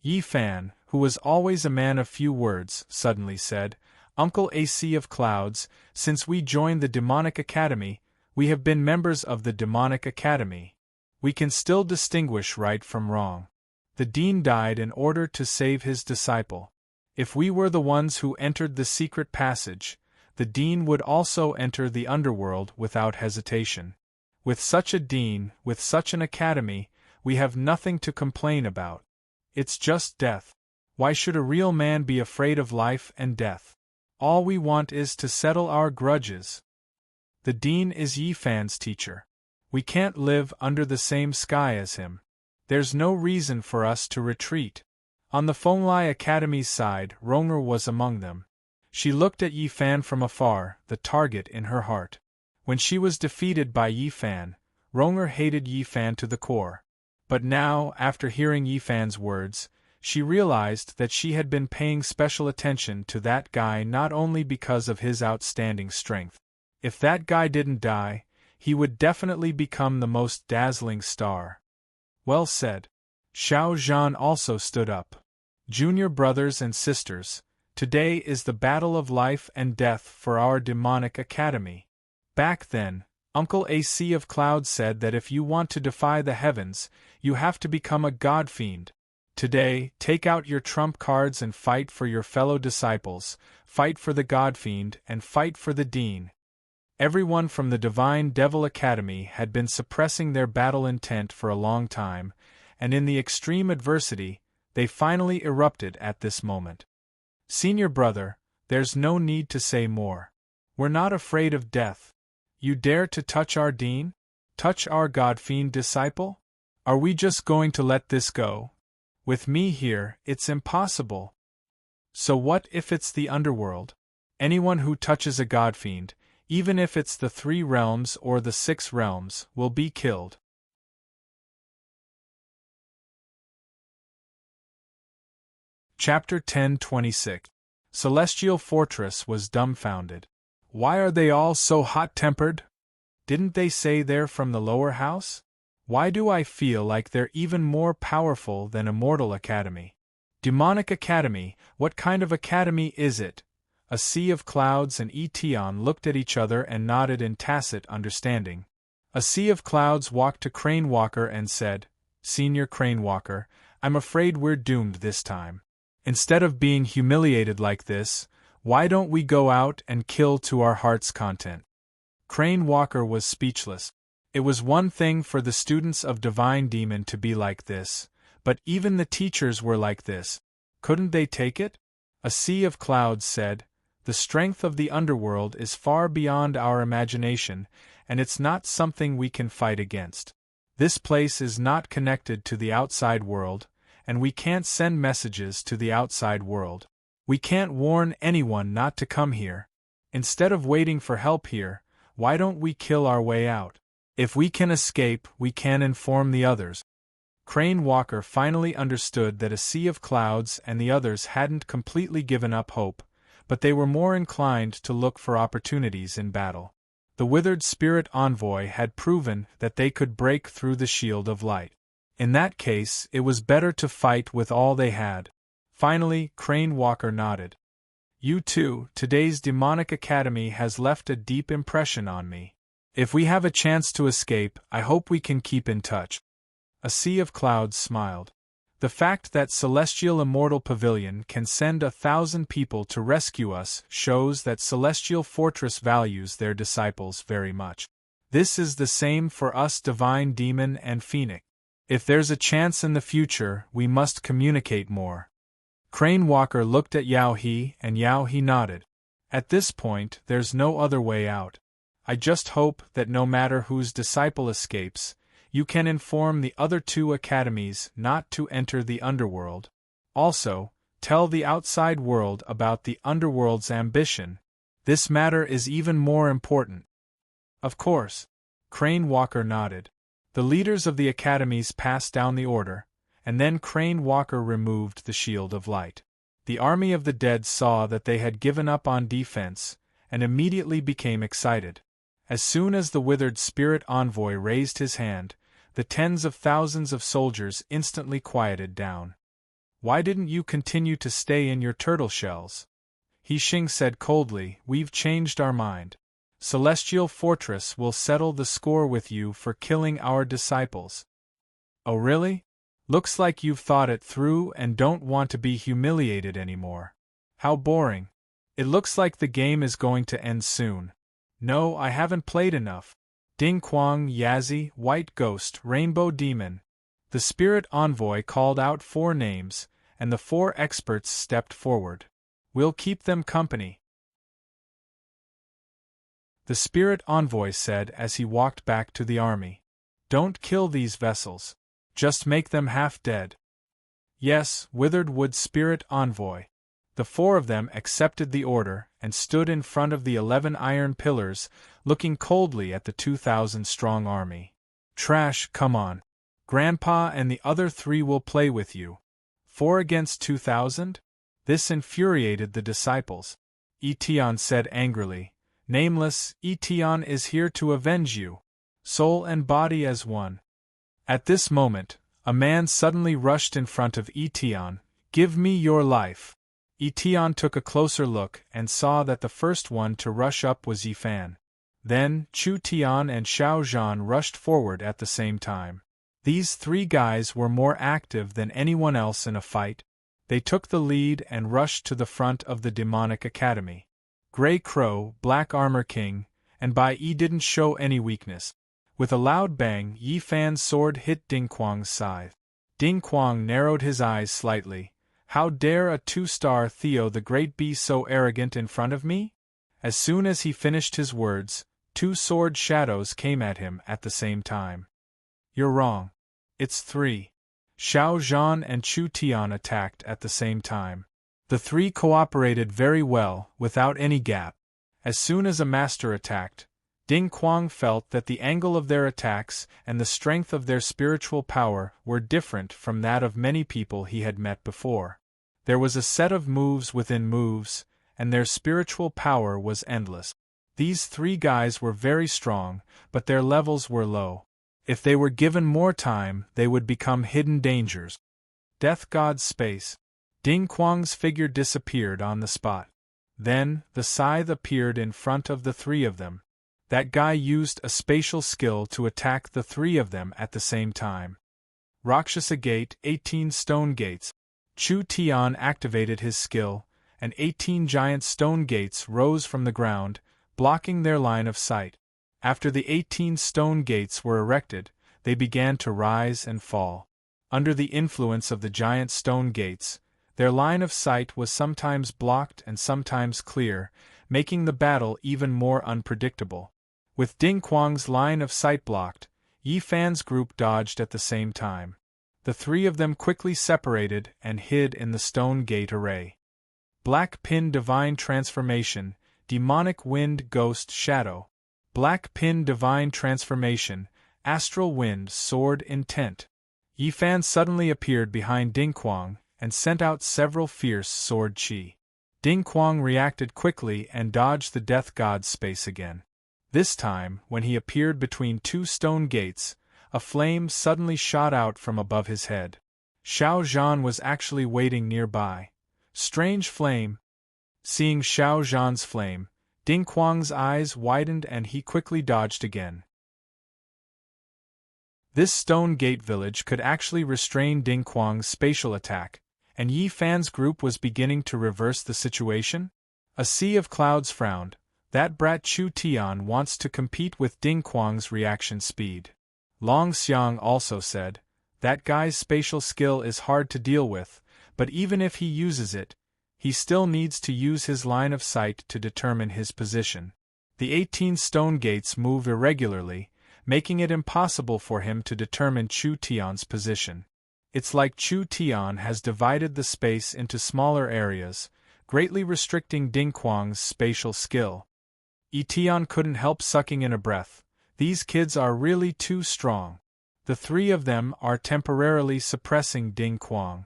A: Yi Fan, who was always a man of few words, suddenly said, "Uncle, a sea of clouds, since we joined the Demonic Academy, we have been members of the Demonic Academy. We can still distinguish right from wrong. The dean died in order to save his disciple. If we were the ones who entered the secret passage, the dean would also enter the underworld without hesitation. With such a dean, with such an academy, we have nothing to complain about. It's just death. Why should a real man be afraid of life and death? All we want is to settle our grudges. The dean is Yi Fan's teacher. We can't live under the same sky as him. There's no reason for us to retreat." On the Fenglai Academy's side, Ronger was among them. She looked at Yi Fan from afar, the target in her heart. When she was defeated by Yi Fan, Ronger hated Yi Fan to the core. But now, after hearing Yi Fan's words, she realized that she had been paying special attention to that guy not only because of his outstanding strength. If that guy didn't die, he would definitely become the most dazzling star. Well said. Xiao Zhan also stood up. Junior brothers and sisters, today is the battle of life and death for our Demonic Academy. Back then, Uncle A Sea of Clouds said that if you want to defy the heavens, you have to become a god fiend. Today, take out your trump cards and fight for your fellow disciples, fight for the god fiend, and fight for the dean. Everyone from the Divine Devil Academy had been suppressing their battle intent for a long time, and in the extreme adversity, they finally erupted at this moment. "Senior brother, there's no need to say more. We're not afraid of death. You dare to touch our dean? Touch our god-fiend disciple? Are we just going to let this go? With me here, it's impossible. So what if it's the underworld? Anyone who touches a god-fiend, even if it's the 3 realms or the 6 realms, will be killed." Chapter 10:26. Celestial Fortress was dumbfounded. Why are they all so hot-tempered? Didn't they say they're from the lower house? Why do I feel like they're even more powerful than Immortal Academy? Demonic Academy, what kind of academy is it? A Sea of Clouds and Etion looked at each other and nodded in tacit understanding. A Sea of Clouds walked to Crane Walker and said, "Senior Crane Walker, I'm afraid we're doomed this time. Instead of being humiliated like this, why don't we go out and kill to our heart's content?" Crane Walker was speechless. It was one thing for the students of Divine Demon to be like this, but even the teachers were like this. Couldn't they take it? A Sea of Clouds said, "The strength of the underworld is far beyond our imagination, and it's not something we can fight against. This place is not connected to the outside world, and we can't send messages to the outside world. We can't warn anyone not to come here. Instead of waiting for help here, why don't we kill our way out? If we can escape, we can inform the others. Crane Walker finally understood that a sea of clouds and the others hadn't completely given up hope, but they were more inclined to look for opportunities in battle. The withered spirit envoy had proven that they could break through the shield of light. In that case, it was better to fight with all they had. Finally, Crane Walker nodded. You too, today's demonic academy has left a deep impression on me. If we have a chance to escape, I hope we can keep in touch. A sea of clouds smiled. The fact that Celestial Immortal Pavilion can send 1,000 people to rescue us shows that Celestial Fortress values their disciples very much. This is the same for us Divine Demon and Phoenix. If there's a chance in the future, we must communicate more. Crane Walker looked at Yao He, and Yao He nodded. At this point, there's no other way out. I just hope that no matter whose disciple escapes, you can inform the other two academies not to enter the underworld. Also, tell the outside world about the underworld's ambition. This matter is even more important. Of course. Crane Walker nodded. The leaders of the academies passed down the order, and then Crane Walker removed the shield of light. The army of the dead saw that they had given up on defense, and immediately became excited. As soon as the withered spirit envoy raised his hand, the tens of thousands of soldiers instantly quieted down. Why didn't you continue to stay in your turtle shells? He Xing said coldly, we've changed our mind. Celestial Fortress will settle the score with you for killing our disciples. Oh really? Looks like you've thought it through and don't want to be humiliated anymore. How boring. It looks like the game is going to end soon. No, I haven't played enough. Ding Quang, Yazzie, White Ghost, Rainbow Demon. The spirit envoy called out 4 names, and the 4 experts stepped forward. We'll keep them company. The spirit envoy said as he walked back to the army. Don't kill these vessels. Just make them half dead. Yes, Withered Wood Spirit Envoy. The 4 of them accepted the order and stood in front of the 11 iron pillars, looking coldly at the 2,000-strong army. Trash, come on. Grandpa and the other 3 will play with you. 4 against 2,000? This infuriated the disciples. Etion said angrily, Nameless, Etion is here to avenge you. Soul and body as one. At this moment, a man suddenly rushed in front of Etion. Give me your life. Etion took a closer look and saw that the first one to rush up was Yifan. Then, Chu Tian and Xiao Zhan rushed forward at the same time. These 3 guys were more active than anyone else in a fight. They took the lead and rushed to the front of the demonic academy. Grey Crow, Black Armor King, and Bai Yi didn't show any weakness. With a loud bang, Yifan's sword hit Ding Quang's scythe. Ding Quang narrowed his eyes slightly. How dare a 2-star Theo the Great be so arrogant in front of me? As soon as he finished his words, 2 sword shadows came at him at the same time. You're wrong. It's 3. Xiao Zhan and Chu Tian attacked at the same time. The 3 cooperated very well, without any gap. As soon as a master attacked, Ding Quang felt that the angle of their attacks and the strength of their spiritual power were different from that of many people he had met before. There was a set of moves within moves, and their spiritual power was endless. These 3 guys were very strong, but their levels were low. If they were given more time, they would become hidden dangers. Death God's space. Ding Quang's figure disappeared on the spot. Then, the scythe appeared in front of the 3 of them. That guy used a spatial skill to attack the 3 of them at the same time. Rakshasa Gate, 18 stone gates. Chu Tian activated his skill, and 18 giant stone gates rose from the ground, blocking their line of sight. After the 18 stone gates were erected, they began to rise and fall. Under the influence of the giant stone gates, their line of sight was sometimes blocked and sometimes clear, making the battle even more unpredictable. With Ding Quang's line of sight blocked, Yifan's group dodged at the same time. The 3 of them quickly separated and hid in the stone gate array. Black Pin Divine Transformation, Demonic Wind Ghost Shadow. Black Pin Divine Transformation, Astral Wind Sword Intent. Yi Fan suddenly appeared behind Ding Quang and sent out several fierce sword chi. Ding Quang reacted quickly and dodged the Death God's space again. This time, when he appeared between two stone gates, a flame suddenly shot out from above his head. Xiao Zhan was actually waiting nearby. Strange flame. Seeing Xiao Zhan's flame, Ding Quang's eyes widened and he quickly dodged again. This stone gate village could actually restrain Ding Quang's spatial attack, and Yi Fan's group was beginning to reverse the situation? A sea of clouds frowned. That brat Chu Tian wants to compete with Ding Quang's reaction speed. Long Xiang also said, that guy's spatial skill is hard to deal with, but even if he uses it, he still needs to use his line of sight to determine his position. The 18 stone gates move irregularly, making it impossible for him to determine Chu Tian's position. It's like Chu Tian has divided the space into smaller areas, greatly restricting Ding Quang's spatial skill. Yi Tian couldn't help sucking in a breath. These kids are really too strong. The three of them are temporarily suppressing Ding Quang.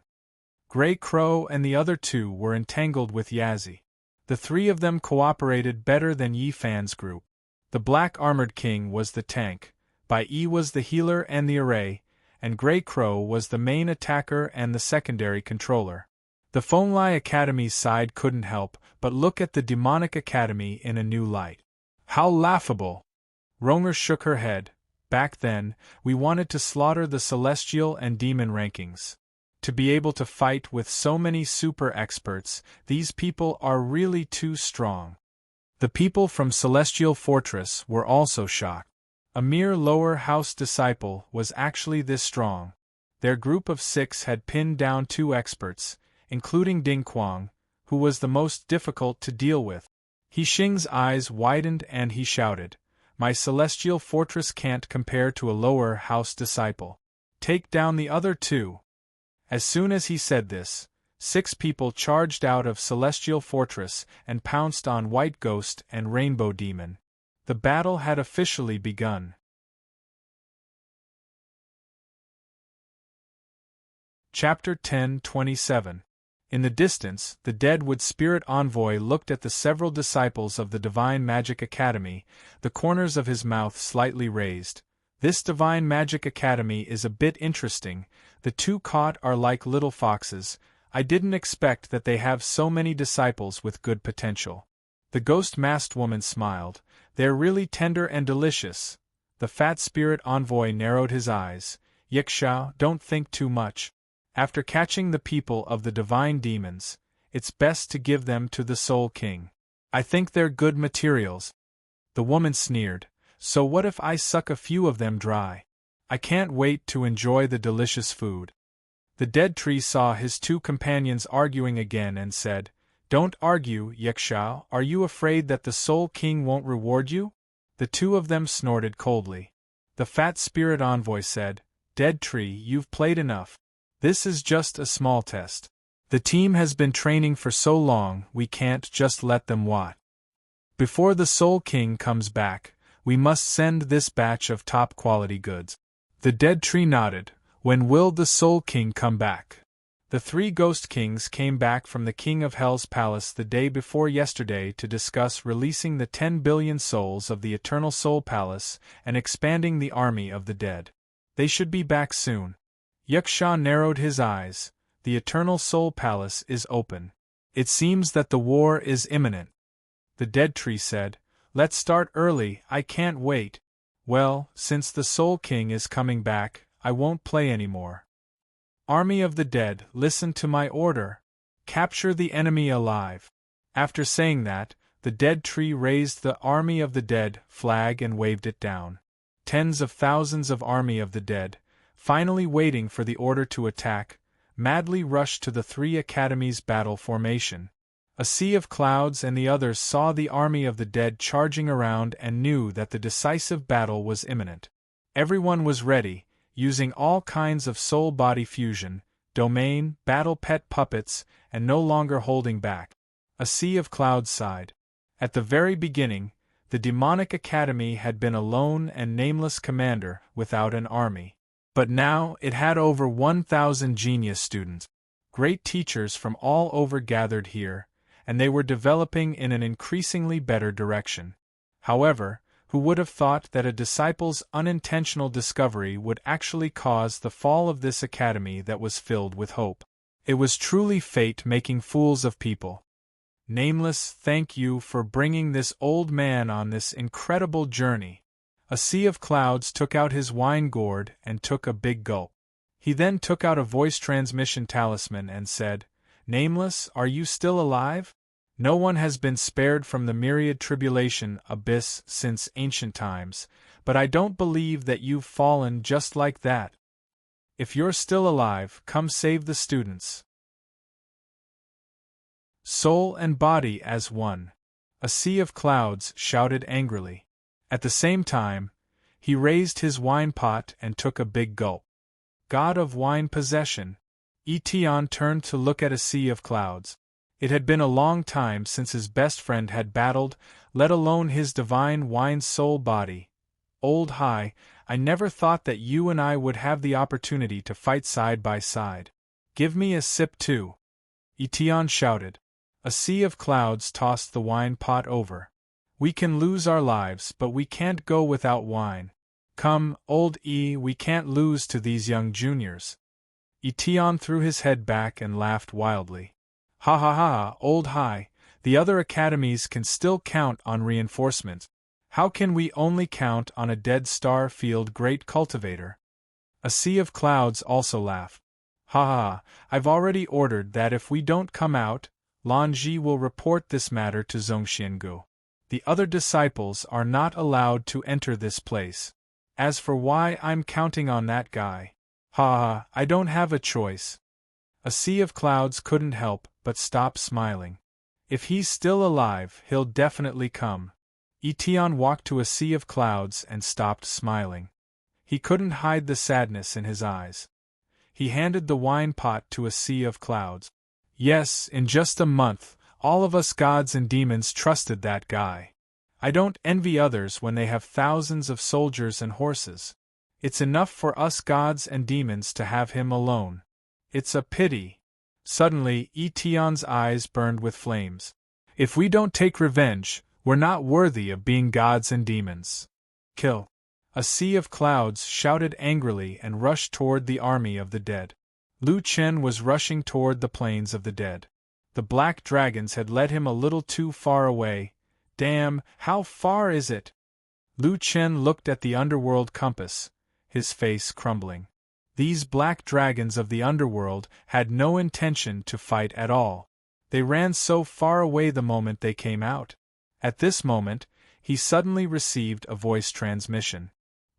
A: Gray Crow and the other two were entangled with Yazzie. The three of them cooperated better than Yi Fan's group. The Black Armored King was the tank, Bai Yi was the healer and the array, and Gray Crow was the main attacker and the secondary controller. The Fenglai Academy's side couldn't help but look at the Demonic Academy in a new light. How laughable! Ronger shook her head. Back then, we wanted to slaughter the Celestial and Demon rankings. To be able to fight with so many super experts, these people are really too strong. The people from Celestial Fortress were also shocked. A mere lower house disciple was actually this strong. Their group of 6 had pinned down 2 experts, including Ding Quang, who was the most difficult to deal with. He Xing's eyes widened and he shouted, "My Celestial Fortress can't compare to a lower house disciple. Take down the other 2. As soon as he said this, 6 people charged out of Celestial Fortress and pounced on White Ghost and Rainbow Demon. The battle had officially begun. Chapter 10:27. In the distance, the Deadwood Spirit Envoy looked at the several disciples of the Divine Magic Academy, the corners of his mouth slightly raised. This Divine Magic Academy is a bit interesting. The 2 caught are like little foxes. I didn't expect that they have so many disciples with good potential. The ghost-masked woman smiled. They're really tender and delicious. The fat spirit envoy narrowed his eyes. Yixiao, don't think too much. After catching the people of the divine demons, it's best to give them to the Soul King. I think they're good materials. The woman sneered. So what if I suck a few of them dry? I can't wait to enjoy the delicious food. The dead tree saw his 2 companions arguing again and said, Don't argue, Yixiao. Are you afraid that the Soul King won't reward you? The 2 of them snorted coldly. The fat spirit envoy said, Dead tree, you've played enough. This is just a small test. The team has been training for so long, we can't just let them watch. Before the Soul King comes back, we must send this batch of top-quality goods. The dead tree nodded. When will the Soul King come back? The 3 Ghost Kings came back from the King of Hell's palace the day before yesterday to discuss releasing the 10 billion souls of the Eternal Soul Palace and expanding the army of the dead. They should be back soon. Yixiao narrowed his eyes. The Eternal Soul Palace is open. It seems that the war is imminent. The dead tree said, Let's start early, I can't wait. Well, since the Soul King is coming back, I won't play anymore. Army of the Dead, listen to my order. Capture the enemy alive. After saying that, the dead tree raised the Army of the Dead flag and waved it down. Tens of thousands of Army of the Dead, finally waiting for the order to attack, madly rushed to the 3 academies' battle formation. A sea of clouds and the others saw the Army of the Dead charging around and knew that the decisive battle was imminent. Everyone was ready, using all kinds of soul-body fusion, domain, battle pet puppets, and no longer holding back. A sea of clouds sighed. At the very beginning, The demonic academy had been a lone and nameless commander without an army. But now it had over 1,000 genius students. Great teachers from all over gathered here, and they were developing in an increasingly better direction. However, who would have thought that a disciple's unintentional discovery would actually cause the fall of this academy that was filled with hope? It was truly fate making fools of people. Nameless, thank you for bringing this old man on this incredible journey. A sea of clouds took out his wine gourd and took a big gulp. He then took out a voice transmission talisman and said, Nameless, are you still alive? No one has been spared from the myriad tribulation abyss since ancient times, but I don't believe that you've fallen just like that. If you're still alive, come save the students. Soul and body as one. A sea of clouds shouted angrily. At the same time, he raised his wine pot and took a big gulp. God of wine possession. Etion turned to look at a sea of clouds. It had been a long time since his best friend had battled, let alone his divine wine soul body. Old High, I never thought that you and I would have the opportunity to fight side by side. Give me a sip too. Etion shouted. A sea of clouds tossed the wine pot over. We can lose our lives, but we can't go without wine. Come, old E, we can't lose to these young juniors. Etion threw his head back and laughed wildly. Ha ha ha, old High, the other academies can still count on reinforcements. How can we only count on a dead star field great cultivator? A sea of clouds also laughed. Ha ha, I've already ordered that if we don't come out, Lanji will report this matter to Zhongxiangu. The other disciples are not allowed to enter this place. As for why I'm counting on that guy, ha, I don't have a choice. A sea of clouds couldn't help but stop smiling. If he's still alive, he'll definitely come. Etion walked to a sea of clouds and stopped smiling. He couldn't hide the sadness in his eyes. He handed the wine pot to a sea of clouds. Yes, in just a month, all of us gods and demons trusted that guy. I don't envy others when they have thousands of soldiers and horses. It's enough for us gods and demons to have him alone. It's a pity. Suddenly, Etion's eyes burned with flames. If we don't take revenge, we're not worthy of being gods and demons. Kill. A sea of clouds shouted angrily and rushed toward the army of the dead. Lu Chen was rushing toward the plains of the dead. The black dragons had led him a little too far away. Damn, how far is it? Lu Chen looked at the underworld compass, his face crumbling. These black dragons of the underworld had no intention to fight at all. They ran so far away the moment they came out. At this moment, he suddenly received a voice transmission.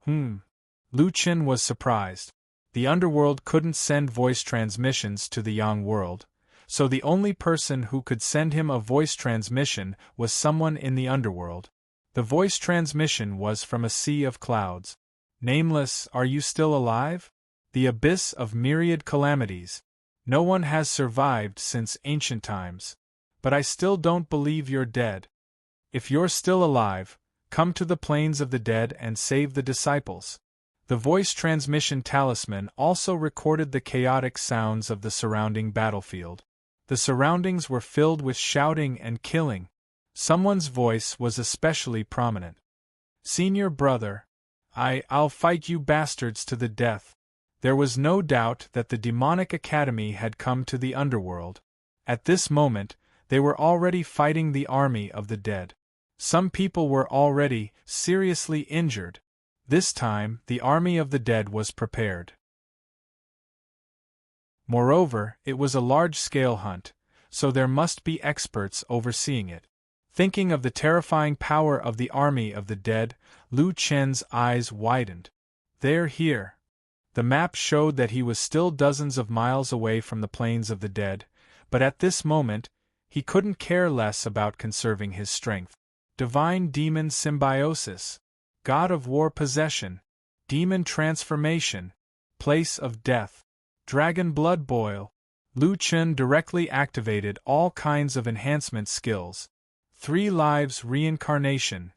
A: Lu Chen was surprised. The underworld couldn't send voice transmissions to the Yang world, so the only person who could send him a voice transmission was someone in the underworld. The voice transmission was from a sea of clouds. Nameless, are you still alive? The abyss of myriad calamities. No one has survived since ancient times. But I still don't believe you're dead. If you're still alive, come to the plains of the dead and save the disciples. The voice transmission talisman also recorded the chaotic sounds of the surrounding battlefield. The surroundings were filled with shouting and killing. Someone's voice was especially prominent. Senior brother, I'll fight you bastards to the death. There was no doubt that the demonic academy had come to the underworld. At this moment, they were already fighting the army of the dead. Some people were already seriously injured. This time, the army of the dead was prepared. Moreover, it was a large-scale hunt, so there must be experts overseeing it. Thinking of the terrifying power of the army of the dead, Lu Chen's eyes widened. They're here. The map showed that he was still dozens of miles away from the plains of the dead, but at this moment, he couldn't care less about conserving his strength. Divine demon symbiosis. God of war possession, demon transformation, place of death, dragon blood boil. Lu Chen directly activated all kinds of enhancement skills. 3 lives reincarnation.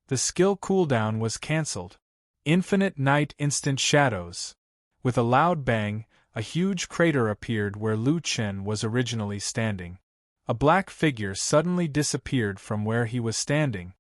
A: The skill cooldown was cancelled. Infinite night instant shadows. With a loud bang, a huge crater appeared where Lu Chen was originally standing. A black figure suddenly disappeared from where he was standing.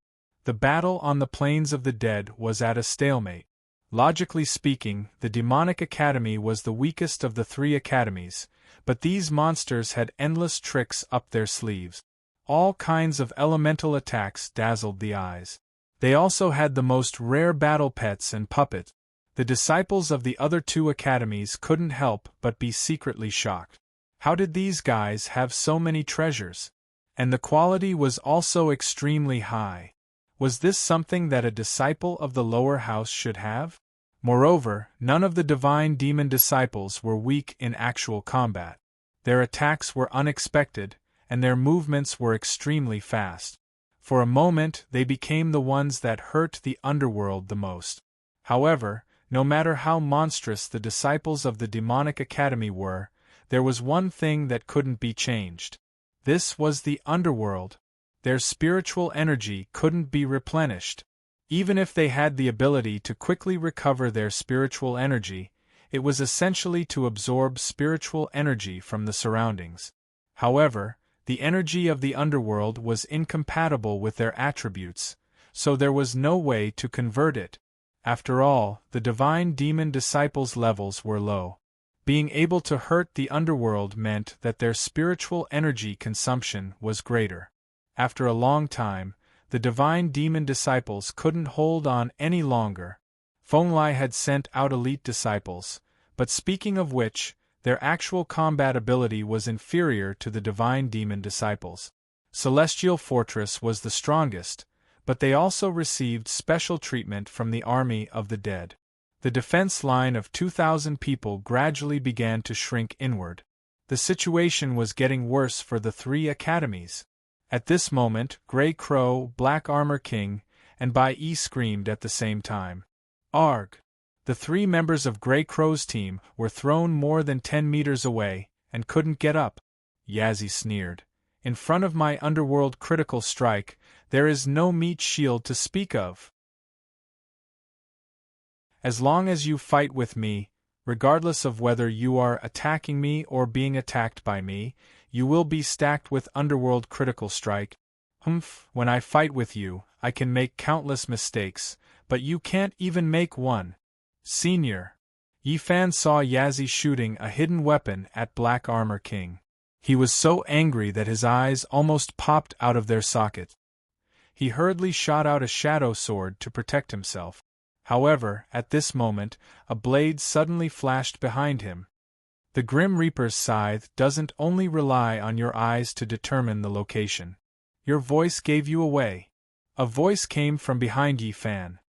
A: The battle on the plains of the dead was at a stalemate. Logically speaking, the Demonic Academy was the weakest of the three academies, but these monsters had endless tricks up their sleeves. All kinds of elemental attacks dazzled the eyes. They also had the most rare battle pets and puppets. The disciples of the other two academies couldn't help but be secretly shocked. How did these guys have so many treasures? And the quality was also extremely high. Was this something that a disciple of the lower house should have? Moreover, none of the divine demon disciples were weak in actual combat. Their attacks were unexpected, and their movements were extremely fast. For a moment they became the ones that hurt the underworld the most. However, no matter how monstrous the disciples of the Demonic Academy were, there was one thing that couldn't be changed. This was the underworld. Their spiritual energy couldn't be replenished. Even if they had the ability to quickly recover their spiritual energy, it was essentially to absorb spiritual energy from the surroundings. However, the energy of the underworld was incompatible with their attributes, so there was no way to convert it. After all, the divine demon disciples' levels were low. Being able to hurt the underworld meant that their spiritual energy consumption was greater. After a long time, the divine demon disciples couldn't hold on any longer. Fenglai had sent out elite disciples, but speaking of which, their actual combat ability was inferior to the divine demon disciples. Celestial Fortress was the strongest, but they also received special treatment from the army of the dead. The defense line of 2,000 people gradually began to shrink inward. The situation was getting worse for the three academies. At this moment, Grey Crow, Black Armor King, and Bai Yi screamed at the same time. Arg! The three members of Grey Crow's team were thrown more than 10 meters away, and couldn't get up. Yazzie sneered. In front of my underworld critical strike, there is no meat shield to speak of. As long as you fight with me, regardless of whether you are attacking me or being attacked by me, you will be stacked with underworld critical strike. When I fight with you, I can make countless mistakes, but you can't even make one. Senior. Yi Fan saw Yazzie shooting a hidden weapon at Black Armor King. He was so angry that his eyes almost popped out of their sockets. He hurriedly shot out a shadow sword to protect himself. However, at this moment, a blade suddenly flashed behind him. The Grim Reaper's scythe doesn't only rely on your eyes to determine the location. Your voice gave you away. A voice came from behind Yi Fan.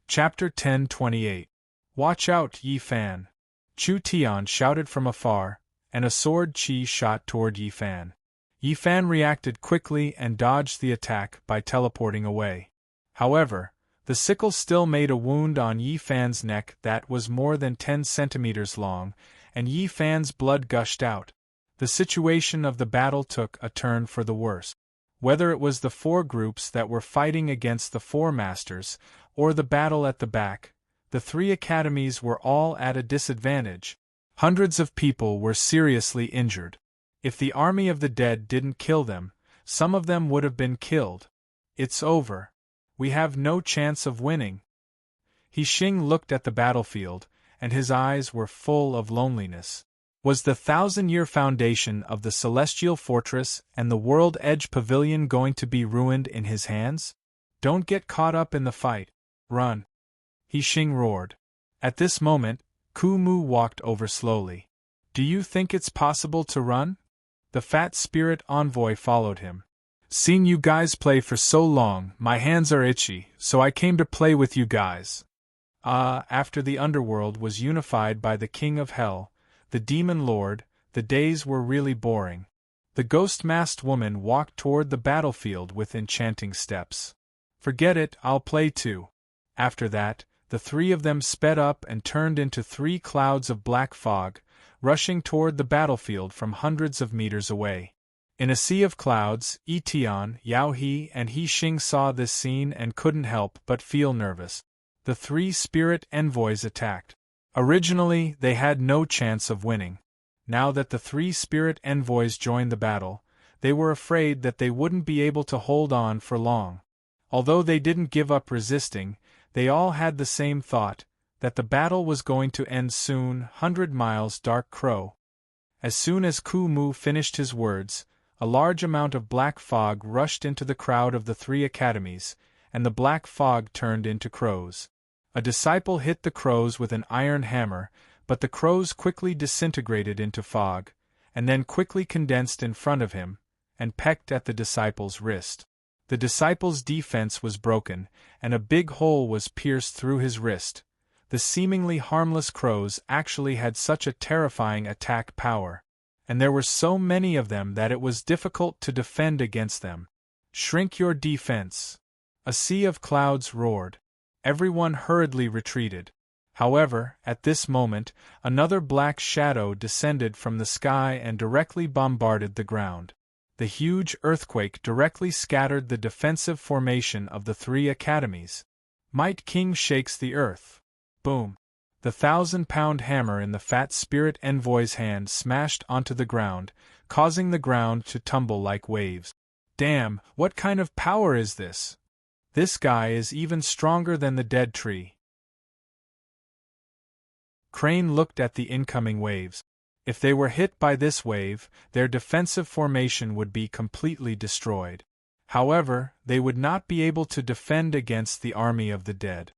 A: Chapter 10:28. Watch out, Yi Fan! Chu Tian shouted from afar, and a sword chi shot toward Yi Fan. Yi Fan reacted quickly and dodged the attack by teleporting away. However, the sickle still made a wound on Yi Fan's neck that was more than 10 centimeters long, and Yi Fan's blood gushed out. The situation of the battle took a turn for the worse. Whether it was the four groups that were fighting against the four masters, or the battle at the back, the three academies were all at a disadvantage. Hundreds of people were seriously injured. If the army of the dead didn't kill them, some of them would have been killed. It's over. We have no chance of winning. He Xing looked at the battlefield, and his eyes were full of loneliness. Was the 1,000-year foundation of the Celestial Fortress and the World Edge Pavilion going to be ruined in his hands? Don't get caught up in the fight. Run! He Xing roared. At this moment, Ku Mu walked over slowly. Do you think it's possible to run? The fat spirit envoy followed him. Seeing you guys play for so long, my hands are itchy, so I came to play with you guys. After the underworld was unified by the King of Hell, the Demon Lord, the days were really boring. The ghost-masked woman walked toward the battlefield with enchanting steps. Forget it, I'll play too. After that, the three of them sped up and turned into 3 clouds of black fog, rushing toward the battlefield from hundreds of meters away. In a sea of clouds, Yi Tian, Yao He, and He Xing saw this scene and couldn't help but feel nervous. The three spirit envoys attacked. Originally, they had no chance of winning. Now that the three spirit envoys joined the battle, they were afraid that they wouldn't be able to hold on for long. Although they didn't give up resisting, they all had the same thought, that the battle was going to end soon. 100 miles Dark Crow. As soon as Ku Mu finished his words, a large amount of black fog rushed into the crowd of the three academies, and the black fog turned into crows. A disciple hit the crows with an iron hammer, but the crows quickly disintegrated into fog, and then quickly condensed in front of him, and pecked at the disciple's wrist. The disciple's defense was broken, and a big hole was pierced through his wrist. The seemingly harmless crows actually had such a terrifying attack power, and there were so many of them that it was difficult to defend against them. Shrink your defense. A sea of clouds roared. Everyone hurriedly retreated. However, at this moment, another black shadow descended from the sky and directly bombarded the ground. The huge earthquake directly scattered the defensive formation of the three academies. Might King shakes the earth. Boom! The 1,000-pound hammer in the fat spirit envoy's hand smashed onto the ground, causing the ground to tumble like waves. Damn, what kind of power is this? This guy is even stronger than the dead tree. Crane looked at the incoming waves. If they were hit by this wave, their defensive formation would be completely destroyed. However, they would not be able to defend against the army of the dead.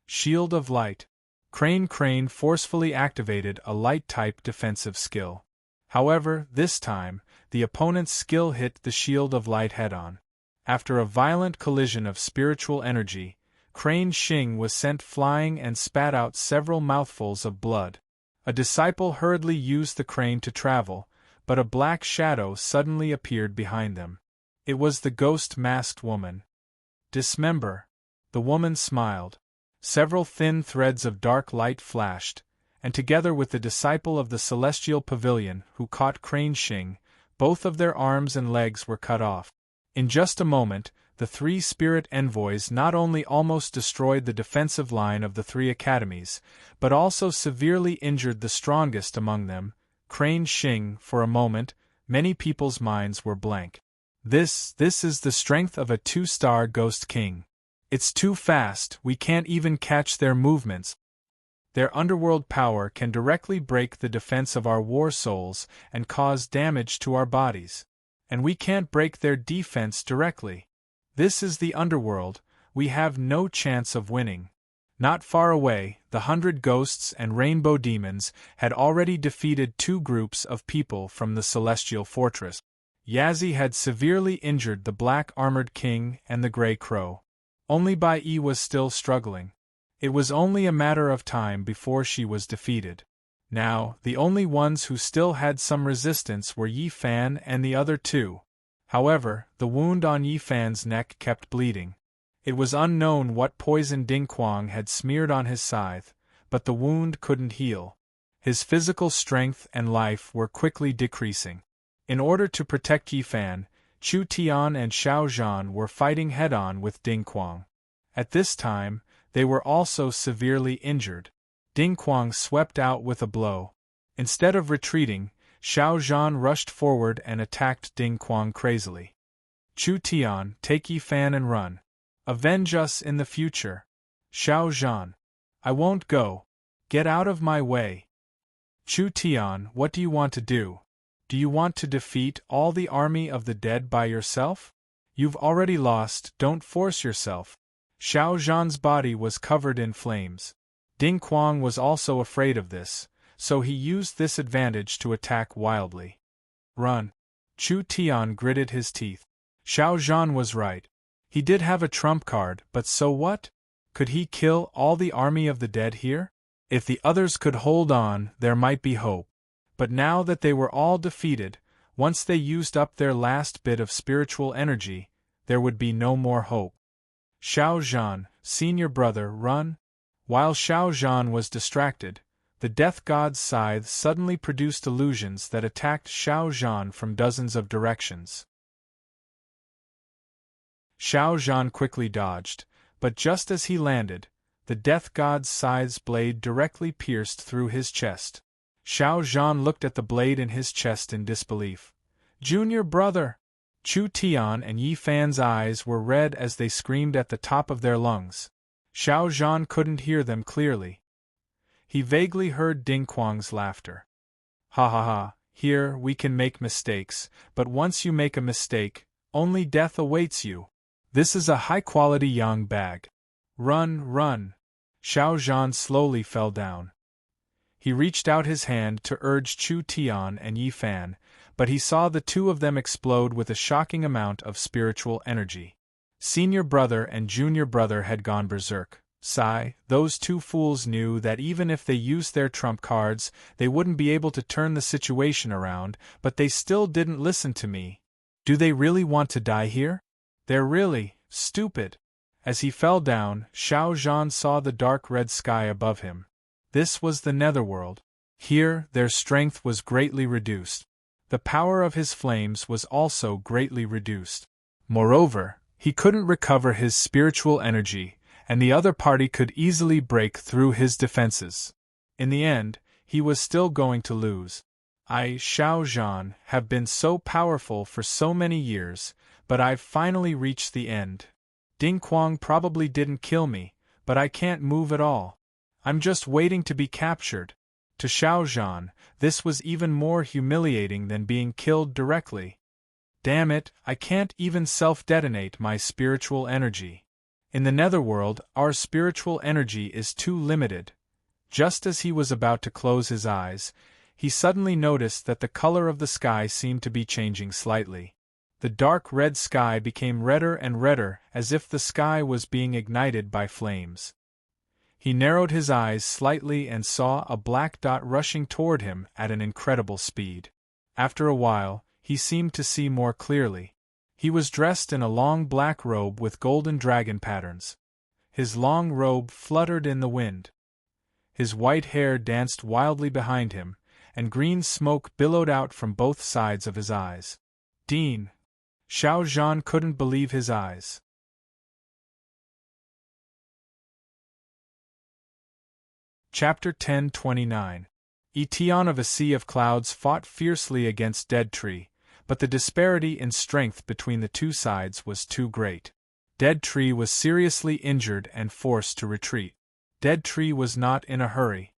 A: Shield of Light. Crane forcefully activated a light-type defensive skill. However, this time, the opponent's skill hit the Shield of Light head-on. After a violent collision of spiritual energy, Crane Xing was sent flying and spat out several mouthfuls of blood. A disciple hurriedly used the crane to travel, but a black shadow suddenly appeared behind them. It was the ghost-masked woman. Dismember. The woman smiled. Several thin threads of dark light flashed, and together with the disciple of the celestial pavilion who caught Crane Xing, both of their arms and legs were cut off. In just a moment, the three spirit envoys not only almost destroyed the defensive line of the three academies, but also severely injured the strongest among them, Crane Xing. For a moment, many people's minds were blank. This is the strength of a 2-star Ghost King. It's too fast, we can't even catch their movements. Their underworld power can directly break the defense of our war souls and cause damage to our bodies. And we can't break their defense directly. This is the underworld, we have no chance of winning. Not far away, the 100 ghosts and rainbow demons had already defeated 2 groups of people from the celestial fortress. Yazzie had severely injured the black-armored king and the gray crow. Only Bai Yi was still struggling. It was only a matter of time before she was defeated. Now, the only ones who still had some resistance were Yi Fan and the other 2. However, the wound on Yi Fan's neck kept bleeding. It was unknown what poison Ding Quang had smeared on his scythe, but the wound couldn't heal. His physical strength and life were quickly decreasing. In order to protect Yi Fan, Chu Tian and Xiao Zhan were fighting head-on with Ding Quang. At this time, they were also severely injured. Ding Quang swept out with a blow. Instead of retreating, Xiao Zhan rushed forward and attacked Ding Quang crazily. Chu Tian, take Yi Fan and run. Avenge us in the future. Xiao Zhan. I won't go. Get out of my way. Chu Tian, what do you want to do? Do you want to defeat all the army of the dead by yourself? You've already lost, don't force yourself. Xiao Zhan's body was covered in flames. Ding Quang was also afraid of this, so he used this advantage to attack wildly. Run. Chu Tian gritted his teeth. Xiao Zhan was right. He did have a trump card, but so what? Could he kill all the army of the dead here? If the others could hold on, there might be hope. But now that they were all defeated, once they used up their last bit of spiritual energy, there would be no more hope. Xiao Zhan, senior brother, run. While Xiao Zhan was distracted, The death god's scythe suddenly produced illusions that attacked Xiao Zhan from dozens of directions. Xiao Zhan quickly dodged, but just as he landed, the death god's scythe's blade directly pierced through his chest. Xiao Zhan looked at the blade in his chest in disbelief. "Junior brother!" Chu Tian and Yi Fan's eyes were red as they screamed at the top of their lungs. Xiao Zhan couldn't hear them clearly. He vaguely heard Ding Quang's laughter. "Ha ha ha, here we can make mistakes, but once you make a mistake, only death awaits you. This is a high-quality yang bag. Run, run!" Xiao Zhan slowly fell down. He reached out his hand to urge Chu Tian and Yi Fan, but he saw the two of them explode with a shocking amount of spiritual energy. Senior brother and junior brother had gone berserk. Sigh, those two fools knew that even if they used their trump cards, they wouldn't be able to turn the situation around, but they still didn't listen to me. Do they really want to die here? They're really stupid. As he fell down, Xiao Zhan saw the dark red sky above him. This was the netherworld. Here, their strength was greatly reduced. The power of his flames was also greatly reduced. Moreover, he couldn't recover his spiritual energy, and the other party could easily break through his defenses. In the end, he was still going to lose. I, Xiao Zhan, have been so powerful for so many years, but I've finally reached the end. Ding Quang probably didn't kill me, but I can't move at all. I'm just waiting to be captured. To Xiao Zhan, this was even more humiliating than being killed directly. Damn it, I can't even self-detonate my spiritual energy. In the netherworld, our spiritual energy is too limited. Just as he was about to close his eyes, he suddenly noticed that the color of the sky seemed to be changing slightly. The dark red sky became redder and redder, as if the sky was being ignited by flames. He narrowed his eyes slightly and saw a black dot rushing toward him at an incredible speed. After a while, he seemed to see more clearly. He was dressed in a long black robe with golden dragon patterns. His long robe fluttered in the wind. His white hair danced wildly behind him, and green smoke billowed out from both sides of his eyes. Dean! Xiao Zhan couldn't believe his eyes. Chapter 10:29. Etion of a Sea of Clouds fought fiercely against Dead Tree, but the disparity in strength between the two sides was too great. Dead Tree was seriously injured and forced to retreat. Dead Tree was not in a hurry.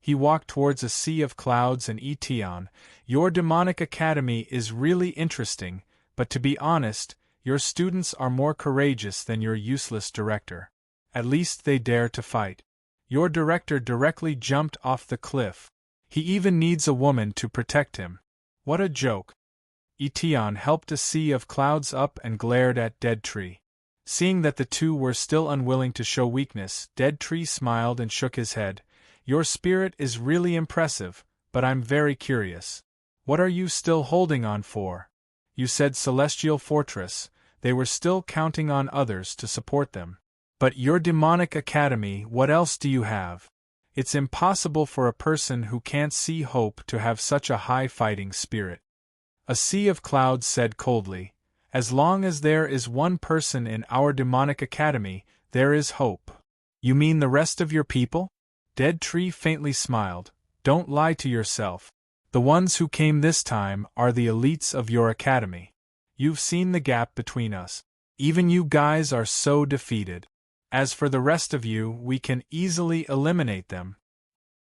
A: He walked towards a sea of clouds and Etion, "Your demonic academy is really interesting, but to be honest, your students are more courageous than your useless director. At least they dare to fight. Your director directly jumped off the cliff. He even needs a woman to protect him. What a joke." Etion helped a sea of clouds up and glared at Dead Tree. Seeing that the two were still unwilling to show weakness, Dead Tree smiled and shook his head. "Your spirit is really impressive, but I'm very curious. What are you still holding on for? You said Celestial Fortress. They were still counting on others to support them. But your demonic academy, what else do you have? It's impossible for a person who can't see hope to have such a high fighting spirit." A sea of clouds said coldly, "As long as there is one person in our demonic academy, there is hope." "You mean the rest of your people?" Dead Tree faintly smiled. "Don't lie to yourself. The ones who came this time are the elites of your academy. You've seen the gap between us. Even you guys are so defeated. As for the rest of you, we can easily eliminate them.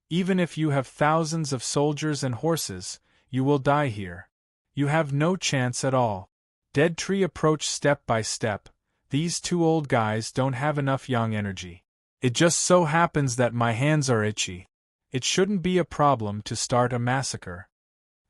A: Even if you have thousands of soldiers and horses, you will die here. You have no chance at all." Dead Tree approached step by step. "These two old guys don't have enough young energy. It just so happens that my hands are itchy. It shouldn't be a problem to start a massacre."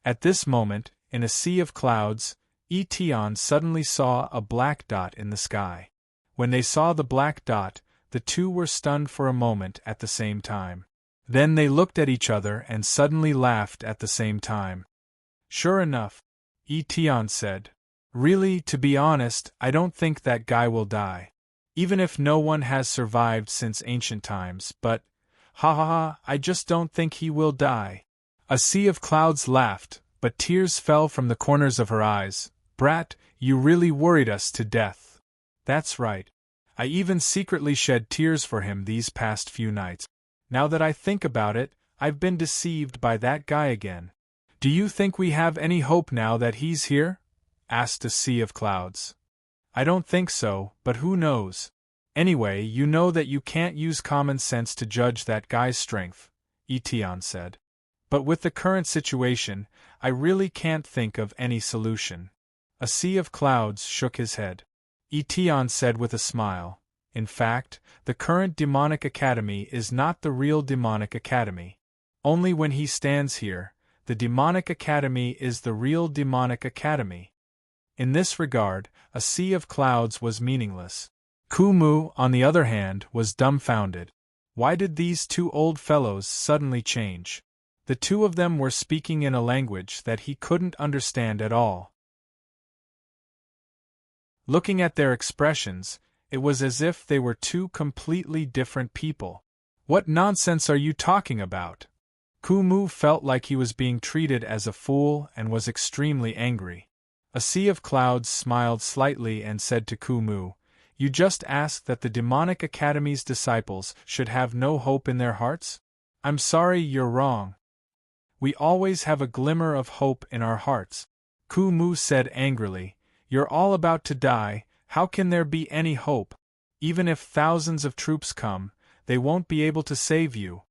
A: At this moment, in a sea of clouds, Etion suddenly saw a black dot in the sky. When they saw the black dot, the two were stunned for a moment at the same time. Then they looked at each other and suddenly laughed at the same time. "Sure enough," Etion said. "Really, to be honest, I don't think that guy will die. Even if no one has survived since ancient times, but, Ha ha ha, I just don't think he will die. A sea of clouds laughed, but tears fell from the corners of her eyes. Brat, you really worried us to death. That's right. I even secretly shed tears for him these past few nights. Now that I think about it, I've been deceived by that guy again. Do you think we have any hope now that he's here? Asked a sea of clouds. I don't think so, but who knows? Anyway, you know that you can't use common sense to judge that guy's strength, Etion said. But with the current situation, I really can't think of any solution. A sea of clouds shook his head. Etion said with a smile, in fact, the current demonic academy is not the real demonic academy. Only when he stands here, the demonic academy is the real demonic academy. In this regard, a sea of clouds was meaningless. Kumu, on the other hand, was dumbfounded. Why did these two old fellows suddenly change? The two of them were speaking in a language that he couldn't understand at all. Looking at their expressions, it was as if they were two completely different people. What nonsense are you talking about? Kumu felt like he was being treated as a fool and was extremely angry. A sea of clouds smiled slightly and said to Kumu, "You just asked that the demonic academy's disciples should have no hope in their hearts? I'm sorry, you're wrong. We always have a glimmer of hope in our hearts." Kumu said angrily, "You're all about to die, how can there be any hope? Even if thousands of troops come, they won't be able to save you."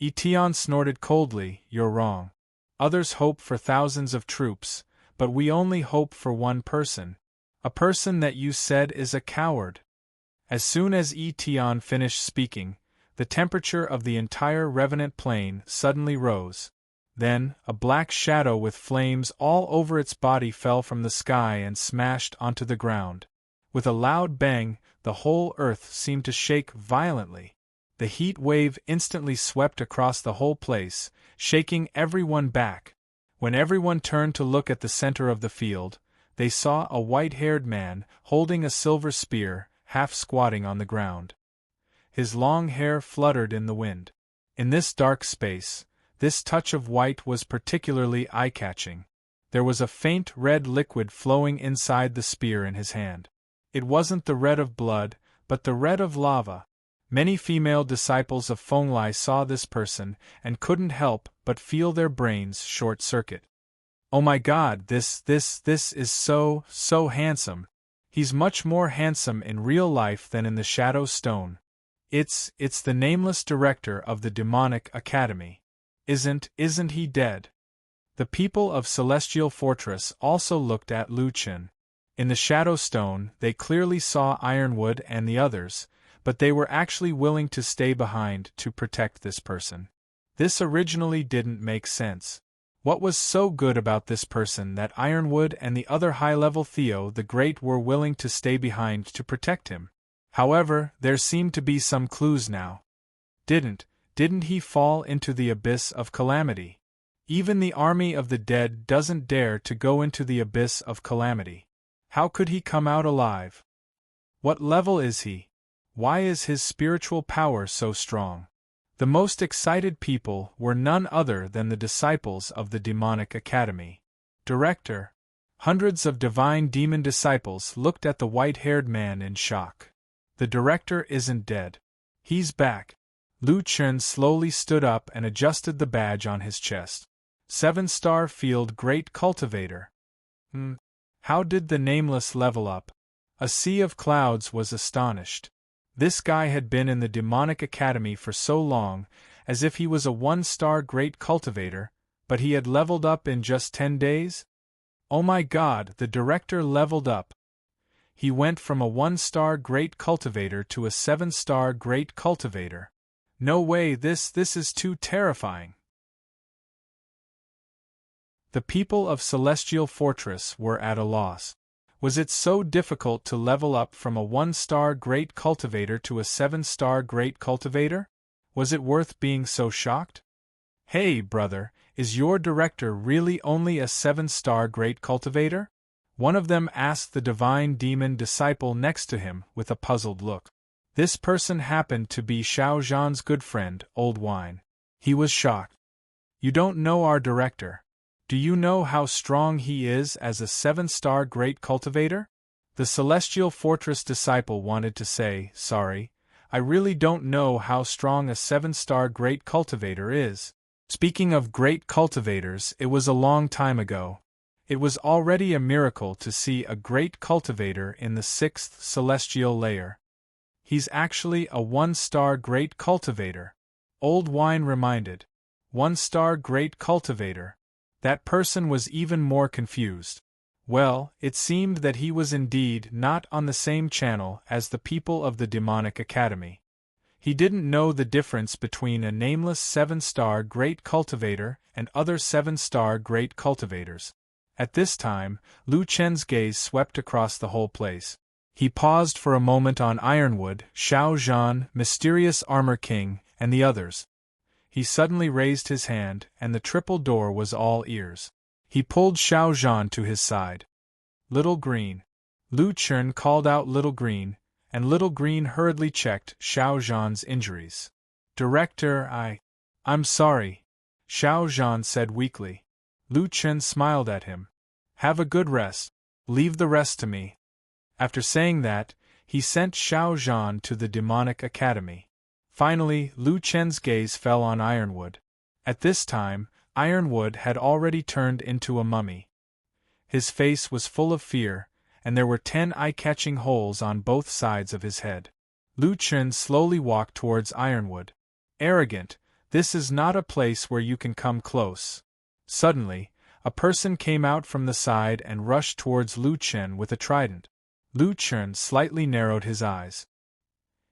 A: Etion snorted coldly, "You're wrong. Others hope for thousands of troops, but we only hope for one person. A person that you said is a coward." As soon as Etion finished speaking, the temperature of the entire Revenant plain suddenly rose. Then, a black shadow with flames all over its body fell from the sky and smashed onto the ground. With a loud bang, the whole earth seemed to shake violently. The heat wave instantly swept across the whole place, shaking everyone back. When everyone turned to look at the center of the field, they saw a white-haired man holding a silver spear, half squatting on the ground. His long hair fluttered in the wind. In this dark space, this touch of white was particularly eye-catching. There was a faint red liquid flowing inside the spear in his hand. It wasn't the red of blood, but the red of lava. Many female disciples of Fenglai saw this person and couldn't help but feel their brains short-circuit. "Oh my God, this is so handsome. He's much more handsome in real life than in the Shadow Stone. It's the nameless director of the Demonic Academy. Isn't he dead?" The people of Celestial Fortress also looked at Lu Chen. In the Shadow Stone, they clearly saw Ironwood and the others, but they were actually willing to stay behind to protect this person. This originally didn't make sense. What was so good about this person that Ironwood and the other high-level Theo the Great were willing to stay behind to protect him? However, there seemed to be some clues now. Didn't he fall into the abyss of calamity? Even the army of the dead doesn't dare to go into the abyss of calamity. How could he come out alive? What level is he? Why is his spiritual power so strong? The most excited people were none other than the disciples of the Demonic Academy. Director. Hundreds of divine demon disciples looked at the white-haired man in shock. The director isn't dead. He's back. Lu Chen slowly stood up and adjusted the badge on his chest. 7-star Field Great Cultivator. How did the Nameless level up? A sea of clouds was astonished. This guy had been in the Demonic Academy for so long, as if he was a 1-star Great Cultivator, but he had leveled up in just 10 days? Oh my God, the director leveled up. He went from a 1-star Great Cultivator to a 7-star Great Cultivator. No way, this is too terrifying. The people of Celestial Fortress were at a loss. Was it so difficult to level up from a 1-star Great Cultivator to a 7-star Great Cultivator? Was it worth being so shocked? Hey, brother, is your director really only a 7-star Great Cultivator? One of them asked the divine demon disciple next to him with a puzzled look. This person happened to be Xiao Zhan's good friend, Old Wine. He was shocked. You don't know our director. Do you know how strong he is as a 7-star great cultivator? The Celestial Fortress disciple wanted to say, sorry, I really don't know how strong a 7-star great cultivator is. Speaking of great cultivators, it was a long time ago. It was already a miracle to see a great cultivator in the 6th celestial layer. He's actually a 1-star great cultivator. Old Wine reminded. 1-star great cultivator. That person was even more confused. Well, it seemed that he was indeed not on the same channel as the people of the Demonic Academy. He didn't know the difference between a nameless 7-star great cultivator and other 7-star great cultivators. At this time, Lu Chen's gaze swept across the whole place. He paused for a moment on Ironwood, Xiao Zhan, Mysterious Armor King, and the others. He suddenly raised his hand, and the triple door was all ears. He pulled Xiao Zhan to his side. Little Green. Lu Chen called out Little Green, and Little Green hurriedly checked Xiao Zhan's injuries. Director, I'm sorry, Xiao Zhan said weakly. Lu Chen smiled at him. Have a good rest. Leave the rest to me. After saying that, he sent Xiao Zhan to the Demonic Academy. Finally, Lu Chen's gaze fell on Ironwood. At this time, Ironwood had already turned into a mummy. His face was full of fear, and there were 10 eye-catching holes on both sides of his head. Lu Chen slowly walked towards Ironwood. Arrogant, this is not a place where you can come close. Suddenly, a person came out from the side and rushed towards Lu Chen with a trident. Lu Chen slightly narrowed his eyes.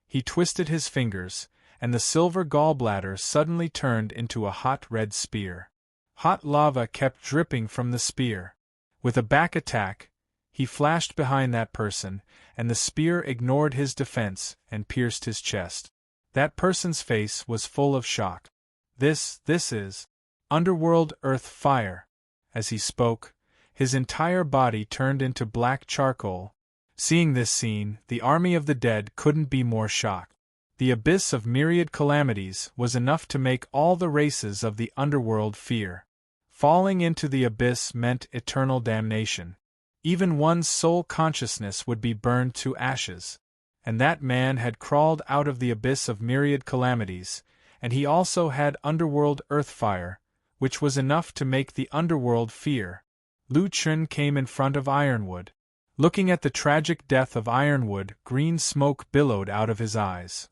A: He twisted his fingers, and the silver gallbladder suddenly turned into a hot red spear. Hot lava kept dripping from the spear. With a back attack, he flashed behind that person, and the spear ignored his defense and pierced his chest. That person's face was full of shock. This is Underworld Earth Fire. As he spoke, his entire body turned into black charcoal. Seeing this scene, the army of the dead couldn't be more shocked. The abyss of myriad calamities was enough to make all the races of the underworld fear. Falling into the abyss meant eternal damnation. Even one's soul consciousness would be burned to ashes. And that man had crawled out of the abyss of myriad calamities, and he also had underworld earth fire, which was enough to make the underworld fear. Lu Chen came in front of Ironwood. Looking at the tragic death of Ironwood, green smoke billowed out of his eyes.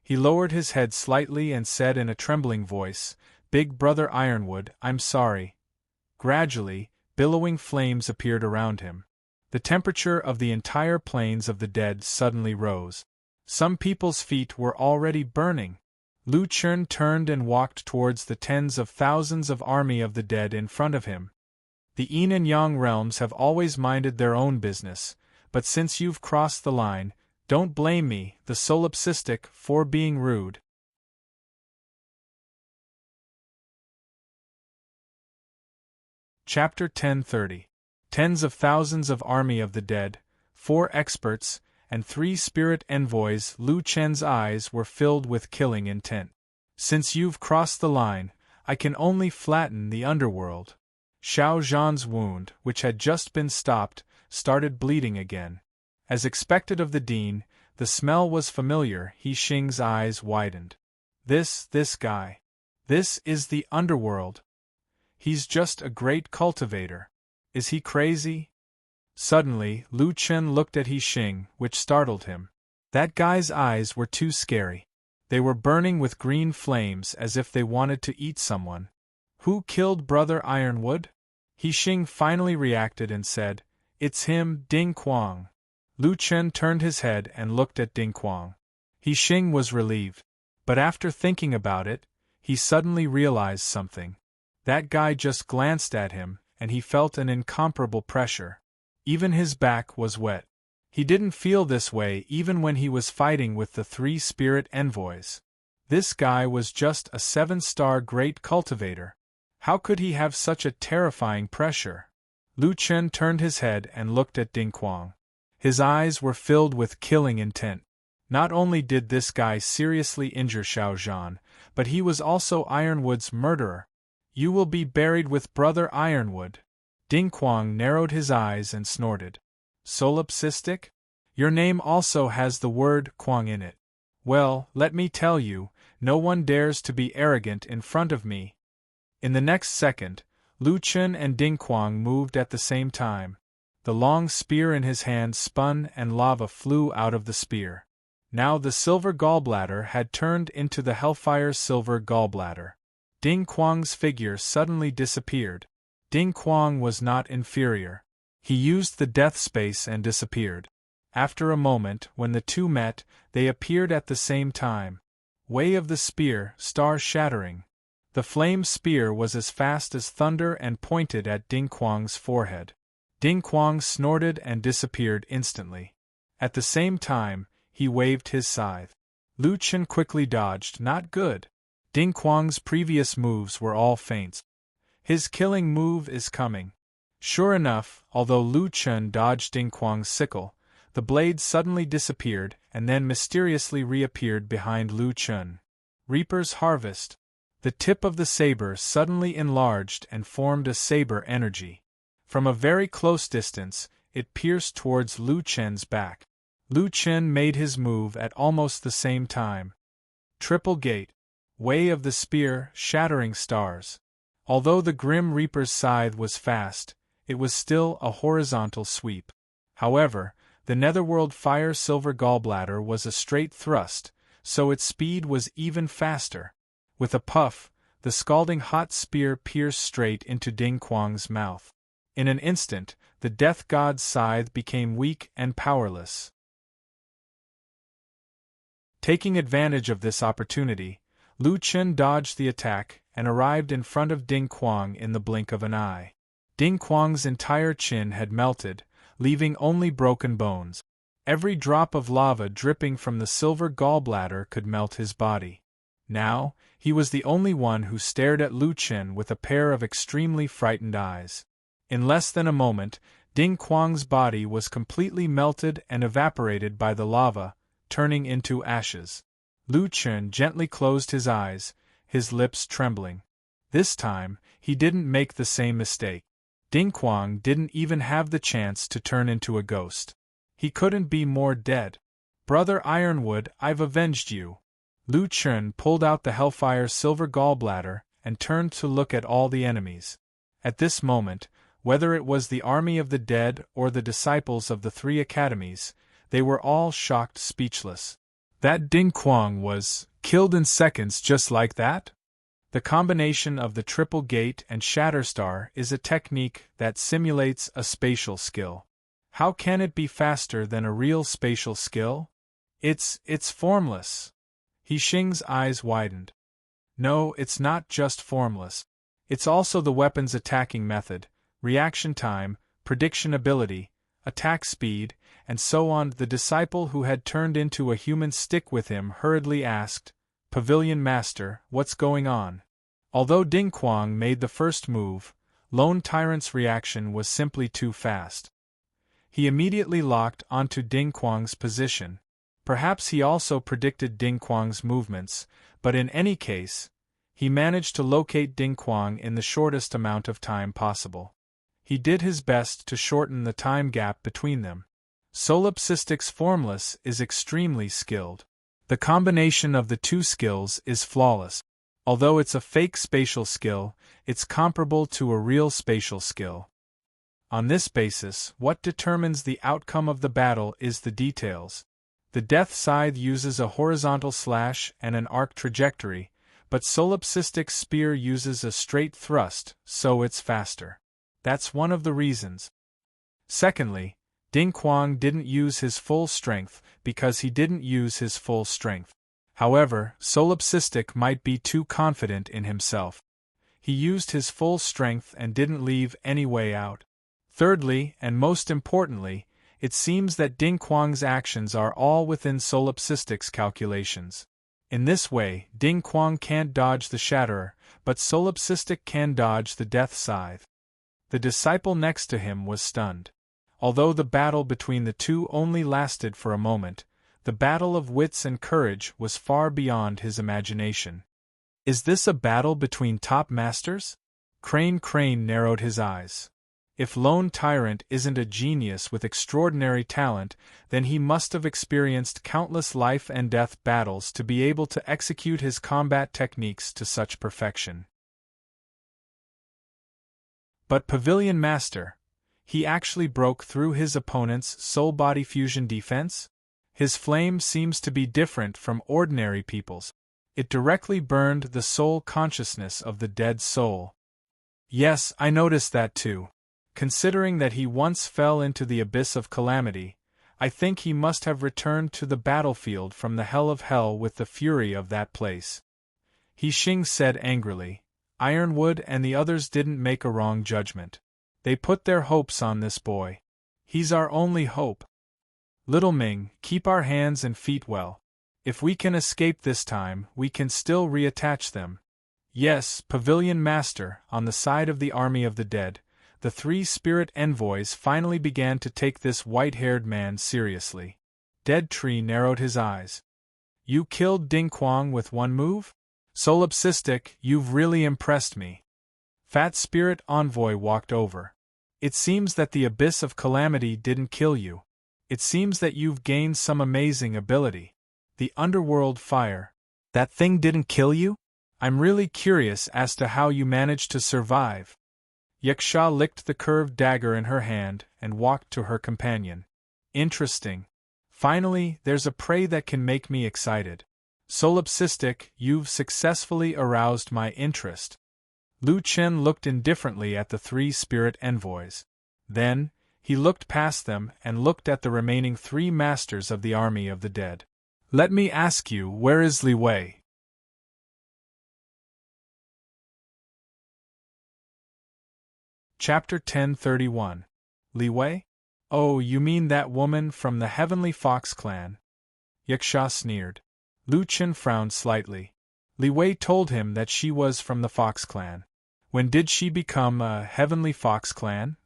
A: He lowered his head slightly and said in a trembling voice, "Big Brother Ironwood, I'm sorry." Gradually, billowing flames appeared around him. The temperature of the entire plains of the dead suddenly rose. Some people's feet were already burning. Lu Chen turned and walked towards the tens of thousands of army of the dead in front of him. The Yin and Yang realms have always minded their own business, but since you've crossed the line, don't blame me, the solipsistic, for being rude. Chapter 1030. Tens of thousands of army of the dead, 4 experts, and 3 spirit envoys. Lu Chen's eyes were filled with killing intent. Since you've crossed the line, I can only flatten the underworld. Xiao Zhan's wound, which had just been stopped, started bleeding again. As expected of the dean, the smell was familiar. He Xing's eyes widened. This guy. This is the underworld. He's just a great cultivator. Is he crazy? Suddenly, Lu Chen looked at He Xing, which startled him. That guy's eyes were too scary. They were burning with green flames as if they wanted to eat someone. Who killed Brother Ironwood? He Xing finally reacted and said, "It's him, Ding Quang." Lu Chen turned his head and looked at Ding Quang. He Xing was relieved. But after thinking about it, he suddenly realized something. That guy just glanced at him, and he felt an incomparable pressure. Even his back was wet. He didn't feel this way even when he was fighting with the 3 spirit envoys. This guy was just a 7-star great cultivator. How could he have such a terrifying pressure? Lu Chen turned his head and looked at Ding Quang. His eyes were filled with killing intent. Not only did this guy seriously injure Xiao Zhan, but he was also Ironwood's murderer. You will be buried with Brother Ironwood. Ding Quang narrowed his eyes and snorted. Solipsistic? Your name also has the word Quang in it. Well, let me tell you, no one dares to be arrogant in front of me. In the next second, Lu Chun and Ding Quang moved at the same time. The long spear in his hand spun and lava flew out of the spear. Now the silver gallbladder had turned into the Hellfire's silver gallbladder. Ding Quang's figure suddenly disappeared. Ding Quang was not inferior. He used the death space and disappeared. After a moment, when the two met, they appeared at the same time. Way of the spear, star shattering. The flame spear was as fast as thunder and pointed at Ding Quang's forehead. Ding Quang snorted and disappeared instantly. At the same time, he waved his scythe. Lu Chen quickly dodged. Not good. Ding Quang's previous moves were all feints. His killing move is coming. Sure enough, although Lu Chen dodged Ding Quang's sickle, the blade suddenly disappeared and then mysteriously reappeared behind Lu Chen. Reaper's Harvest. The tip of the saber suddenly enlarged and formed a saber energy. From a very close distance, it pierced towards Lu Chen's back. Lu Chen made his move at almost the same time. Triple Gate. Way of the spear, shattering stars. Although the Grim Reaper's scythe was fast, it was still a horizontal sweep. However, the Netherworld Fire Silver Gallbladder was a straight thrust, so its speed was even faster. With a puff, the scalding hot spear pierced straight into Ding Quang's mouth. In an instant, the Death God's scythe became weak and powerless. Taking advantage of this opportunity, Lu Chen dodged the attack and arrived in front of Ding Quang in the blink of an eye. Ding Quang's entire chin had melted, leaving only broken bones. Every drop of lava dripping from the silver gallbladder could melt his body. Now, he was the only one who stared at Lu Chen with a pair of extremely frightened eyes. In less than a moment, Ding Quang's body was completely melted and evaporated by the lava, turning into ashes. Lu Chen gently closed his eyes, his lips trembling. This time, he didn't make the same mistake. Ding Quang didn't even have the chance to turn into a ghost. He couldn't be more dead. Brother Ironwood, I've avenged you. Lu Chen pulled out the Hellfire Silver Gallbladder and turned to look at all the enemies. At this moment, whether it was the army of the dead or the disciples of the three academies, they were all shocked speechless. That Ding Quang was killed in seconds just like that? The combination of the Triple Gate and Shatterstar is a technique that simulates a spatial skill. How can it be faster than a real spatial skill? It's formless. He Xing's eyes widened. No, it's not just formless. It's also the weapon's attacking method, reaction time, prediction ability, attack speed, and so on. The disciple who had turned into a human stick with him hurriedly asked, Pavilion Master, what's going on? Although Ding Quang made the first move, Lone Tyrant's reaction was simply too fast. He immediately locked onto Ding Quang's position. Perhaps he also predicted Ding Quang's movements, but in any case, he managed to locate Ding Quang in the shortest amount of time possible. He did his best to shorten the time gap between them. Solipsistic's Formless is extremely skilled. The combination of the two skills is flawless. Although it's a fake spatial skill, it's comparable to a real spatial skill. On this basis, what determines the outcome of the battle is the details. The Death Scythe uses a horizontal slash and an arc trajectory, but Solipsistic's spear uses a straight thrust, so it's faster. That's one of the reasons. Secondly, Ding Quang didn't use his full strength because he didn't use his full strength. However, Solipsistic might be too confident in himself. He used his full strength and didn't leave any way out. Thirdly, and most importantly, it seems that Ding Quang's actions are all within Solipsistic's calculations. In this way, Ding Quang can't dodge the Shatterer, but Solipsistic can dodge the Death Scythe. The disciple next to him was stunned. Although the battle between the two only lasted for a moment, the battle of wits and courage was far beyond his imagination. Is this a battle between top masters? Crane narrowed his eyes. If Lone Tyrant isn't a genius with extraordinary talent, then he must have experienced countless life-and-death battles to be able to execute his combat techniques to such perfection. But Pavilion Master, he actually broke through his opponent's soul-body fusion defense? His flame seems to be different from ordinary people's. It directly burned the soul consciousness of the dead soul. Yes, I noticed that too. Considering that he once fell into the abyss of calamity, I think he must have returned to the battlefield from the hell of hell with the fury of that place. He Xing said angrily. Ironwood and the others didn't make a wrong judgment. They put their hopes on this boy. He's our only hope. Little Ming, keep our hands and feet well. If we can escape this time, we can still reattach them. Yes, Pavilion Master, on the side of the army of the dead, the three spirit envoys finally began to take this white-haired man seriously. Dead Tree narrowed his eyes. You killed Ding Quang with one move? Solipsistic, you've really impressed me. Fat Spirit Envoy walked over. It seems that the abyss of calamity didn't kill you. It seems that you've gained some amazing ability. The underworld fire. That thing didn't kill you? I'm really curious as to how you managed to survive. Yaksha licked the curved dagger in her hand and walked to her companion. Interesting. Finally, there's a prey that can make me excited. Solipsistic, you've successfully aroused my interest. Lu Chen looked indifferently at the three spirit envoys. Then, he looked past them and looked at the remaining three masters of the army of the dead. Let me ask you, where is Li Wei? Chapter 1031. Li Wei? Oh, you mean that woman from the Heavenly Fox clan? Yaksha sneered. Lu Chen frowned slightly. Li Wei told him that she was from the Fox clan. When did she become a Heavenly Fox clan?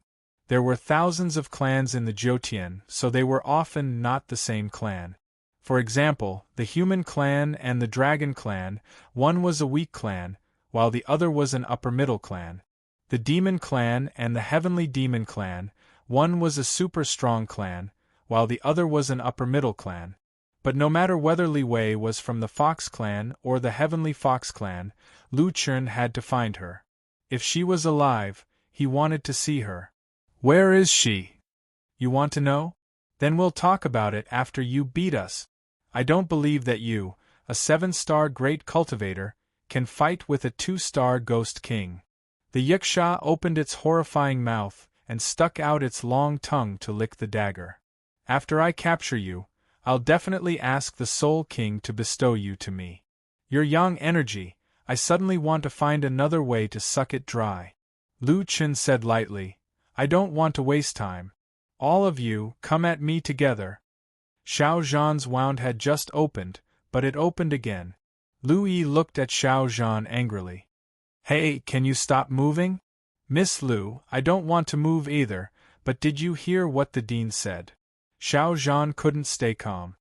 A: There were thousands of clans in the Jotian, so they were often not the same clan. For example, the Human clan and the Dragon clan, one was a weak clan, while the other was an upper-middle clan. The Demon clan and the Heavenly Demon clan, one was a super-strong clan, while the other was an upper-middle clan. But no matter whether Li Wei was from the Fox clan or the Heavenly Fox clan, Lu Chen had to find her. If she was alive, he wanted to see her. Where is she? You want to know? Then we'll talk about it after you beat us. I don't believe that you, a 7-star great cultivator, can fight with a 2-star ghost king. The Yaksha opened its horrifying mouth and stuck out its long tongue to lick the dagger. After I capture you, I'll definitely ask the Soul King to bestow you to me. Your yang energy, I suddenly want to find another way to suck it dry. Lu Chen said lightly, I don't want to waste time. All of you, come at me together. Xiao Zhan's wound had just opened, but it opened again. Lu Yi looked at Xiao Zhan angrily. Hey, can you stop moving? Miss Lu, I don't want to move either, but did you hear what the dean said? Xiao Zhan couldn't stay calm.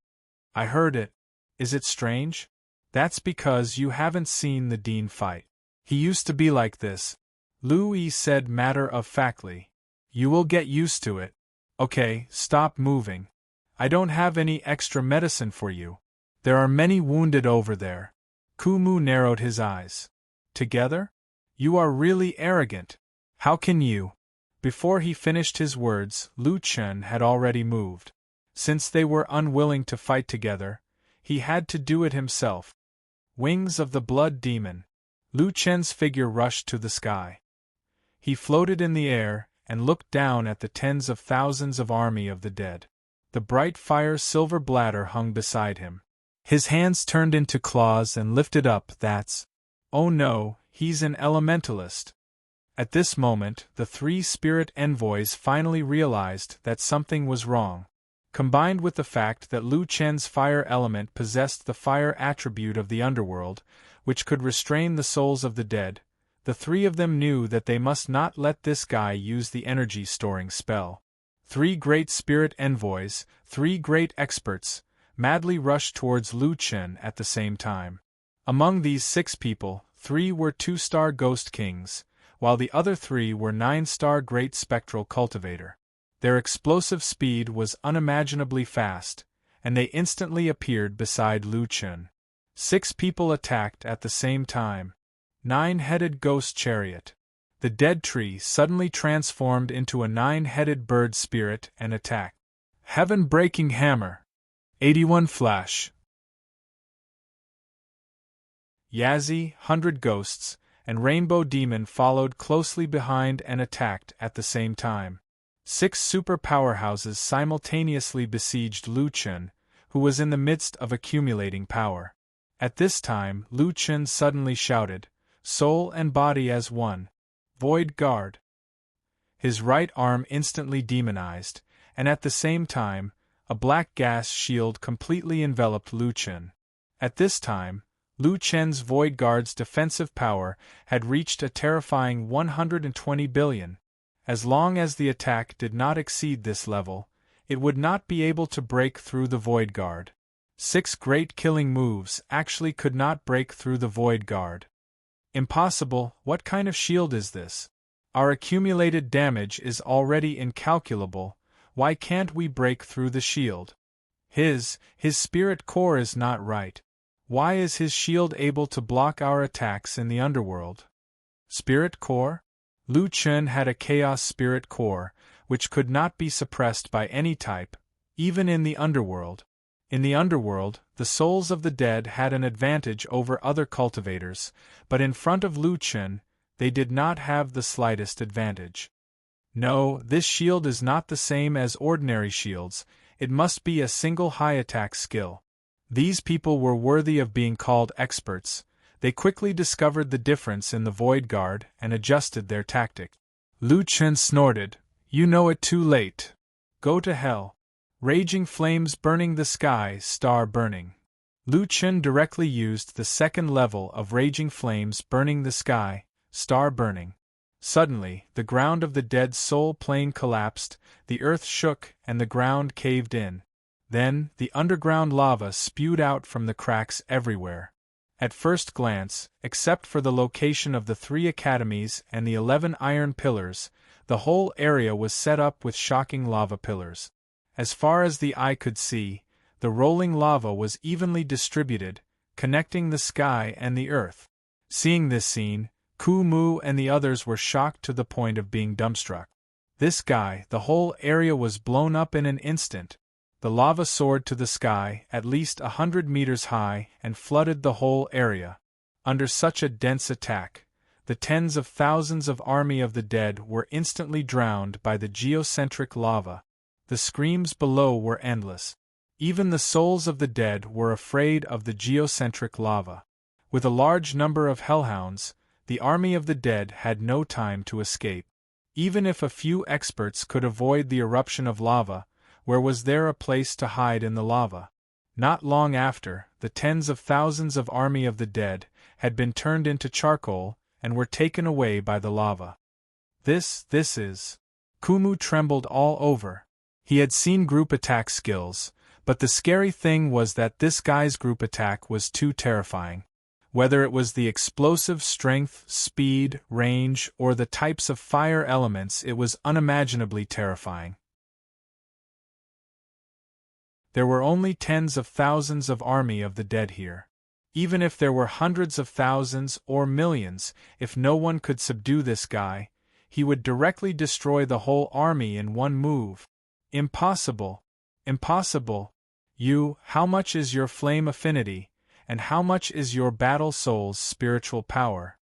A: I heard it. Is it strange? That's because you haven't seen the dean fight. He used to be like this. Lu Yi said matter-of-factly. You will get used to it. Okay, stop moving. I don't have any extra medicine for you. There are many wounded over there. Kumu narrowed his eyes. Together? You are really arrogant. How can you? Before he finished his words, Lu Chen had already moved. Since they were unwilling to fight together, he had to do it himself. Wings of the Blood Demon. Lu Chen's figure rushed to the sky. He floated in the air and looked down at the tens of thousands of army of the dead. The bright fire-silver bladder hung beside him. His hands turned into claws and lifted up. That's... Oh no, he's an elementalist. At this moment, the three spirit envoys finally realized that something was wrong. Combined with the fact that Lu Chen's fire element possessed the fire attribute of the underworld, which could restrain the souls of the dead, the three of them knew that they must not let this guy use the energy-storing spell. 3 great spirit envoys, 3 great experts, madly rushed towards Lu Chen at the same time. Among these 6 people, 3 were 2-star ghost kings, while the other 3 were 9-star great spectral cultivator. Their explosive speed was unimaginably fast, and they instantly appeared beside Lu Chen. 6 people attacked at the same time. 9-headed ghost chariot. The dead tree suddenly transformed into a 9-headed bird spirit and attacked. Heaven-breaking hammer. 81 flash. Yazzie, 100 ghosts, and Rainbow Demon followed closely behind and attacked at the same time. 6 super powerhouses simultaneously besieged Lu Chen, who was in the midst of accumulating power. At this time, Lu Chen suddenly shouted, "Soul and body as one. Void Guard." His right arm instantly demonized, and at the same time, a black gas shield completely enveloped Lu Chen. At this time, Lu Chen's Void Guard's defensive power had reached a terrifying 120 billion. As long as the attack did not exceed this level, it would not be able to break through the Void Guard. 6 great killing moves actually could not break through the Void Guard. Impossible. What kind of shield is this? Our accumulated damage is already incalculable. Why can't we break through the shield? His spirit core is not right. Why is his shield able to block our attacks in the underworld? Spirit core? Lu Chen had a chaos spirit core, which could not be suppressed by any type, even in the underworld. In the underworld, the souls of the dead had an advantage over other cultivators, but in front of Lu Chen, they did not have the slightest advantage. No, this shield is not the same as ordinary shields, it must be a single high attack skill. These people were worthy of being called experts. They quickly discovered the difference in the Void Guard and adjusted their tactic. Lu Chen snorted, "You know it too late. Go to hell. Raging flames burning the sky, star burning." Lu Chen directly used the second level of raging flames burning the sky, star burning. Suddenly, the ground of the dead soul plane collapsed, the earth shook and the ground caved in. Then, the underground lava spewed out from the cracks everywhere. At first glance, except for the location of the 3 academies and the 11 iron pillars, the whole area was set up with shocking lava pillars. As far as the eye could see, the rolling lava was evenly distributed, connecting the sky and the earth. Seeing this scene, Ku Mu and the others were shocked to the point of being dumbstruck. This guy, the whole area was blown up in an instant. The lava soared to the sky, at least 100 meters high, and flooded the whole area. Under such a dense attack, the tens of thousands of army of the dead were instantly drowned by the geocentric lava. The screams below were endless. Even the souls of the dead were afraid of the geocentric lava. With a large number of hellhounds, the army of the dead had no time to escape. Even if a few experts could avoid the eruption of lava, where was there a place to hide in the lava? Not long after, the tens of thousands of army of the dead had been turned into charcoal and were taken away by the lava. This is... Kumu trembled all over. He had seen group attack skills, but the scary thing was that this guy's group attack was too terrifying. Whether it was the explosive strength, speed, range, or the types of fire elements, it was unimaginably terrifying. There were only tens of thousands of army of the dead here. Even if there were hundreds of thousands or millions, if no one could subdue this guy, he would directly destroy the whole army in one move. Impossible. Impossible. How much is your flame affinity, and how much is your battle soul's spiritual power?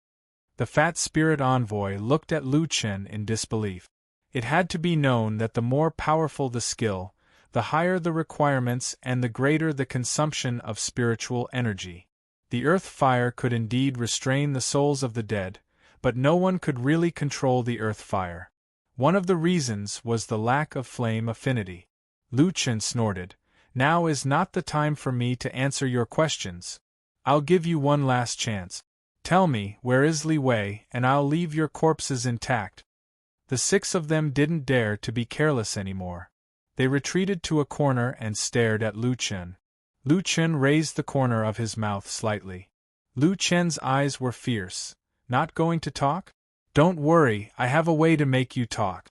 A: The fat spirit envoy looked at Lu Chen in disbelief. It had to be known that the more powerful the skill, the higher the requirements and the greater the consumption of spiritual energy. The earth fire could indeed restrain the souls of the dead, but no one could really control the earth fire. One of the reasons was the lack of flame affinity. Lu Chen snorted, "Now is not the time for me to answer your questions. I'll give you one last chance. Tell me, where is Li Wei, and I'll leave your corpses intact." The 6 of them didn't dare to be careless anymore. They retreated to a corner and stared at Lu Chen. Lu Chen raised the corner of his mouth slightly. Lu Chen's eyes were fierce. Not going to talk? Don't worry, I have a way to make you talk.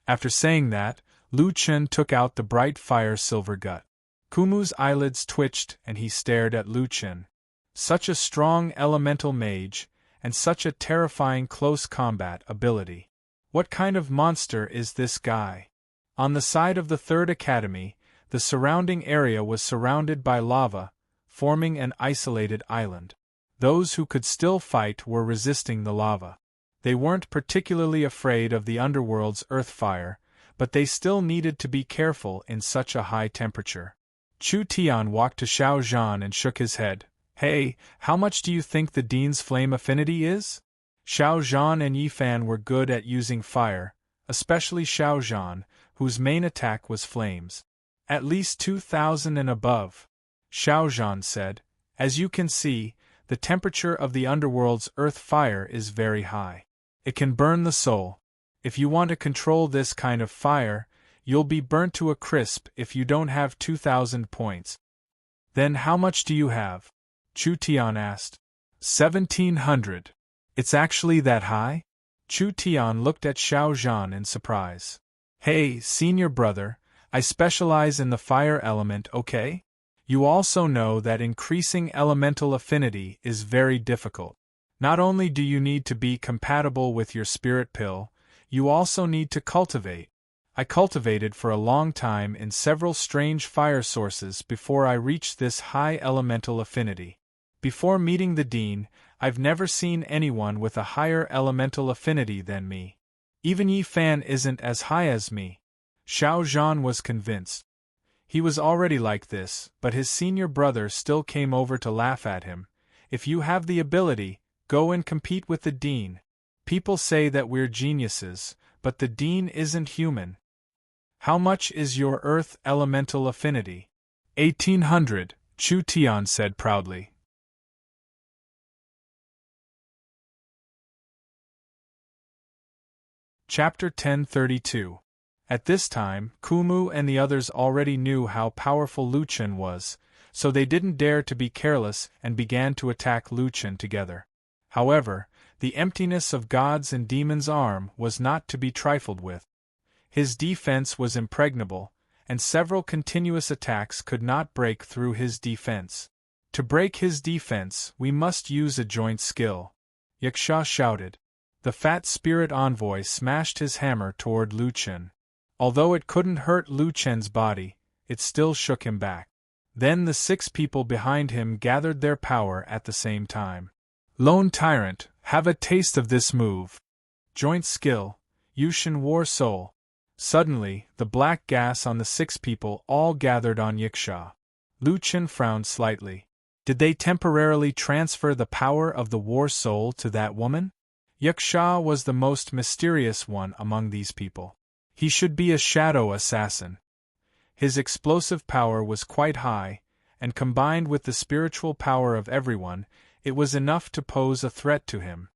A: After saying that, Lu Chen took out the bright fire silver gut. Kumu's eyelids twitched and he stared at Lu Chen. Such a strong elemental mage, and such a terrifying close combat ability. What kind of monster is this guy? On the side of the Third Academy, the surrounding area was surrounded by lava, forming an isolated island. Those who could still fight were resisting the lava. They weren't particularly afraid of the underworld's earth fire, but they still needed to be careful in such a high temperature. Chu Tian walked to Xiao Zhan and shook his head. Hey, how much do you think the Dean's flame affinity is? Xiao Zhan and Yi Fan were good at using fire, especially Xiao Zhan, whose main attack was flames. At least 2,000 and above. Xiao Zhan said, as you can see, the temperature of the underworld's earth fire is very high. It can burn the soul. If you want to control this kind of fire, you'll be burnt to a crisp if you don't have 2,000 points. Then how much do you have? Chu Tian asked. 1,700. It's actually that high? Chu Tian looked at Xiao Zhan in surprise. Hey, senior brother, I specialize in the fire element, okay? You also know that increasing elemental affinity is very difficult. Not only do you need to be compatible with your spirit pill, you also need to cultivate. I cultivated for a long time in several strange fire sources before I reached this high elemental affinity. Before meeting the Dean, I've never seen anyone with a higher elemental affinity than me. Even Yi Fan isn't as high as me. Xiao Zhan was convinced. He was already like this, but his senior brother still came over to laugh at him. If you have the ability, go and compete with the Dean. People say that we're geniuses, but the Dean isn't human. How much is your earth elemental affinity? 1,800, Chu Tian said proudly. Chapter 1032. At this time, Kumu and the others already knew how powerful Lu Chen was, so they didn't dare to be careless and began to attack Lu Chen together. However, the emptiness of God's and Demon's arm was not to be trifled with. His defense was impregnable, and several continuous attacks could not break through his defense. To break his defense, we must use a joint skill. Yaksha shouted. The fat spirit envoy smashed his hammer toward Lu Chen. Although it couldn't hurt Lu Chen's body, it still shook him back. Then the 6 people behind him gathered their power at the same time. Lone Tyrant, have a taste of this move. Joint skill, Yushin War Soul. Suddenly, the black gas on the 6 people all gathered on Yiksha. Lu Chen frowned slightly. Did they temporarily transfer the power of the War Soul to that woman? Yiksha was the most mysterious one among these people. He should be a shadow assassin. His explosive power was quite high, and combined with the spiritual power of everyone, it was enough to pose a threat to him.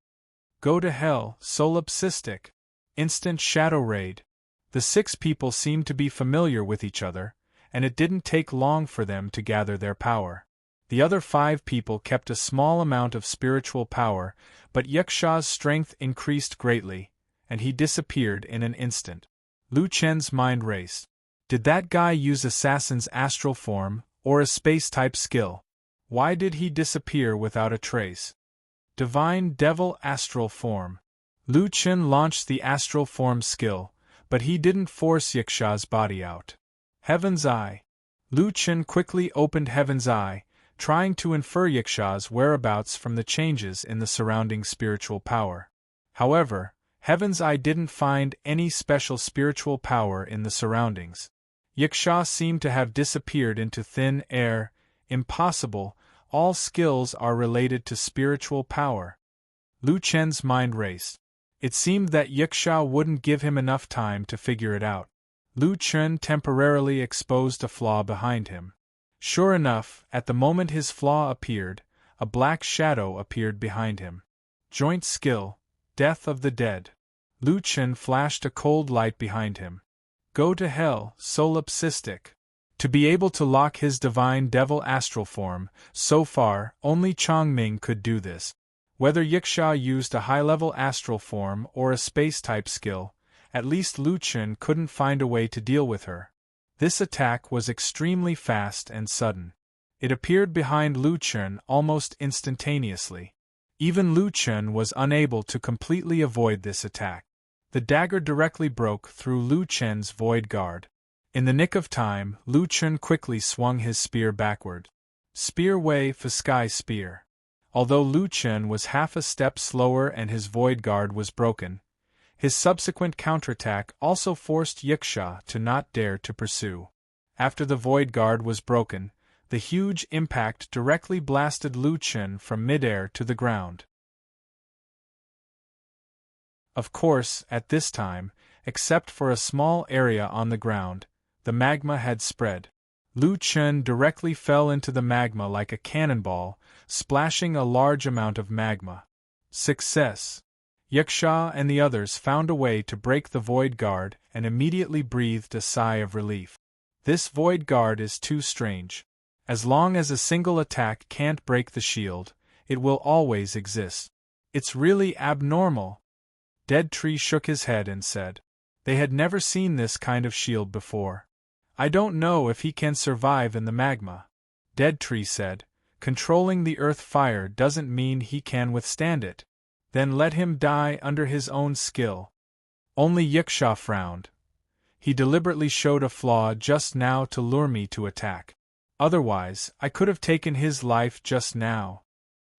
A: Go to hell, solipsistic. Instant shadow raid. The 6 people seemed to be familiar with each other, and it didn't take long for them to gather their power. The other 5 people kept a small amount of spiritual power, but Yaksha's strength increased greatly, and he disappeared in an instant. Lu Chen's mind raced. Did that guy use Assassin's astral form, or a space-type skill? Why did he disappear without a trace? Divine Devil Astral Form. Lu Chen launched the astral form skill, but he didn't force Yaksha's body out. Heaven's Eye. Lu Chen quickly opened Heaven's Eye, trying to infer Yaksha's whereabouts from the changes in the surrounding spiritual power. However, Heaven's Eye didn't find any special spiritual power in the surroundings. Yaksha seemed to have disappeared into thin air. Impossible, all skills are related to spiritual power. Lu Chen's mind raced. It seemed that Yaksha wouldn't give him enough time to figure it out. Lu Chen temporarily exposed a flaw behind him. Sure enough, at the moment his flaw appeared, a black shadow appeared behind him. Joint skill, Death of the Dead. Lu Chen flashed a cold light behind him. Go to hell, solipsistic. To be able to lock his divine devil astral form, so far, only Chongming could do this. Whether Yiksha used a high-level astral form or a space-type skill, at least Lu Chen couldn't find a way to deal with her. This attack was extremely fast and sudden. It appeared behind Lu Chen almost instantaneously. Even Lu Chen was unable to completely avoid this attack. The dagger directly broke through Lu Chen's void guard. In the nick of time, Lu Chen quickly swung his spear backward. Spear Wei Fiskai Spear. Although Lu Chen was half a step slower and his void guard was broken, his subsequent counterattack also forced Yiksha to not dare to pursue. After the void guard was broken, the huge impact directly blasted Lu Chen from midair to the ground. Of course, at this time, except for a small area on the ground, the magma had spread. Lu Chen directly fell into the magma like a cannonball, splashing a large amount of magma. Success! Yiksha and the others found a way to break the void guard and immediately breathed a sigh of relief. This void guard is too strange. As long as a single attack can't break the shield, it will always exist. It's really abnormal. Dead Tree shook his head and said. They had never seen this kind of shield before. I don't know if he can survive in the magma. Dead Tree said. Controlling the earth fire doesn't mean he can withstand it. Then let him die under his own skill. Only Yiksha frowned. He deliberately showed a flaw just now to lure me to attack. Otherwise, I could have taken his life just now.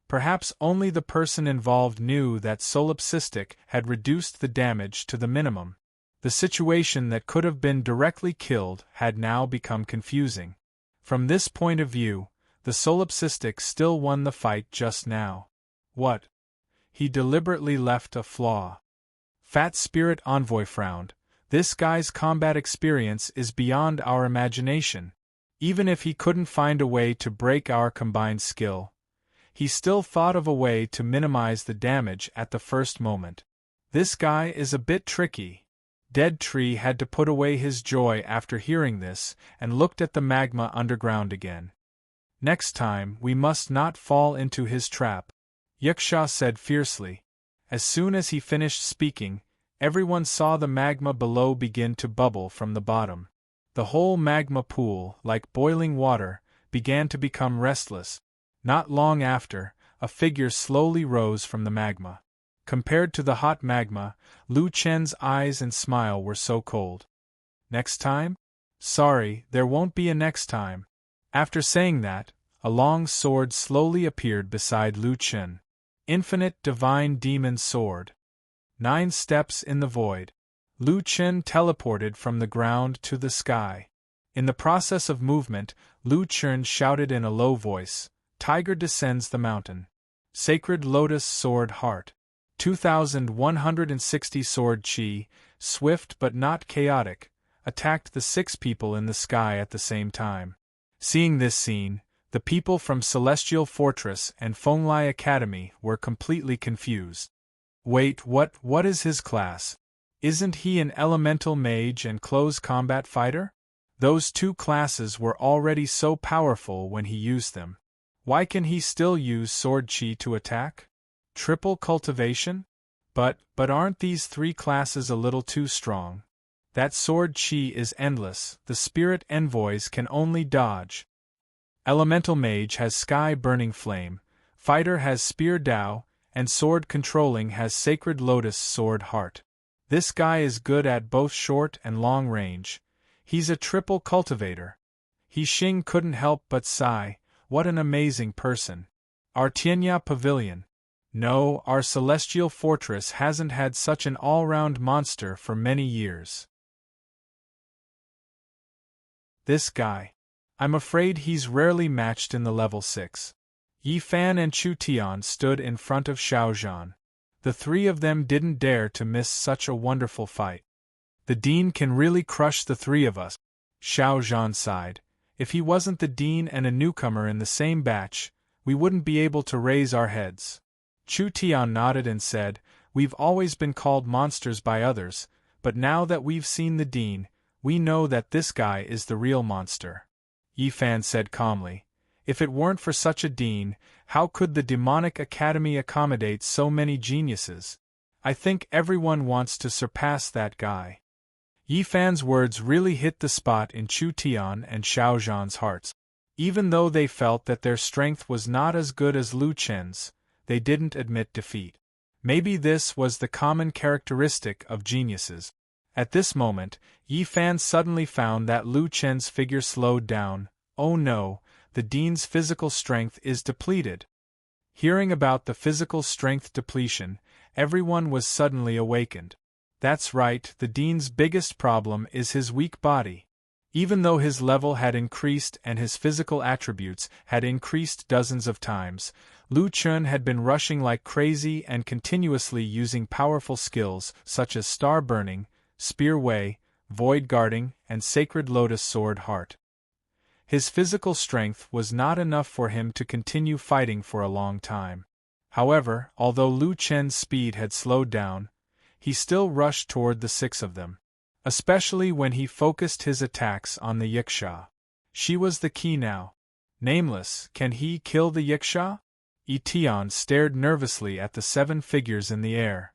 A: Perhaps only the person involved knew that solipsistic had reduced the damage to the minimum. The situation that could have been directly killed had now become confusing. From this point of view, the solipsistic still won the fight just now. What? He deliberately left a flaw. Fat Spirit Envoy frowned. This guy's combat experience is beyond our imagination. Even if he couldn't find a way to break our combined skill, he still thought of a way to minimize the damage at the first moment. This guy is a bit tricky. Dead Tree had to put away his joy after hearing this and looked at the magma underground again. Next time, we must not fall into his trap, Yiksha said fiercely. As soon as he finished speaking, everyone saw the magma below begin to bubble from the bottom. The whole magma pool, like boiling water, began to become restless. Not long after, a figure slowly rose from the magma. Compared to the hot magma, Lu Chen's eyes and smile were so cold. Next time? Sorry, there won't be a next time. After saying that, a long sword slowly appeared beside Lu Chen. Infinite Divine Demon Sword. 9 steps in the void. Lu Chen teleported from the ground to the sky. In the process of movement, Lu Chen shouted in a low voice, Tiger descends the mountain. Sacred Lotus Sword Heart. 2160 Sword Chi, swift but not chaotic, attacked the 6 people in the sky at the same time. Seeing this scene, the people from Celestial Fortress and Fenglai Academy were completely confused. Wait, what is his class? Isn't he an elemental mage and close combat fighter? Those 2 classes were already so powerful when he used them. Why can he still use Sword Chi to attack? Triple cultivation? But aren't these 3 classes a little too strong? That Sword Chi is endless, the Spirit Envoys can only dodge. Elemental Mage has Sky Burning Flame, Fighter has Spear Dao, and Sword Controlling has Sacred Lotus Sword Heart. This guy is good at both short and long range. He's a triple cultivator. He Xing couldn't help but sigh, what an amazing person. Our Tianya Pavilion. No, our Celestial Fortress hasn't had such an all-round monster for many years. This guy. I'm afraid he's rarely matched in the level 6. Yi Fan and Chu Tian stood in front of Xiao Zhan. The 3 of them didn't dare to miss such a wonderful fight. The Dean can really crush the 3 of us, Xiao Zhan sighed. If he wasn't the Dean and a newcomer in the same batch, we wouldn't be able to raise our heads. Chu Tian nodded and said, We've always been called monsters by others, but now that we've seen the Dean, we know that this guy is the real monster. Yi Fan said calmly. If it weren't for such a Dean, how could the demonic academy accommodate so many geniuses? I think everyone wants to surpass that guy. Yi Fan's words really hit the spot in Chu Tian and Xiao Zhan's hearts. Even though they felt that their strength was not as good as Lu Chen's, they didn't admit defeat. Maybe this was the common characteristic of geniuses. At this moment, Yi Fan suddenly found that Lu Chen's figure slowed down. Oh no, the Dean's physical strength is depleted. Hearing about the physical strength depletion, everyone was suddenly awakened. That's right, the Dean's biggest problem is his weak body. Even though his level had increased and his physical attributes had increased dozens of times, Lu Chen had been rushing like crazy and continuously using powerful skills such as star burning, spear wei, void guarding, and sacred lotus sword heart. His physical strength was not enough for him to continue fighting for a long time. However, although Lu Chen's speed had slowed down, he still rushed toward the six of them. Especially when he focused his attacks on the Yiksha. She was the key now. Nameless, can he kill the Yiksha? Yi Tian stared nervously at the 7 figures in the air.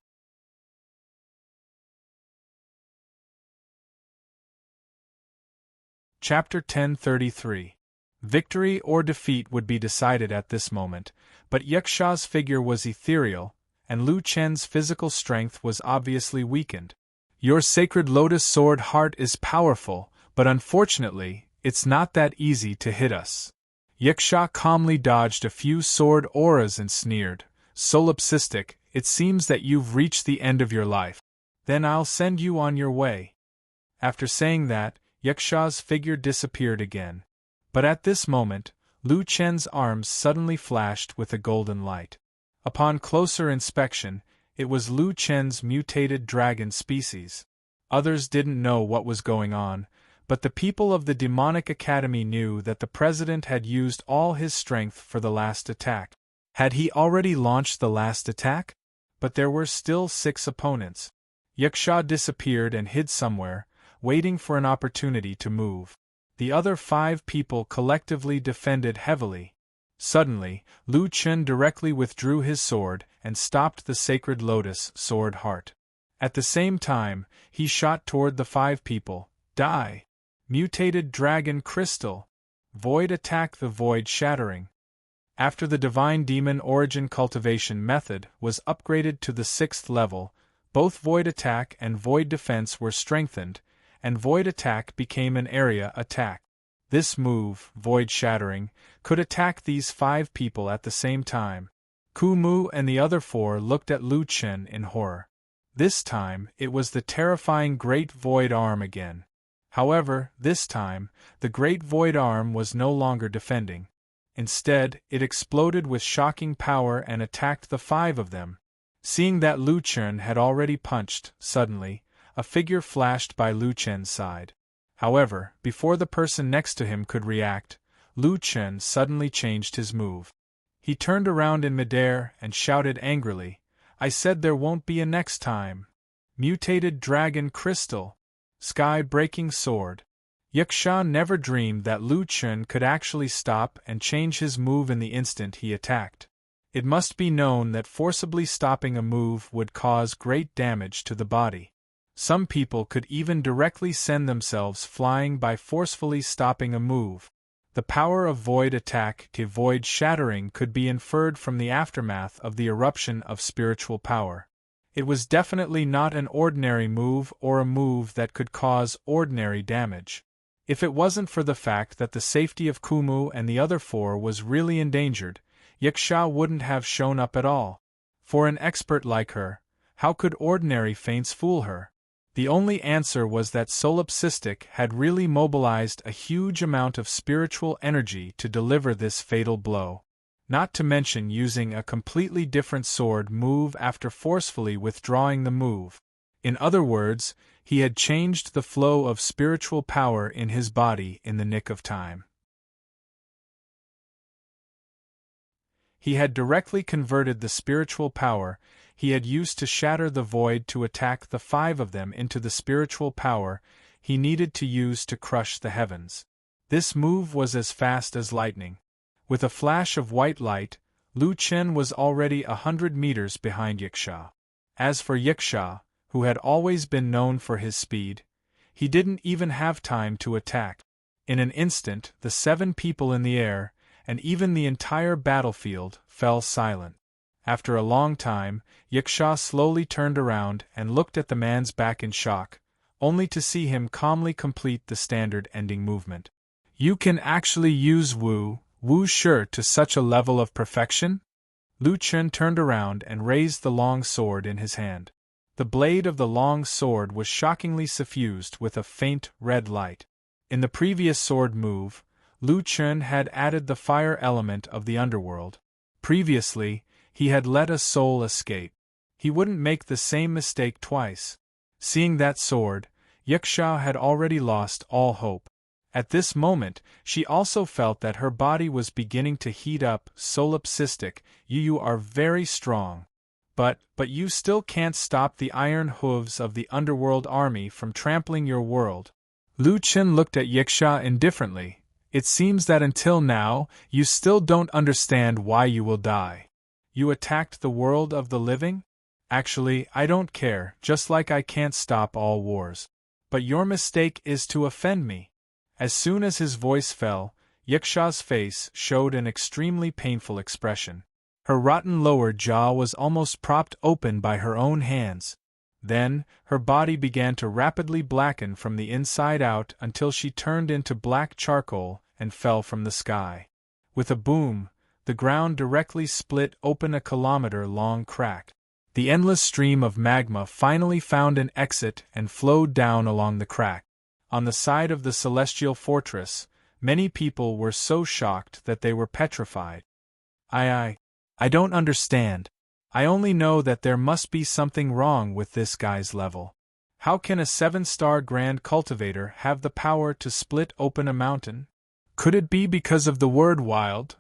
A: Chapter 1033. Victory or defeat would be decided at this moment, but Yiksha's figure was ethereal, and Lu Chen's physical strength was obviously weakened. Your sacred lotus sword heart is powerful, but unfortunately, it's not that easy to hit us. Yiksha calmly dodged a few sword auras and sneered, Solipsistic, it seems that you've reached the end of your life. Then I'll send you on your way. After saying that, Yiksha's figure disappeared again. But at this moment, Lu Chen's arms suddenly flashed with a golden light. Upon closer inspection, it was Lu Chen's mutated dragon species. Others didn't know what was going on, but the people of the Demonic Academy knew that the president had used all his strength for the last attack. Had he already launched the last attack? But there were still 6 opponents. Yiksha disappeared and hid somewhere, waiting for an opportunity to move. The other 5 people collectively defended heavily. Suddenly, Lu Chen directly withdrew his sword and stopped the sacred lotus sword heart. At the same time, he shot toward the 5 people. Die! Mutated dragon crystal! Void attack, the void shattering. After the divine demon origin cultivation method was upgraded to the 6th level, both void attack and void defense were strengthened, and void attack became an area attack. This move, void shattering, could attack these 5 people at the same time. Kumu and the other 4 looked at Lu Chen in horror. This time, it was the terrifying Great Void Arm again. However, this time, the Great Void Arm was no longer defending. Instead, it exploded with shocking power and attacked the 5 of them. Seeing that Lu Chen had already punched, suddenly, a figure flashed by Lu Chen's side. However, before the person next to him could react, Lu Chen suddenly changed his move. He turned around in midair and shouted angrily, I said there won't be a next time. Mutated dragon crystal. Sky-breaking sword. Yiksha never dreamed that Lu Chen could actually stop and change his move in the instant he attacked. It must be known that forcibly stopping a move would cause great damage to the body. Some people could even directly send themselves flying by forcefully stopping a move. The power of void attack to void shattering could be inferred from the aftermath of the eruption of spiritual power. It was definitely not an ordinary move or a move that could cause ordinary damage. If it wasn't for the fact that the safety of Kumu and the other 4 was really endangered, Yiksha wouldn't have shown up at all. For an expert like her, how could ordinary feints fool her? The only answer was that Solipsistic had really mobilized a huge amount of spiritual energy to deliver this fatal blow. Not to mention using a completely different sword move after forcefully withdrawing the move. In other words, he had changed the flow of spiritual power in his body in the nick of time. He had directly converted the spiritual power he had used to shatter the void to attack the 5 of them into the spiritual power he needed to use to crush the heavens. This move was as fast as lightning. With a flash of white light, Lu Chen was already 100 meters behind Yiksha. As for Yiksha, who had always been known for his speed, he didn't even have time to attack. In an instant, the 7 people in the air, and even the entire battlefield, fell silent. After a long time, Yiksha slowly turned around and looked at the man's back in shock, only to see him calmly complete the standard ending movement. You can actually use Wu Shi to such a level of perfection? Lu Chen turned around and raised the long sword in his hand. The blade of the long sword was shockingly suffused with a faint red light. In the previous sword move, Lu Chen had added the fire element of the underworld. Previously, he had let a soul escape. He wouldn't make the same mistake twice. Seeing that sword, Yiksha had already lost all hope. At this moment, she also felt that her body was beginning to heat up. Solipsistic, you are very strong. But you still can't stop the iron hooves of the underworld army from trampling your world. Lu Chen looked at Yiksha indifferently. It seems that until now, you still don't understand why you will die. You attacked the world of the living? Actually, I don't care, just like I can't stop all wars. But your mistake is to offend me. As soon as his voice fell, Yiksha's face showed an extremely painful expression. Her rotten lower jaw was almost propped open by her own hands. Then, her body began to rapidly blacken from the inside out until she turned into black charcoal and fell from the sky. With a boom, the ground directly split open a kilometer-long crack. The endless stream of magma finally found an exit and flowed down along the crack. On the side of the celestial fortress, many people were so shocked that they were petrified. I don't understand. I only know that there must be something wrong with this guy's level. How can a 7-star Grand Cultivator have the power to split open a mountain? Could it be because of the word wild?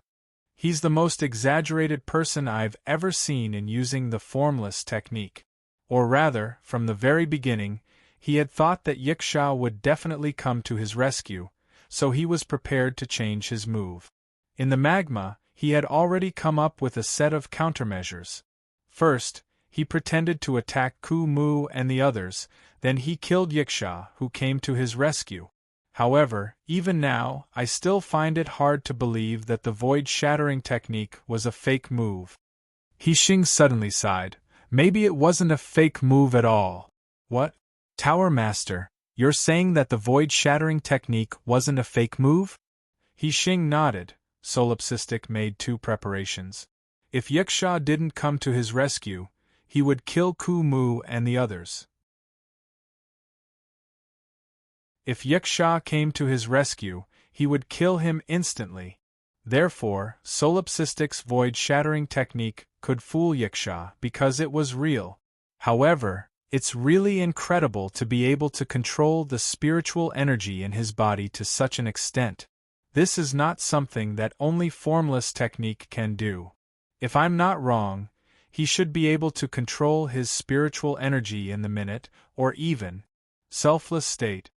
A: He's the most exaggerated person I've ever seen in using the formless technique. Or rather, from the very beginning, he had thought that Yiksha would definitely come to his rescue, so he was prepared to change his move. In the magma, he had already come up with a set of countermeasures. First, he pretended to attack Ku Mu and the others, then he killed Yiksha, who came to his rescue. However, even now, I still find it hard to believe that the void-shattering technique was a fake move. He Xing suddenly sighed. Maybe it wasn't a fake move at all. What? Tower Master, you're saying that the void-shattering technique wasn't a fake move? He Xing nodded. Solipsistic made 2 preparations. If Yiksha didn't come to his rescue, he would kill Ku Mu and the others. If Yiksha came to his rescue, he would kill him instantly. Therefore, Solipsistic's void-shattering technique could fool Yiksha because it was real. However, it's really incredible to be able to control the spiritual energy in his body to such an extent. This is not something that only formless technique can do. If I'm not wrong, he should be able to control his spiritual energy in the minute, or even, selfless state.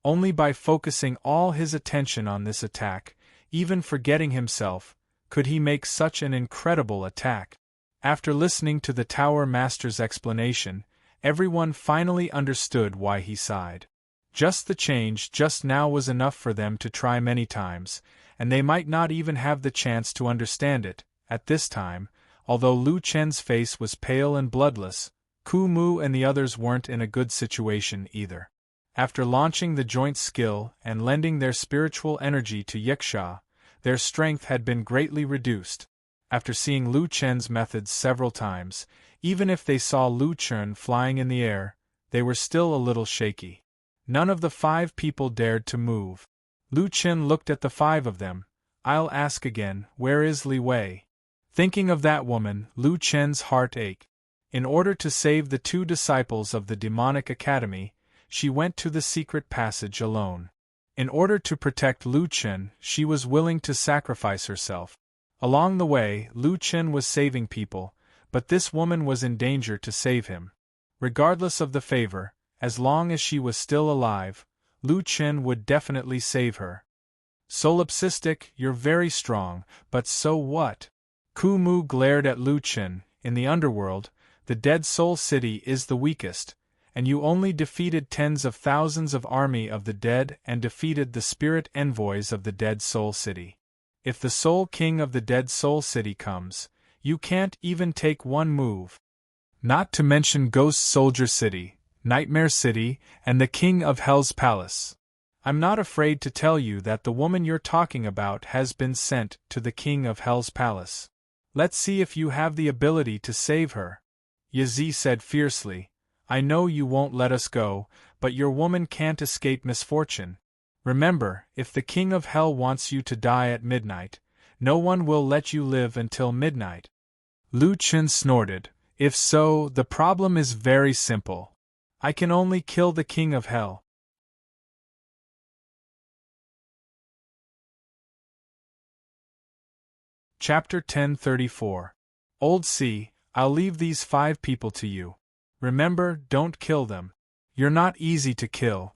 A: Only by focusing all his attention on this attack, even forgetting himself, could he make such an incredible attack. After listening to the Tower Master's explanation, everyone finally understood why he sighed. Just the change just now was enough for them to try many times, and they might not even have the chance to understand it. At this time, although Lu Chen's face was pale and bloodless, Ku Mu and the others weren't in a good situation either. After launching the joint skill and lending their spiritual energy to Yiksha, their strength had been greatly reduced. After seeing Lu Chen's methods several times, even if they saw Lu Chen flying in the air, they were still a little shaky. None of the 5 people dared to move. Lu Chen looked at the 5 of them. I'll ask again, where is Li Wei? Thinking of that woman, Lu Chen's heart ached. In order to save the 2 disciples of the demonic academy, she went to the secret passage alone. In order to protect Lu Chen, she was willing to sacrifice herself. Along the way, Lu Chen was saving people, but this woman was in danger to save him. Regardless of the favor, as long as she was still alive, Lu Chen would definitely save her. Solipsistic, you're very strong, but so what? Ku Mu glared at Lu Chen. In the underworld, the Dead Soul City is the weakest, and you only defeated tens of thousands of army of the dead and defeated the spirit envoys of the Dead Soul City. If the Soul King of the Dead Soul City comes, you can't even take one move. Not to mention Ghost Soldier City, Nightmare City, and the King of Hell's Palace. I'm not afraid to tell you that the woman you're talking about has been sent to the King of Hell's Palace. Let's see if you have the ability to save her. Yazi said fiercely, I know you won't let us go, but your woman can't escape misfortune. Remember, if the King of Hell wants you to die at midnight, no one will let you live until midnight. Lu Chen snorted, if so, the problem is very simple. I can only kill the King of Hell. Chapter 1034. Old C, I'll leave these 5 people to you. Remember, don't kill them. You're not easy to kill.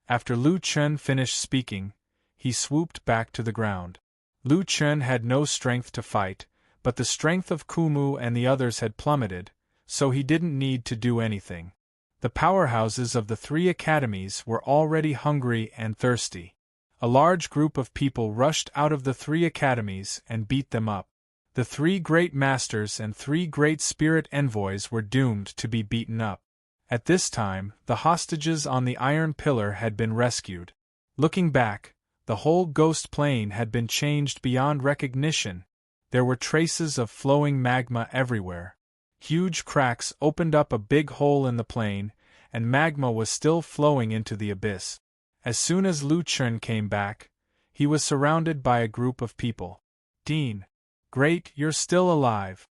A: After Lu Chen finished speaking, he swooped back to the ground. Lu Chen had no strength to fight, but the strength of Kumu and the others had plummeted, so he didn't need to do anything. The powerhouses of the 3 academies were already hungry and thirsty. A large group of people rushed out of the 3 academies and beat them up. The 3 great masters and 3 great spirit envoys were doomed to be beaten up. At this time, the hostages on the Iron Pillar had been rescued. Looking back, the whole ghost plane had been changed beyond recognition. There were traces of flowing magma everywhere. Huge cracks opened up a big hole in the plane, and magma was still flowing into the abyss. As soon as Lu Chen came back, he was surrounded by a group of people. Dean. Great, you're still alive.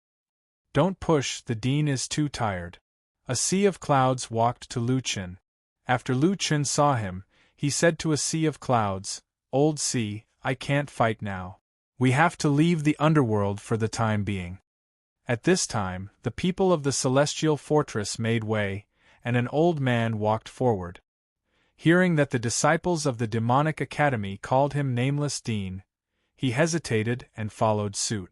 A: Don't push, the Dean is too tired. A sea of clouds walked to Lu Chen. After Lu Chen saw him, he said to a sea of clouds, Old Sea, I can't fight now. We have to leave the underworld for the time being. At this time, the people of the celestial fortress made way, and an old man walked forward. Hearing that the disciples of the demonic academy called him Nameless Dean, he hesitated and followed suit.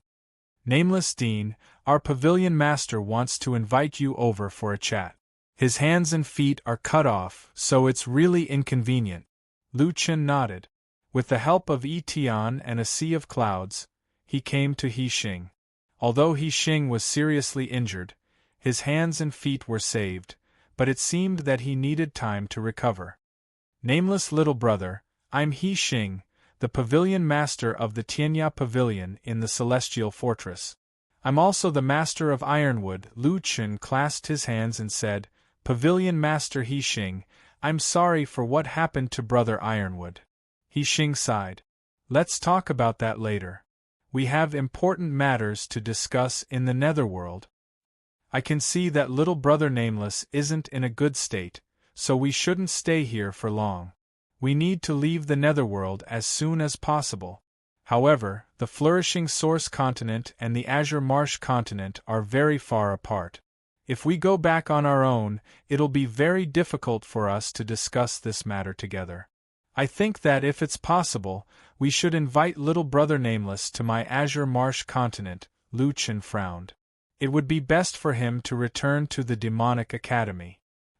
A: Nameless Dean, our pavilion master wants to invite you over for a chat. His hands and feet are cut off, so it's really inconvenient. Lu Chen nodded. With the help of Yi Tian and a sea of clouds, he came to He Xing. Although He Xing was seriously injured, his hands and feet were saved, but it seemed that he needed time to recover. Nameless little brother, I'm He Xing, the pavilion master of the Tianya Pavilion in the Celestial Fortress. I'm also the master of Ironwood. Lu Chen clasped his hands and said, Pavilion Master He Xing, I'm sorry for what happened to Brother Ironwood. He Xing sighed. Let's talk about that later. We have important matters to discuss in the netherworld. I can see that little brother Nameless isn't in a good state, so we shouldn't stay here for long. We need to leave the netherworld as soon as possible. However, the flourishing Source Continent and the Azure Marsh Continent are very far apart. If we go back on our own, it'll be very difficult for us to discuss this matter together. I think that if it's possible, we should invite little brother Nameless to my Azure Marsh Continent. Lu Chen frowned. It would be best for him to return to the Demonic Academy.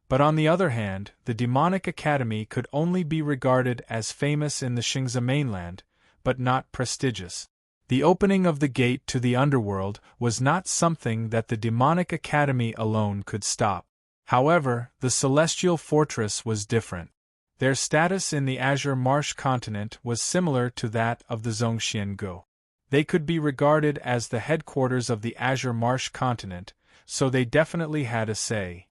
A: But on the other hand, the Demonic Academy could only be regarded as famous in the Xingzi mainland, but not prestigious. The opening of the gate to the underworld was not something that the Demonic Academy alone could stop. However, the Celestial Fortress was different. Their status in the Azure Marsh Continent was similar to that of the Zhongxian Go. They could be regarded as the headquarters of the Azure Marsh Continent, so they definitely had a say.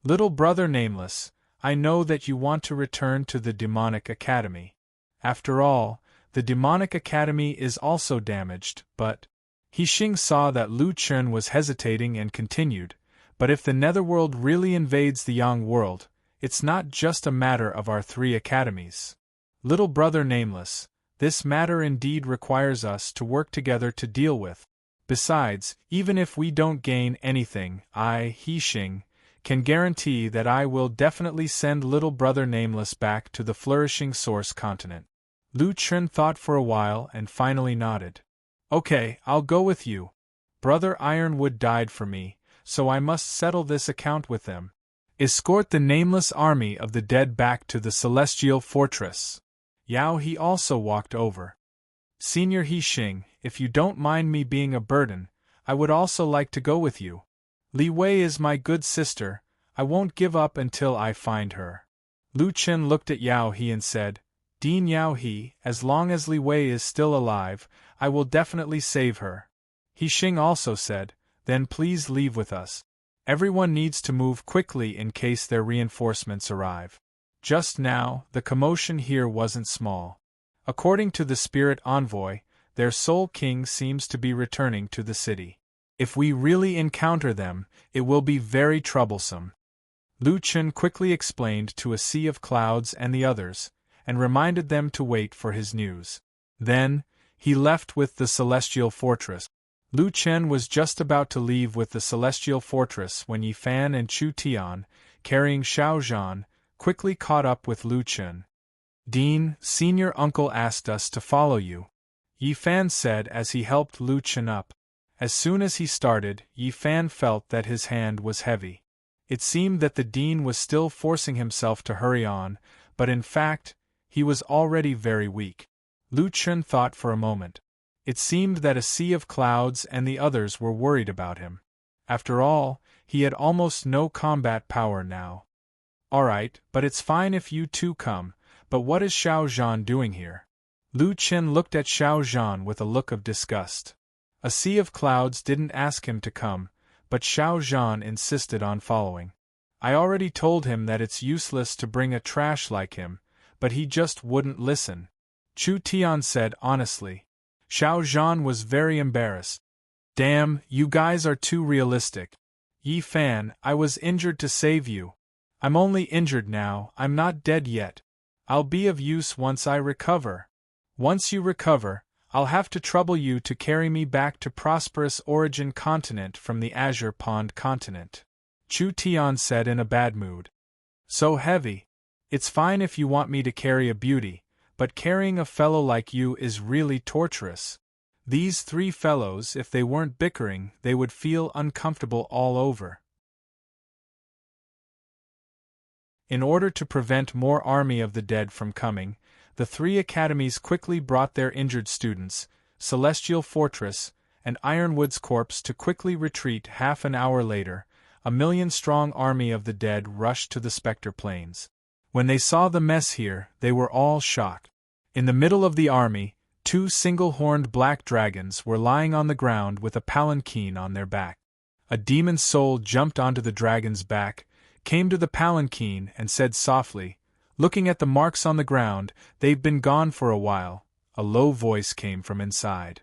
A: Little brother Nameless, I know that you want to return to the Demonic Academy. After all, the Demonic Academy is also damaged, but... He Xing saw that Lu Chen was hesitating and continued, but if the netherworld really invades the Yang world, it's not just a matter of our 3 academies. Little brother Nameless, This matter indeed requires us to work together to deal with. Besides, even if we don't gain anything, I, He-Shing, can guarantee that I will definitely send little brother Nameless back to the flourishing source continent. Lu Chen thought for a while and finally nodded. Okay, I'll go with you. Brother Ironwood died for me, so I must settle this account with them. Escort the nameless army of the dead back to the celestial fortress. Yao He also walked over. Senior He-Shing, if you don't mind me being a burden, I would also like to go with you. Li Wei is my good sister, I won't give up until I find her. Lu Chen looked at Yao He and said, Dean Yao He, as long as Li Wei is still alive, I will definitely save her. He-Shing also said, then please leave with us. Everyone needs to move quickly in case their reinforcements arrive. Just now, the commotion here wasn't small. According to the spirit envoy, their Soul King seems to be returning to the city. If we really encounter them, it will be very troublesome. Lu Chen quickly explained to a sea of clouds and the others, and reminded them to wait for his news. Then, he left with the celestial fortress. Lu Chen was just about to leave with the celestial fortress when Yi Fan and Chu Tian, carrying Xiao Zhan, quickly caught up with Lu Chen. Dean, senior uncle asked us to follow you, Yi Fan said as he helped Lu Chen up. As soon as he started, Yi Fan felt that his hand was heavy. It seemed that the dean was still forcing himself to hurry on, but in fact, he was already very weak. Lu Chen thought for a moment. It seemed that a sea of clouds and the others were worried about him. After all, he had almost no combat power now. Alright, but it's fine if you two come, but what is Xiao Zhan doing here? Lu Chen looked at Xiao Zhan with a look of disgust. A sea of clouds didn't ask him to come, but Xiao Zhan insisted on following. I already told him that it's useless to bring a trash like him, but he just wouldn't listen. Chu Tian said honestly. Xiao Zhan was very embarrassed. Damn, you guys are too realistic. Yi Fan, I was injured to save you. I'm only injured now, I'm not dead yet. I'll be of use once I recover. Once you recover, I'll have to trouble you to carry me back to Prosperous Origin Continent from the Azure Pond Continent. Chu Tian said in a bad mood. So heavy. It's fine if you want me to carry a beauty, but carrying a fellow like you is really torturous. These three fellows, if they weren't bickering, they would feel uncomfortable all over. In order to prevent more army of the dead from coming, the three academies quickly brought their injured students, Celestial Fortress, and Ironwood's corpse to quickly retreat. Half an hour later, a million-strong army of the dead rushed to the Spectre Plains. When they saw the mess here, they were all shocked. In the middle of the army, two single-horned black dragons were lying on the ground with a palanquin on their back. A demon soul jumped onto the dragon's back, came to the palanquin and said softly, looking at the marks on the ground, they've been gone for a while. A low voice came from inside.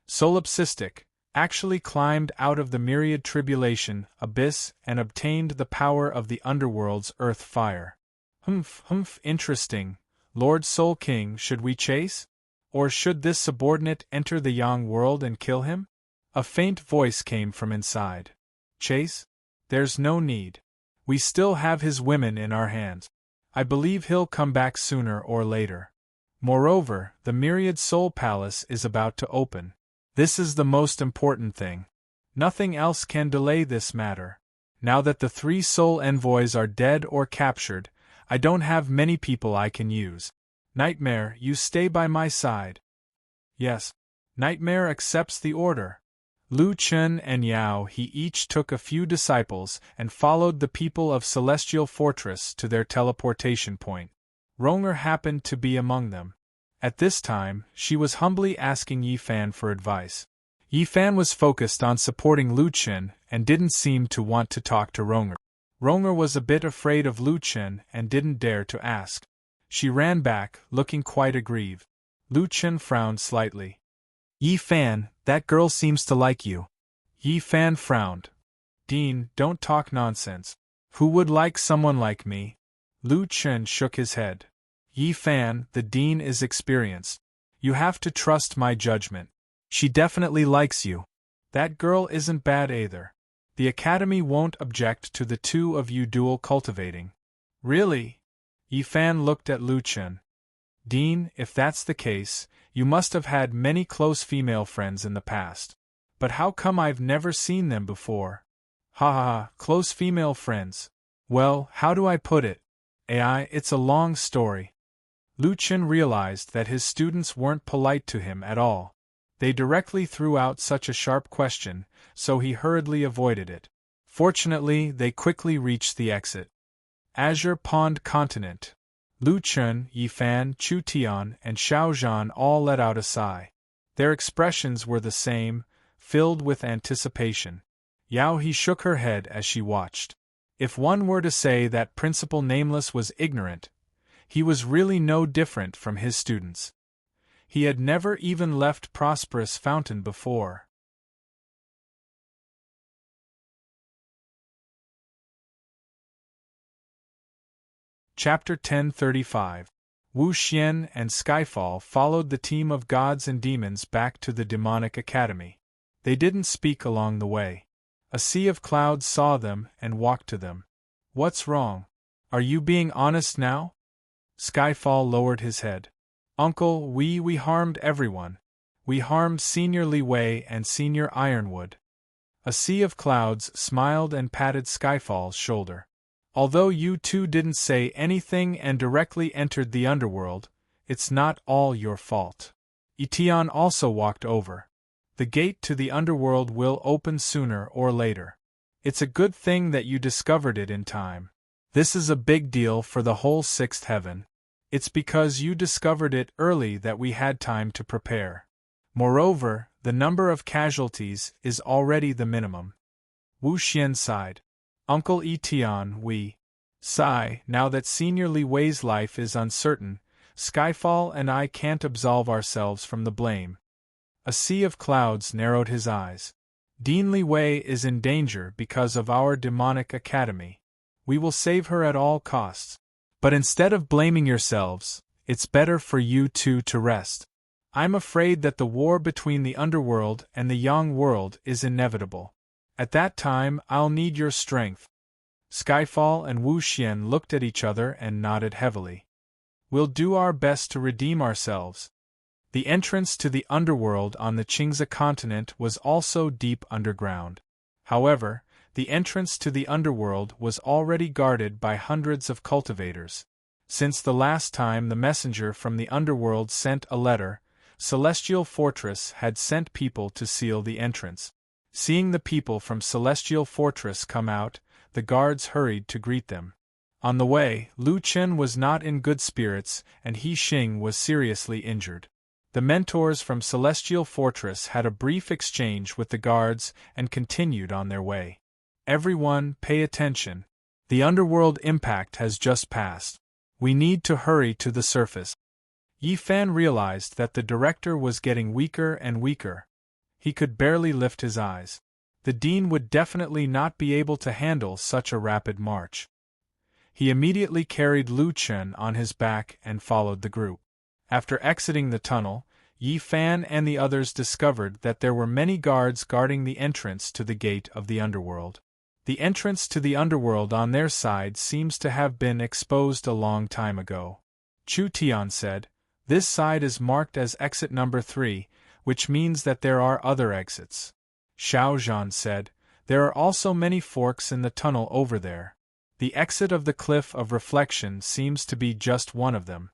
A: Solipsistic, actually climbed out of the myriad tribulation abyss and obtained the power of the underworld's earth fire. Humph, interesting. Lord Soul King, should we chase? Or should this subordinate enter the Yang world and kill him? A faint voice came from inside. Chase? There's no need. We still have his women in our hands. I believe he'll come back sooner or later. Moreover, the Myriad Soul Palace is about to open. This is the most important thing. Nothing else can delay this matter. Now that the three soul envoys are dead or captured, I don't have many people I can use. Nightmare, you stay by my side. Yes. Nightmare accepts the order. Lu Chen and Yao He each took a few disciples and followed the people of Celestial Fortress to their teleportation point. Ronger happened to be among them. At this time, she was humbly asking Yi Fan for advice. Yi Fan was focused on supporting Lu Chen and didn't seem to want to talk to Ronger. Ronger was a bit afraid of Lu Chen and didn't dare to ask. She ran back, looking quite aggrieved. Lu Chen frowned slightly. Yi Fan, that girl seems to like you. Yi Fan frowned. Dean, don't talk nonsense. Who would like someone like me? Lu Chen shook his head. Yi Fan, the dean is experienced. You have to trust my judgment. She definitely likes you. That girl isn't bad either. The Academy won't object to the two of you dual cultivating. Really? Yi Fan looked at Lu Chen. Dean, if that's the case, you must have had many close female friends in the past. But how come I've never seen them before? Ha ha ha, close female friends. Well, how do I put it? It's a long story. Lu Chen realized that his students weren't polite to him at all. They directly threw out such a sharp question, so he hurriedly avoided it. Fortunately, they quickly reached the exit. Azure Pond Continent. Lu Chen, Yi Fan, Chu Tian, and Xiao Zhan all let out a sigh. Their expressions were the same, filled with anticipation. Yao He shook her head as she watched. If one were to say that Principal Nameless was ignorant, he was really no different from his students. He had never even left Prosperous Fountain before. Chapter 1035. Wu Xian and Skyfall followed the team of gods and demons back to the demonic academy. They didn't speak along the way. A sea of clouds saw them and walked to them. What's wrong? Are you being honest now? Skyfall lowered his head. Uncle, we harmed everyone. We harmed Senior Li Wei and Senior Ironwood. A sea of clouds smiled and patted Skyfall's shoulder. Although you two didn't say anything and directly entered the underworld, it's not all your fault. Etian also walked over. The gate to the underworld will open sooner or later. It's a good thing that you discovered it in time. This is a big deal for the whole sixth heaven. It's because you discovered it early that we had time to prepare. Moreover, the number of casualties is already the minimum. Wu Xian sighed. Uncle Etian, we sigh, now that Senior Li Wei's life is uncertain, Skyfall and I can't absolve ourselves from the blame. A sea of clouds narrowed his eyes. Dean Li Wei is in danger because of our demonic academy. We will save her at all costs. But instead of blaming yourselves, it's better for you two to rest. I'm afraid that the war between the underworld and the Yang world is inevitable. At that time, I'll need your strength. Skyfall and Wu Xian looked at each other and nodded heavily. We'll do our best to redeem ourselves. The entrance to the underworld on the Qingze continent was also deep underground. However, the entrance to the underworld was already guarded by hundreds of cultivators. Since the last time the messenger from the underworld sent a letter, Celestial Fortress had sent people to seal the entrance. Seeing the people from Celestial Fortress come out, the guards hurried to greet them. On the way, Lu Chen was not in good spirits and He Xing was seriously injured. The mentors from Celestial Fortress had a brief exchange with the guards and continued on their way. Everyone, pay attention. The underworld impact has just passed. We need to hurry to the surface. Yi Fan realized that the director was getting weaker and weaker. He could barely lift his eyes. The dean would definitely not be able to handle such a rapid march. He immediately carried Lu Chen on his back and followed the group. After exiting the tunnel, Yi Fan and the others discovered that there were many guards guarding the entrance to the gate of the underworld. The entrance to the underworld on their side seems to have been exposed a long time ago. Chu Tian said, "This side is marked as exit number 3, which means that there are other exits." Xiao Zhan said, "There are also many forks in the tunnel over there. The exit of the Cliff of Reflection seems to be just one of them."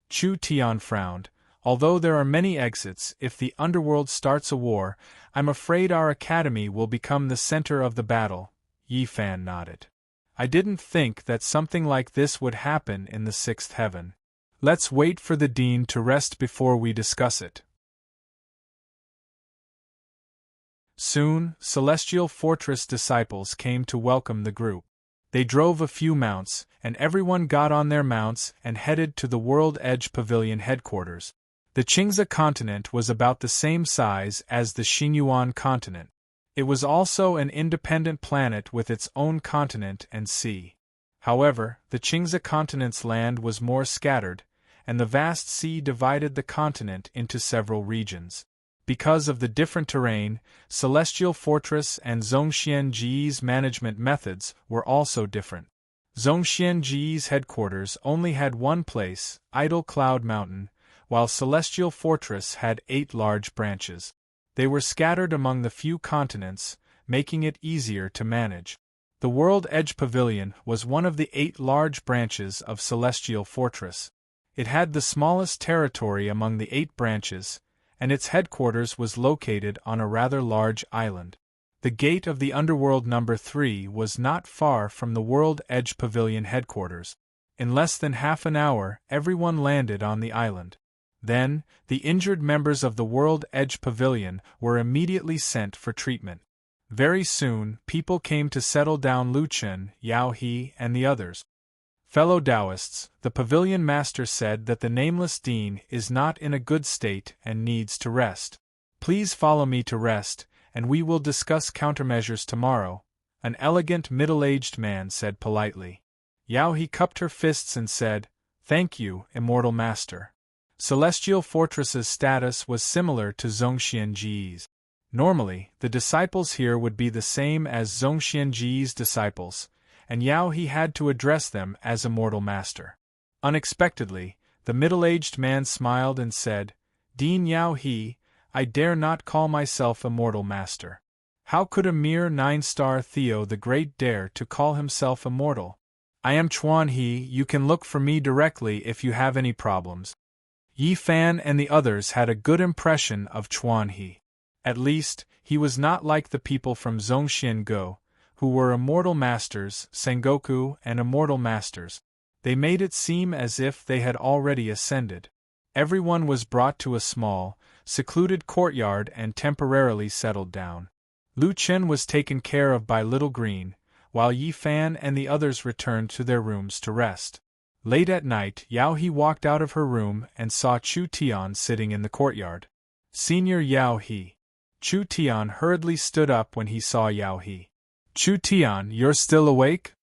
A: Chu Tian frowned. "Although there are many exits, if the underworld starts a war, I'm afraid our academy will become the center of the battle." Yi Fan nodded. "I didn't think that something like this would happen in the sixth heaven. Let's wait for the dean to rest before we discuss it." Soon, Celestial Fortress disciples came to welcome the group. They drove a few mounts, and everyone got on their mounts and headed to the World Edge Pavilion headquarters. The Qingze continent was about the same size as the Xingyuan continent. It was also an independent planet with its own continent and sea. However, the Qingze continent's land was more scattered, and the vast sea divided the continent into several regions. Because of the different terrain, Celestial Fortress and Zhongxianji's management methods were also different. Zhongxianji's headquarters only had one place, Idle Cloud Mountain, while Celestial Fortress had 8 large branches. They were scattered among the few continents, making it easier to manage. The World Edge Pavilion was one of the 8 large branches of Celestial Fortress. It had the smallest territory among the 8 branches, and its headquarters was located on a rather large island. The gate of the Underworld No. 3 was not far from the World Edge Pavilion headquarters. In less than half an hour, everyone landed on the island. Then, the injured members of the World Edge Pavilion were immediately sent for treatment. Very soon, people came to settle down Lu Chen, Yao He, and the others. Fellow Taoists, the pavilion master said that the nameless dean is not in a good state and needs to rest. Please follow me to rest, and we will discuss countermeasures tomorrow, an elegant middle-aged man said politely. Yao He cupped her fists and said, "Thank you, immortal master." Celestial Fortress's status was similar to Zhongxianji's. Normally, the disciples here would be the same as Zhongxianji's disciples, and Yao He had to address them as Immortal Master. Unexpectedly, the middle-aged man smiled and said, "Dean Yao He, I dare not call myself Immortal Master. How could a mere 9-star Theo the Great dare to call himself immortal? I am Chuan He, you can look for me directly if you have any problems." Yi Fan and the others had a good impression of Chuan He. At least, he was not like the people from Zhongxiango, who were immortal masters, Sengoku and immortal masters. They made it seem as if they had already ascended. Everyone was brought to a small, secluded courtyard and temporarily settled down. Lu Chen was taken care of by Little Green, while Yi Fan and the others returned to their rooms to rest. Late at night, Yao He walked out of her room and saw Chu Tian sitting in the courtyard. "Senior Yao He." Chu Tian hurriedly stood up when he saw Yao He. "Chu Tian, you're still awake?"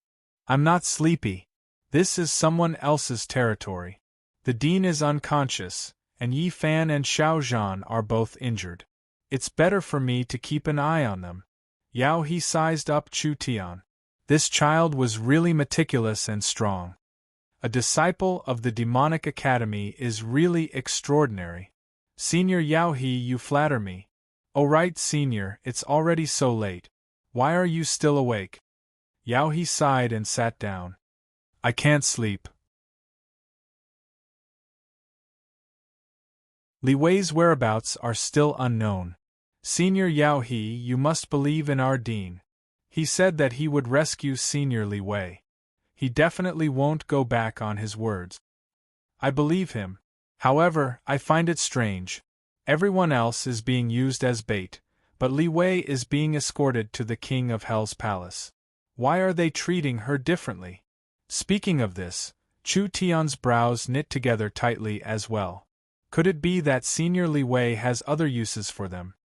A: "I'm not sleepy. This is someone else's territory. The dean is unconscious, and Yi Fan and Xiao Zhan are both injured. It's better for me to keep an eye on them." Yao He sized up Chu Tian. This child was really meticulous and strong. A disciple of the Demonic Academy is really extraordinary. "Senior Yao He, you flatter me." "Oh right, Senior, it's already so late. Why are you still awake?" Yao He sighed and sat down. "I can't sleep." Li Wei's whereabouts are still unknown. "Senior Yao He, you must believe in our dean. He said that he would rescue Senior Li Wei. He definitely won't go back on his words." "I believe him. However, I find it strange. Everyone else is being used as bait, but Li Wei is being escorted to the King of Hell's palace. Why are they treating her differently?" Speaking of this, Chu Tian's brows knit together tightly as well. Could it be that Senior Li Wei has other uses for them?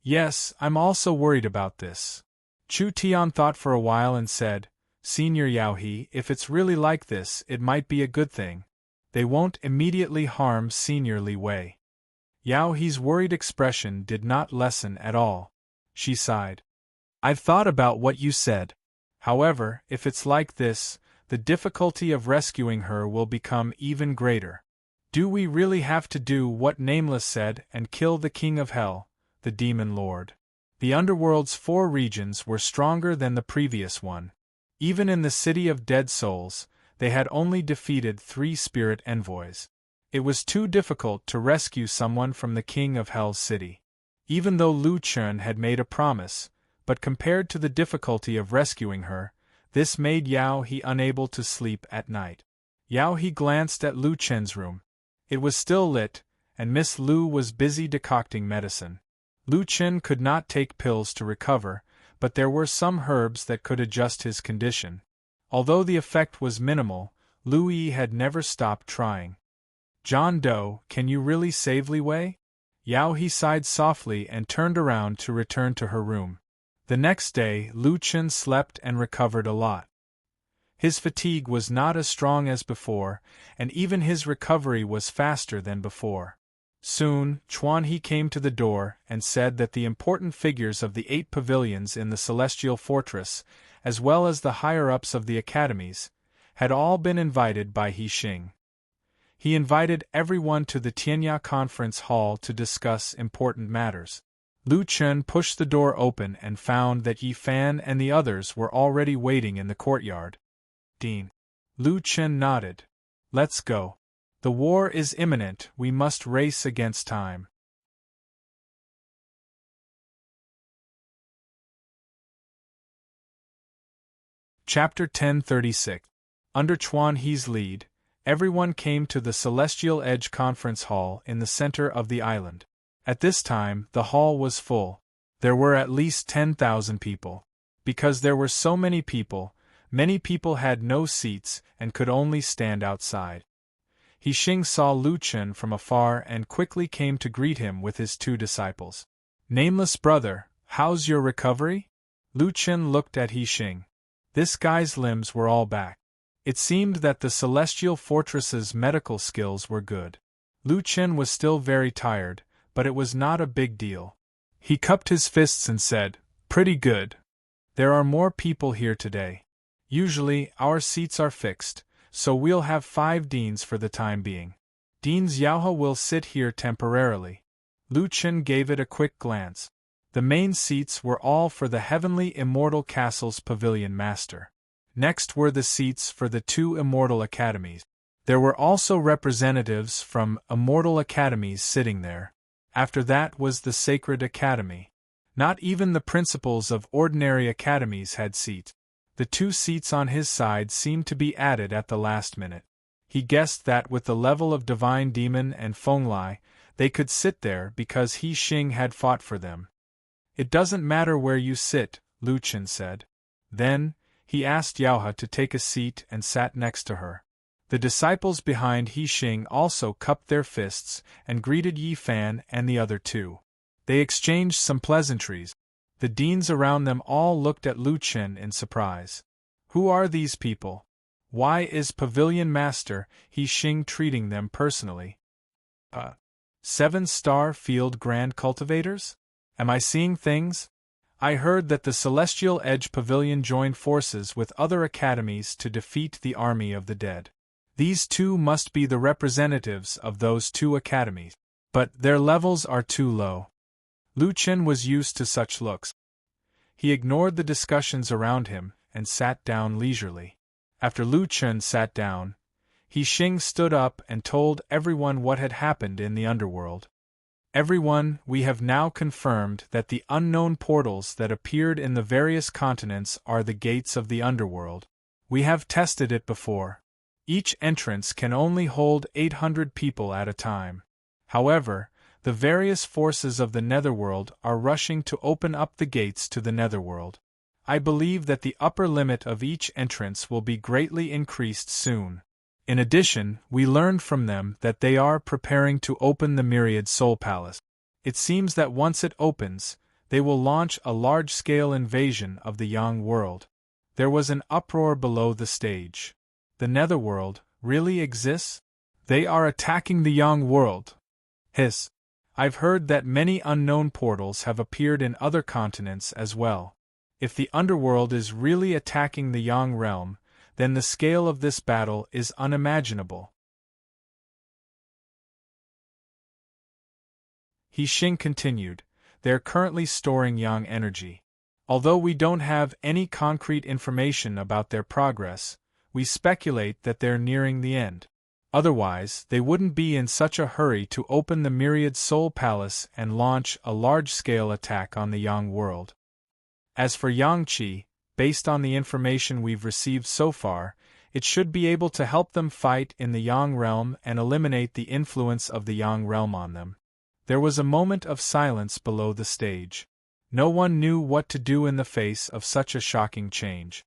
A: "Yes, I'm also worried about this." Chu Tian thought for a while and said, "Senior Yao He, if it's really like this, it might be a good thing. They won't immediately harm Senior Li Wei." Yao He's worried expression did not lessen at all. She sighed. "I've thought about what you said. However, if it's like this, the difficulty of rescuing her will become even greater. Do we really have to do what Nameless said and kill the King of Hell, the Demon Lord?" The Underworld's 4 regions were stronger than the previous one. Even in the City of Dead Souls, they had only defeated 3 spirit envoys. It was too difficult to rescue someone from the King of Hell's city. Even though Lu Chen had made a promise, but compared to the difficulty of rescuing her, this made Yao He unable to sleep at night. Yao He glanced at Lu Chen's room. It was still lit, and Miss Lu was busy decocting medicine. Lu Chen could not take pills to recover, but there were some herbs that could adjust his condition. Although the effect was minimal, Lu Yi had never stopped trying. "John Doe, can you really save Li Wei?" Yao He sighed softly and turned around to return to her room. The next day, Lu Chen slept and recovered a lot. His fatigue was not as strong as before, and even his recovery was faster than before. Soon, Chuan He came to the door and said that the important figures of the 8 pavilions in the celestial fortress, as well as the higher-ups of the academies, had all been invited by He Xing. He invited everyone to the Tianya conference hall to discuss important matters. Lu Chen pushed the door open and found that Yi Fan and the others were already waiting in the courtyard. Dean. Lu Chen nodded. Let's go. The war is imminent, we must race against time. Chapter 1036. Under Chuan He's lead, everyone came to the Celestial Edge Conference Hall in the center of the island. At this time, the hall was full. There were at least 10,000 people. Because there were so many people had no seats and could only stand outside. He Xing saw Lu Chen from afar and quickly came to greet him with his 2 disciples. Nameless brother, how's your recovery? Lu Chen looked at He Xing. This guy's limbs were all back. It seemed that the Celestial Fortress's medical skills were good. Lu Chen was still very tired, but it was not a big deal. He cupped his fists and said, Pretty good. There are more people here today. Usually, our seats are fixed, so we'll have 5 deans for the time being. Dean Xiaohe will sit here temporarily. Lu Chen gave it a quick glance. The main seats were all for the Heavenly Immortal Castle's Pavilion Master. Next were the seats for the 2 Immortal Academies. There were also representatives from Immortal Academies sitting there. After that was the Sacred Academy. Not even the principals of ordinary academies had seats. The 2 seats on his side seemed to be added at the last minute. He guessed that with the level of Divine Demon and Fenglai, they could sit there because He Xing had fought for them. It doesn't matter where you sit, Lu Chen said. Then, he asked Yaohe to take a seat and sat next to her. The disciples behind He Xing also cupped their fists and greeted Yi Fan and the other 2. They exchanged some pleasantries. The deans around them all looked at Lu Chen in surprise. Who are these people? Why is Pavilion Master He Xing treating them personally? 7-star Field Grand Cultivators? Am I seeing things? I heard that the Celestial Edge Pavilion joined forces with other academies to defeat the army of the dead. These 2 must be the representatives of those 2 academies. But their levels are too low. Lu Chen was used to such looks. He ignored the discussions around him and sat down leisurely. After Lu Chen sat down, He Xing stood up and told everyone what had happened in the underworld. Everyone, we have now confirmed that the unknown portals that appeared in the various continents are the gates of the underworld. We have tested it before. Each entrance can only hold 800 people at a time. However, the various forces of the Netherworld are rushing to open up the gates to the Netherworld. I believe that the upper limit of each entrance will be greatly increased soon. In addition, we learned from them that they are preparing to open the Myriad Soul Palace. It seems that once it opens, they will launch a large-scale invasion of the Yang world. There was an uproar below the stage. The Netherworld really exists? They are attacking the Yang world. Hiss. I've heard that many unknown portals have appeared in other continents as well. If the underworld is really attacking the Yang realm, then the scale of this battle is unimaginable. He Xing continued, they're currently storing Yang energy. Although we don't have any concrete information about their progress, we speculate that they're nearing the end. Otherwise, they wouldn't be in such a hurry to open the Myriad Soul Palace and launch a large-scale attack on the Yang world. As for Yang Qi, based on the information we've received so far, it should be able to help them fight in the Yang realm and eliminate the influence of the Yang realm on them. There was a moment of silence below the stage. No one knew what to do in the face of such a shocking change.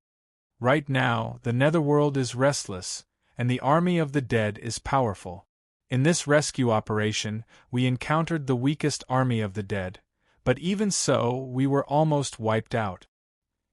A: Right now, the Netherworld is restless, and the army of the dead is powerful. In this rescue operation, we encountered the weakest army of the dead, but even so, we were almost wiped out.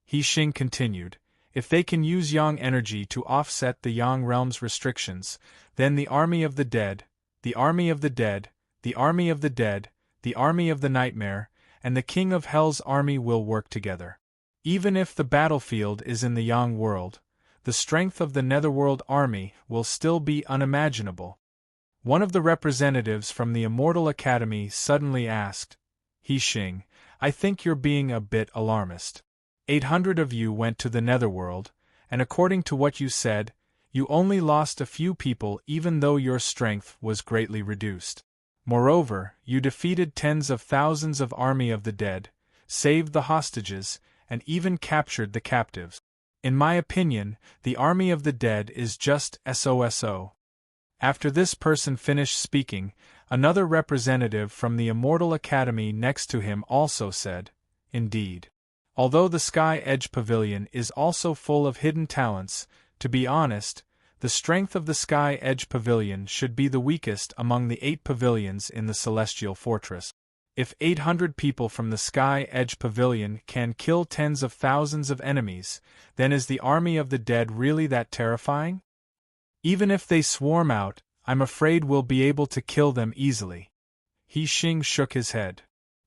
A: He Xing continued, If they can use yang energy to offset the yang realm's restrictions, then the army of the dead, the army of the dead, the army of the dead, the army of the nightmare, and the king of hell's army will work together. Even if the battlefield is in the yang world, the strength of the netherworld army will still be unimaginable. One of the representatives from the Immortal Academy suddenly asked, He Xing, I think you're being a bit alarmist. 800 of you went to the netherworld, and according to what you said, you only lost a few people even though your strength was greatly reduced. Moreover, you defeated tens of thousands of army of the dead, saved the hostages, and even captured the captives. In my opinion, the army of the dead is just SOSO. After this person finished speaking, another representative from the Immortal Academy next to him also said, Indeed. Although the Sky Edge Pavilion is also full of hidden talents, to be honest, the strength of the Sky Edge Pavilion should be the weakest among the 8 pavilions in the Celestial Fortress. If 800 people from the Sky Edge Pavilion can kill tens of thousands of enemies, then is the army of the dead really that terrifying? Even if they swarm out, I'm afraid we'll be able to kill them easily. He Xing shook his head.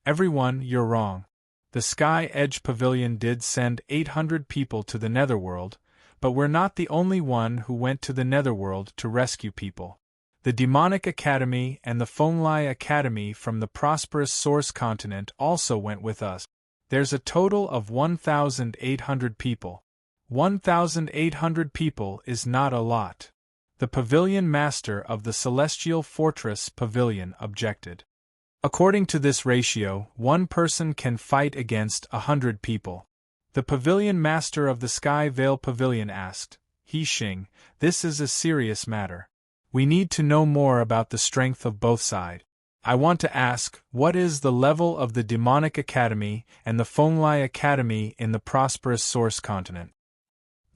A: Everyone, you're wrong. The Sky Edge Pavilion did send 800 people to the netherworld, but we're not the only one who went to the netherworld to rescue people. The Demonic Academy and the Fonglai Academy from the prosperous Source Continent also went with us. There's a total of 1,800 people. 1,800 people is not a lot. The Pavilion Master of the Celestial Fortress Pavilion objected. According to this ratio, one person can fight against 100 people. The Pavilion Master of the Sky Veil Pavilion asked, He Xing, this is a serious matter. We need to know more about the strength of both sides. I want to ask, what is the level of the Demonic Academy and the Fonglai Academy in the prosperous Source Continent?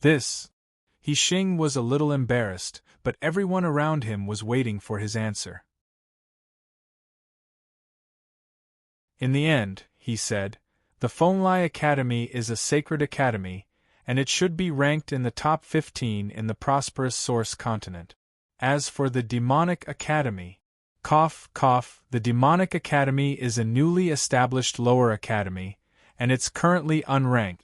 A: He Xing was a little embarrassed, but everyone around him was waiting for his answer. In the end, he said, the Fonglai Academy is a sacred academy, and it should be ranked in the top 15 in the prosperous Source Continent. As for the Demonic Academy, the Demonic Academy is a newly established lower academy, and it's currently unranked.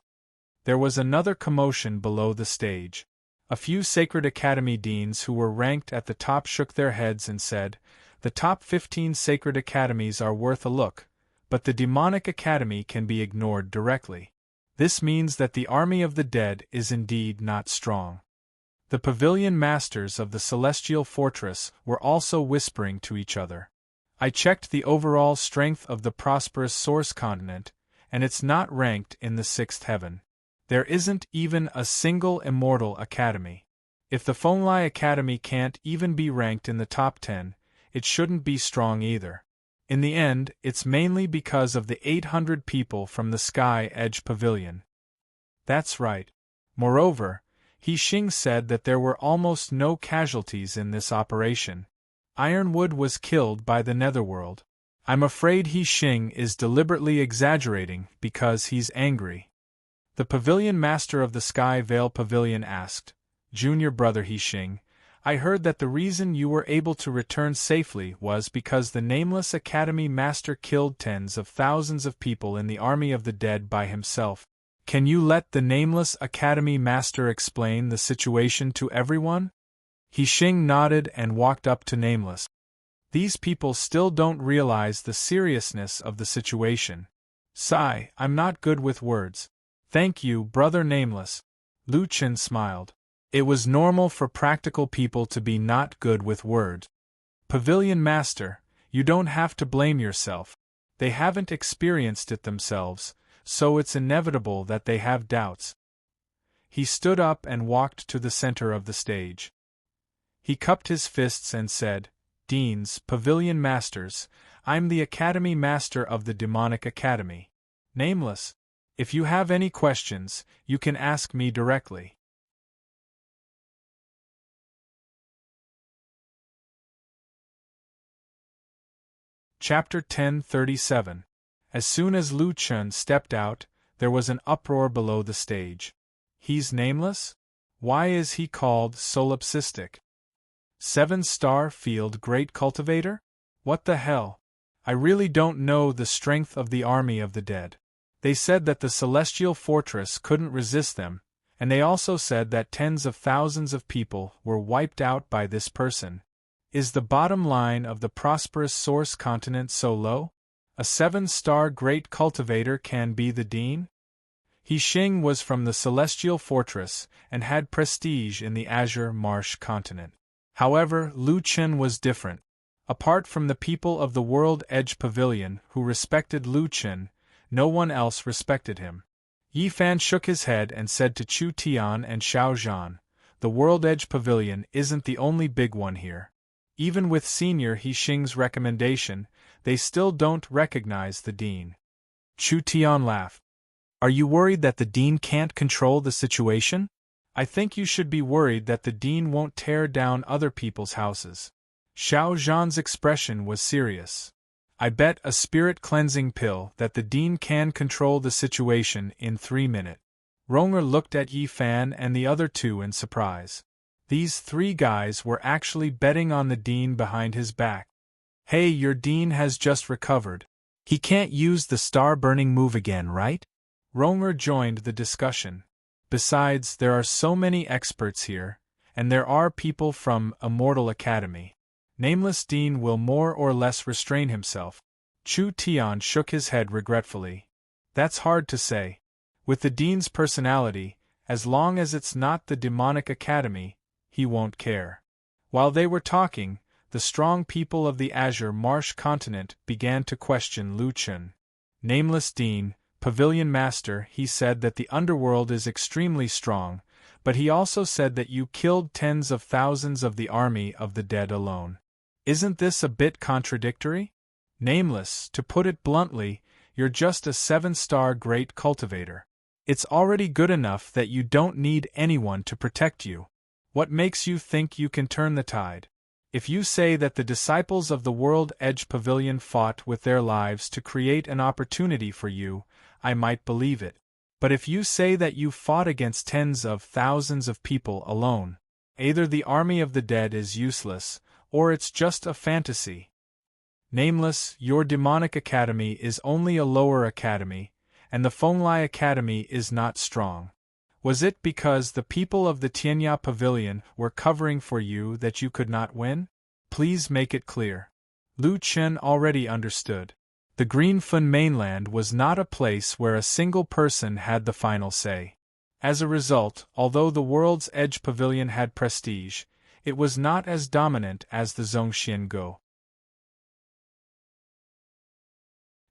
A: There was another commotion below the stage. A few Sacred Academy deans who were ranked at the top shook their heads and said, the top 15 Sacred Academies are worth a look, but the Demonic Academy can be ignored directly. This means that the army of the dead is indeed not strong. The Pavilion Masters of the Celestial Fortress were also whispering to each other. I checked the overall strength of the prosperous Source Continent, and it's not ranked in the 6th heaven. There isn't even a single Immortal Academy. If the Fonglai Academy can't even be ranked in the top 10, it shouldn't be strong either. In the end, it's mainly because of the 800 people from the Sky Edge Pavilion. That's right. Moreover, He Xing said that there were almost no casualties in this operation. Ironwood was killed by the netherworld. I'm afraid He Xing is deliberately exaggerating because he's angry. The Pavilion Master of the Sky Veil Pavilion asked, Junior brother He Xing, I heard that the reason you were able to return safely was because the Nameless Academy Master killed tens of thousands of people in the army of the dead by himself. Can you let the Nameless Academy Master explain the situation to everyone? He Xing nodded and walked up to Nameless. These people still don't realize the seriousness of the situation. Sigh, I'm not good with words. Thank you, Brother Nameless. Lu Chen smiled. It was normal for practical people to be not good with words. Pavilion Master, you don't have to blame yourself. They haven't experienced it themselves, so it's inevitable that they have doubts. He stood up and walked to the center of the stage. He cupped his fists and said, Deans, Pavilion Masters, I'm the Academy Master of the Demonic Academy. Nameless. If you have any questions, you can ask me directly. Chapter 1037. As soon as Lu Chen stepped out, there was an uproar below the stage. He's nameless? Why is he called solipsistic? 7-star field great cultivator? What the hell? I really don't know the strength of the army of the dead. They said that the celestial fortress couldn't resist them, and they also said that tens of thousands of people were wiped out by this person. Is the bottom line of the prosperous source continent so low? A 7-star great cultivator can be the dean? He Xing was from the celestial fortress and had prestige in the azure marsh continent. However, Lu Chen was different. Apart from the people of the World Edge Pavilion who respected Lu Chen, no one else respected him. Yi Fan shook his head and said to Chu Tian and Xiao Zhan, "The World Edge Pavilion isn't the only big one here. Even with Senior He Xing's recommendation, they still don't recognize the dean." Chu Tian laughed. "Are you worried that the dean can't control the situation? I think you should be worried that the dean won't tear down other people's houses." Xiao Zhan's expression was serious. "I bet a spirit cleansing pill that the dean can control the situation in 3 minutes. Ronger looked at Yi Fan and the other two in surprise. These 3 guys were actually betting on the dean behind his back. "Hey, your dean has just recovered. He can't use the star-burning move again, right?" Ronger joined the discussion. "Besides, there are so many experts here, and there are people from Immortal Academy. Nameless Dean will more or less restrain himself." Chu Tian shook his head regretfully. "That's hard to say. With the dean's personality, as long as it's not the demonic academy, he won't care." While they were talking, the strong people of the Azure Marsh continent began to question Lu Chen. "Nameless Dean, Pavilion Master, he said that the underworld is extremely strong, but he also said that you killed tens of thousands of the army of the dead alone. Isn't this a bit contradictory? Nameless, to put it bluntly, you're just a 7-star great cultivator. It's already good enough that you don't need anyone to protect you. What makes you think you can turn the tide? If you say that the disciples of the World Edge Pavilion fought with their lives to create an opportunity for you, I might believe it. But if you say that you fought against tens of thousands of people alone, either the army of the dead is useless, or it's just a fantasy. Nameless, your demonic academy is only a lower academy, and the Fenglai Academy is not strong. Was it because the people of the Tianya Pavilion were covering for you that you could not win? Please make it clear." Lu Chen already understood. The Green Fun mainland was not a place where a single person had the final say. As a result, although the World's Edge Pavilion had prestige, it was not as dominant as the Zhongxian Go.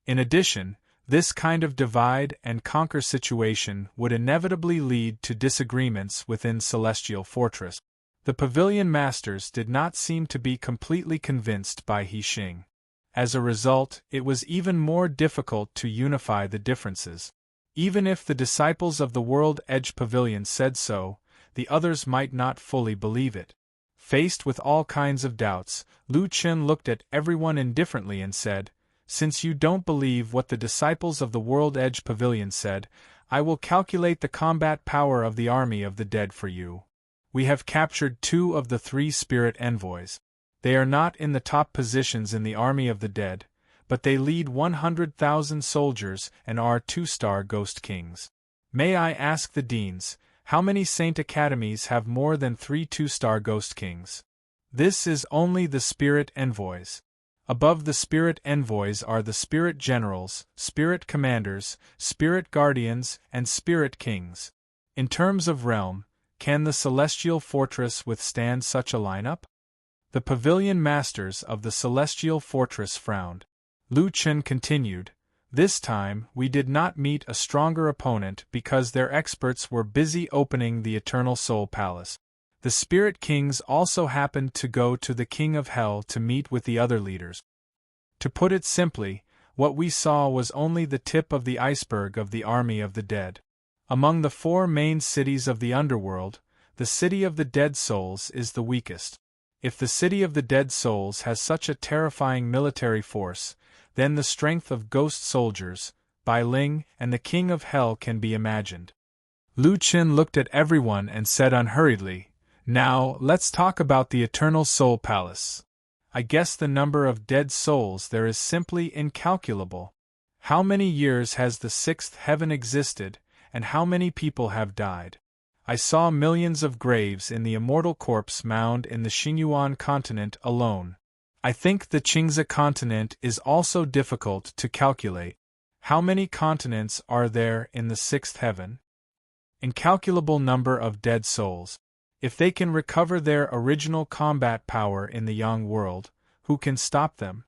A: In addition, this kind of divide-and-conquer situation would inevitably lead to disagreements within Celestial Fortress. The Pavilion Masters did not seem to be completely convinced by He Xing. As a result, it was even more difficult to unify the differences. Even if the disciples of the World Edge Pavilion said so, the others might not fully believe it. Faced with all kinds of doubts, Lu Chen looked at everyone indifferently and said, "Since you don't believe what the disciples of the World Edge Pavilion said, I will calculate the combat power of the army of the dead for you. We have captured 2 of the 3 spirit envoys. They are not in the top positions in the army of the dead, but they lead 100,000 soldiers and are 2-star ghost kings. May I ask the deans, how many Saint Academies have more than 3 2-star ghost kings?" This is only the spirit envoys. Above the spirit envoys are the spirit generals, spirit commanders, spirit guardians, and spirit kings. In terms of realm, can the celestial fortress withstand such a lineup? The Pavilion Masters of the Celestial Fortress frowned. Lu Chen continued, "This time we did not meet a stronger opponent because their experts were busy opening the Eternal Soul Palace. The Spirit Kings also happened to go to the King of Hell to meet with the other leaders. To put it simply, what we saw was only the tip of the iceberg of the army of the dead. Among the 4 main cities of the underworld, the City of the Dead Souls is the weakest. If the City of the Dead Souls has such a terrifying military force, then the strength of ghost soldiers, Bai Ling, and the King of Hell can be imagined." Lu Qin looked at everyone and said unhurriedly, "Now, let's talk about the Eternal Soul Palace. I guess the number of dead souls there is simply incalculable. How many years has the sixth heaven existed, and how many people have died? I saw millions of graves in the immortal corpse mound in the Xingyuan continent alone. I think the Qingzi continent is also difficult to calculate. How many continents are there in the sixth heaven? Incalculable number of dead souls. If they can recover their original combat power in the Yang world, who can stop them?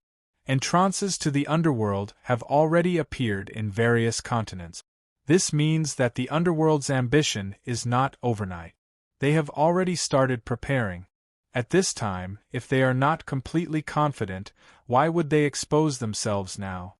A: Entrances to the underworld have already appeared in various continents. This means that the underworld's ambition is not overnight. They have already started preparing. At this time, if they are not completely confident, why would they expose themselves now?"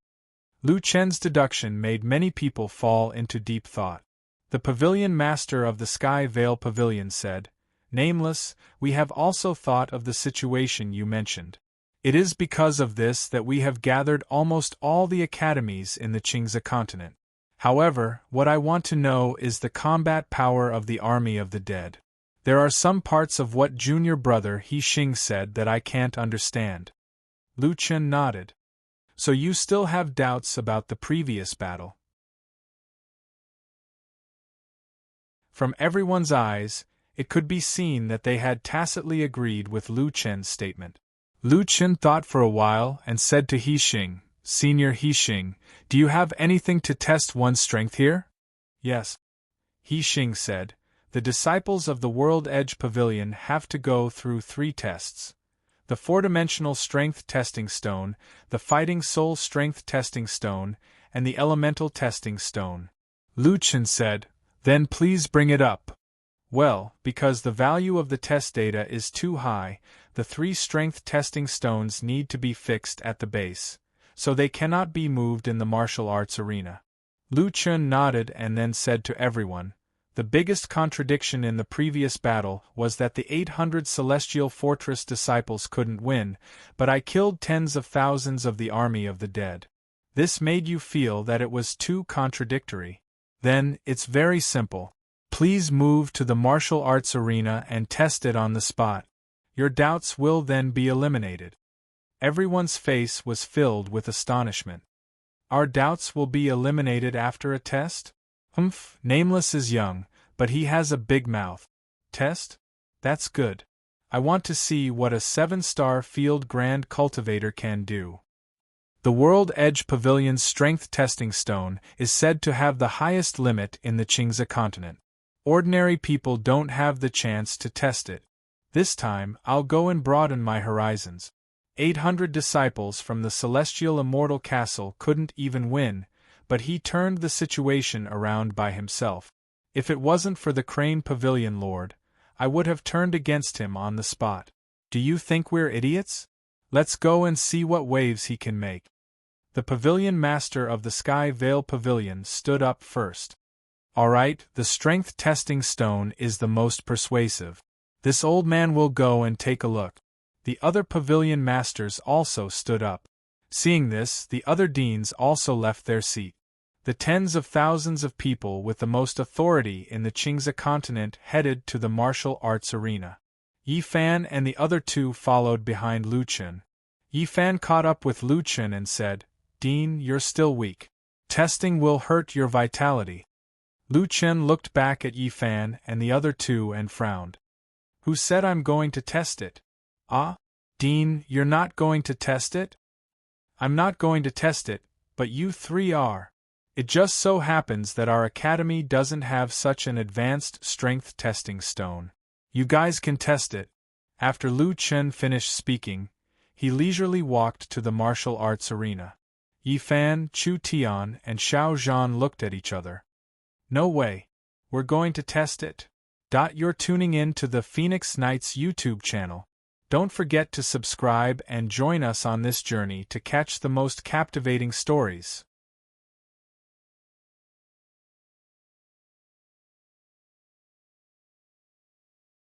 A: Lu Chen's deduction made many people fall into deep thought. The pavilion master of the Sky Veil Pavilion said, "Nameless, we have also thought of the situation you mentioned. It is because of this that we have gathered almost all the academies in the Qingzi continent. However, what I want to know is the combat power of the army of the dead. There are some parts of what junior brother He Xing said that I can't understand." Lu Chen nodded. "So you still have doubts about the previous battle?" From everyone's eyes, it could be seen that they had tacitly agreed with Lu Chen's statement. Lu Chen thought for a while and said to He Xing, "Senior He Xing, do you have anything to test one's strength here?" "Yes," He Xing said. "The disciples of the World Edge Pavilion have to go through 3 tests. The 4-dimensional strength testing stone, the fighting soul strength testing stone, and the elemental testing stone." Lu Chen said, "Then please bring it up." "Well, because the value of the test data is too high, the 3 strength testing stones need to be fixed at the base, so they cannot be moved in the martial arts arena." Lu Chen nodded and then said to everyone, "The biggest contradiction in the previous battle was that the 800 Celestial Fortress disciples couldn't win, but I killed tens of thousands of the army of the dead. This made you feel that it was too contradictory. Then, it's very simple. Please move to the martial arts arena and test it on the spot. Your doubts will then be eliminated." Everyone's face was filled with astonishment. "Our doubts will be eliminated after a test? Humph, Nameless is young, but he has a big mouth. Test? That's good. I want to see what a 7-star field grand cultivator can do." The World Edge Pavilion's strength testing stone is said to have the highest limit in the Qingzi continent. Ordinary people don't have the chance to test it. This time, I'll go and broaden my horizons. 800 disciples from the Celestial Immortal Castle couldn't even win, but he turned the situation around by himself. If it wasn't for the Crane Pavilion Lord, I would have turned against him on the spot. Do you think we're idiots? Let's go and see what waves he can make. The pavilion master of the Sky Veil Pavilion stood up first. "All right, the strength testing stone is the most persuasive. This old man will go and take a look." The other pavilion masters also stood up. Seeing this, the other deans also left their seat. The tens of thousands of people with the most authority in the Qingzi continent headed to the martial arts arena. Yi Fan and the other 2 followed behind Lu Chen. Yi Fan caught up with Lu Chen and said, "Dean, you're still weak. Testing will hurt your vitality." Lu Chen looked back at Yi Fan and the other 2 and frowned. "Who said I'm going to test it?" "Ah? Dean, you're not going to test it?" "I'm not going to test it, but you 3 are. It just so happens that our academy doesn't have such an advanced strength testing stone. You guys can test it." After Lu Chen finished speaking, he leisurely walked to the martial arts arena. Yi Fan, Chu Tian, and Xiao Zhan looked at each other. "No way. We're going to test it." You're tuning in to the Phoenix Knights YouTube channel. Don't forget to subscribe and join us on this journey to catch the most captivating stories.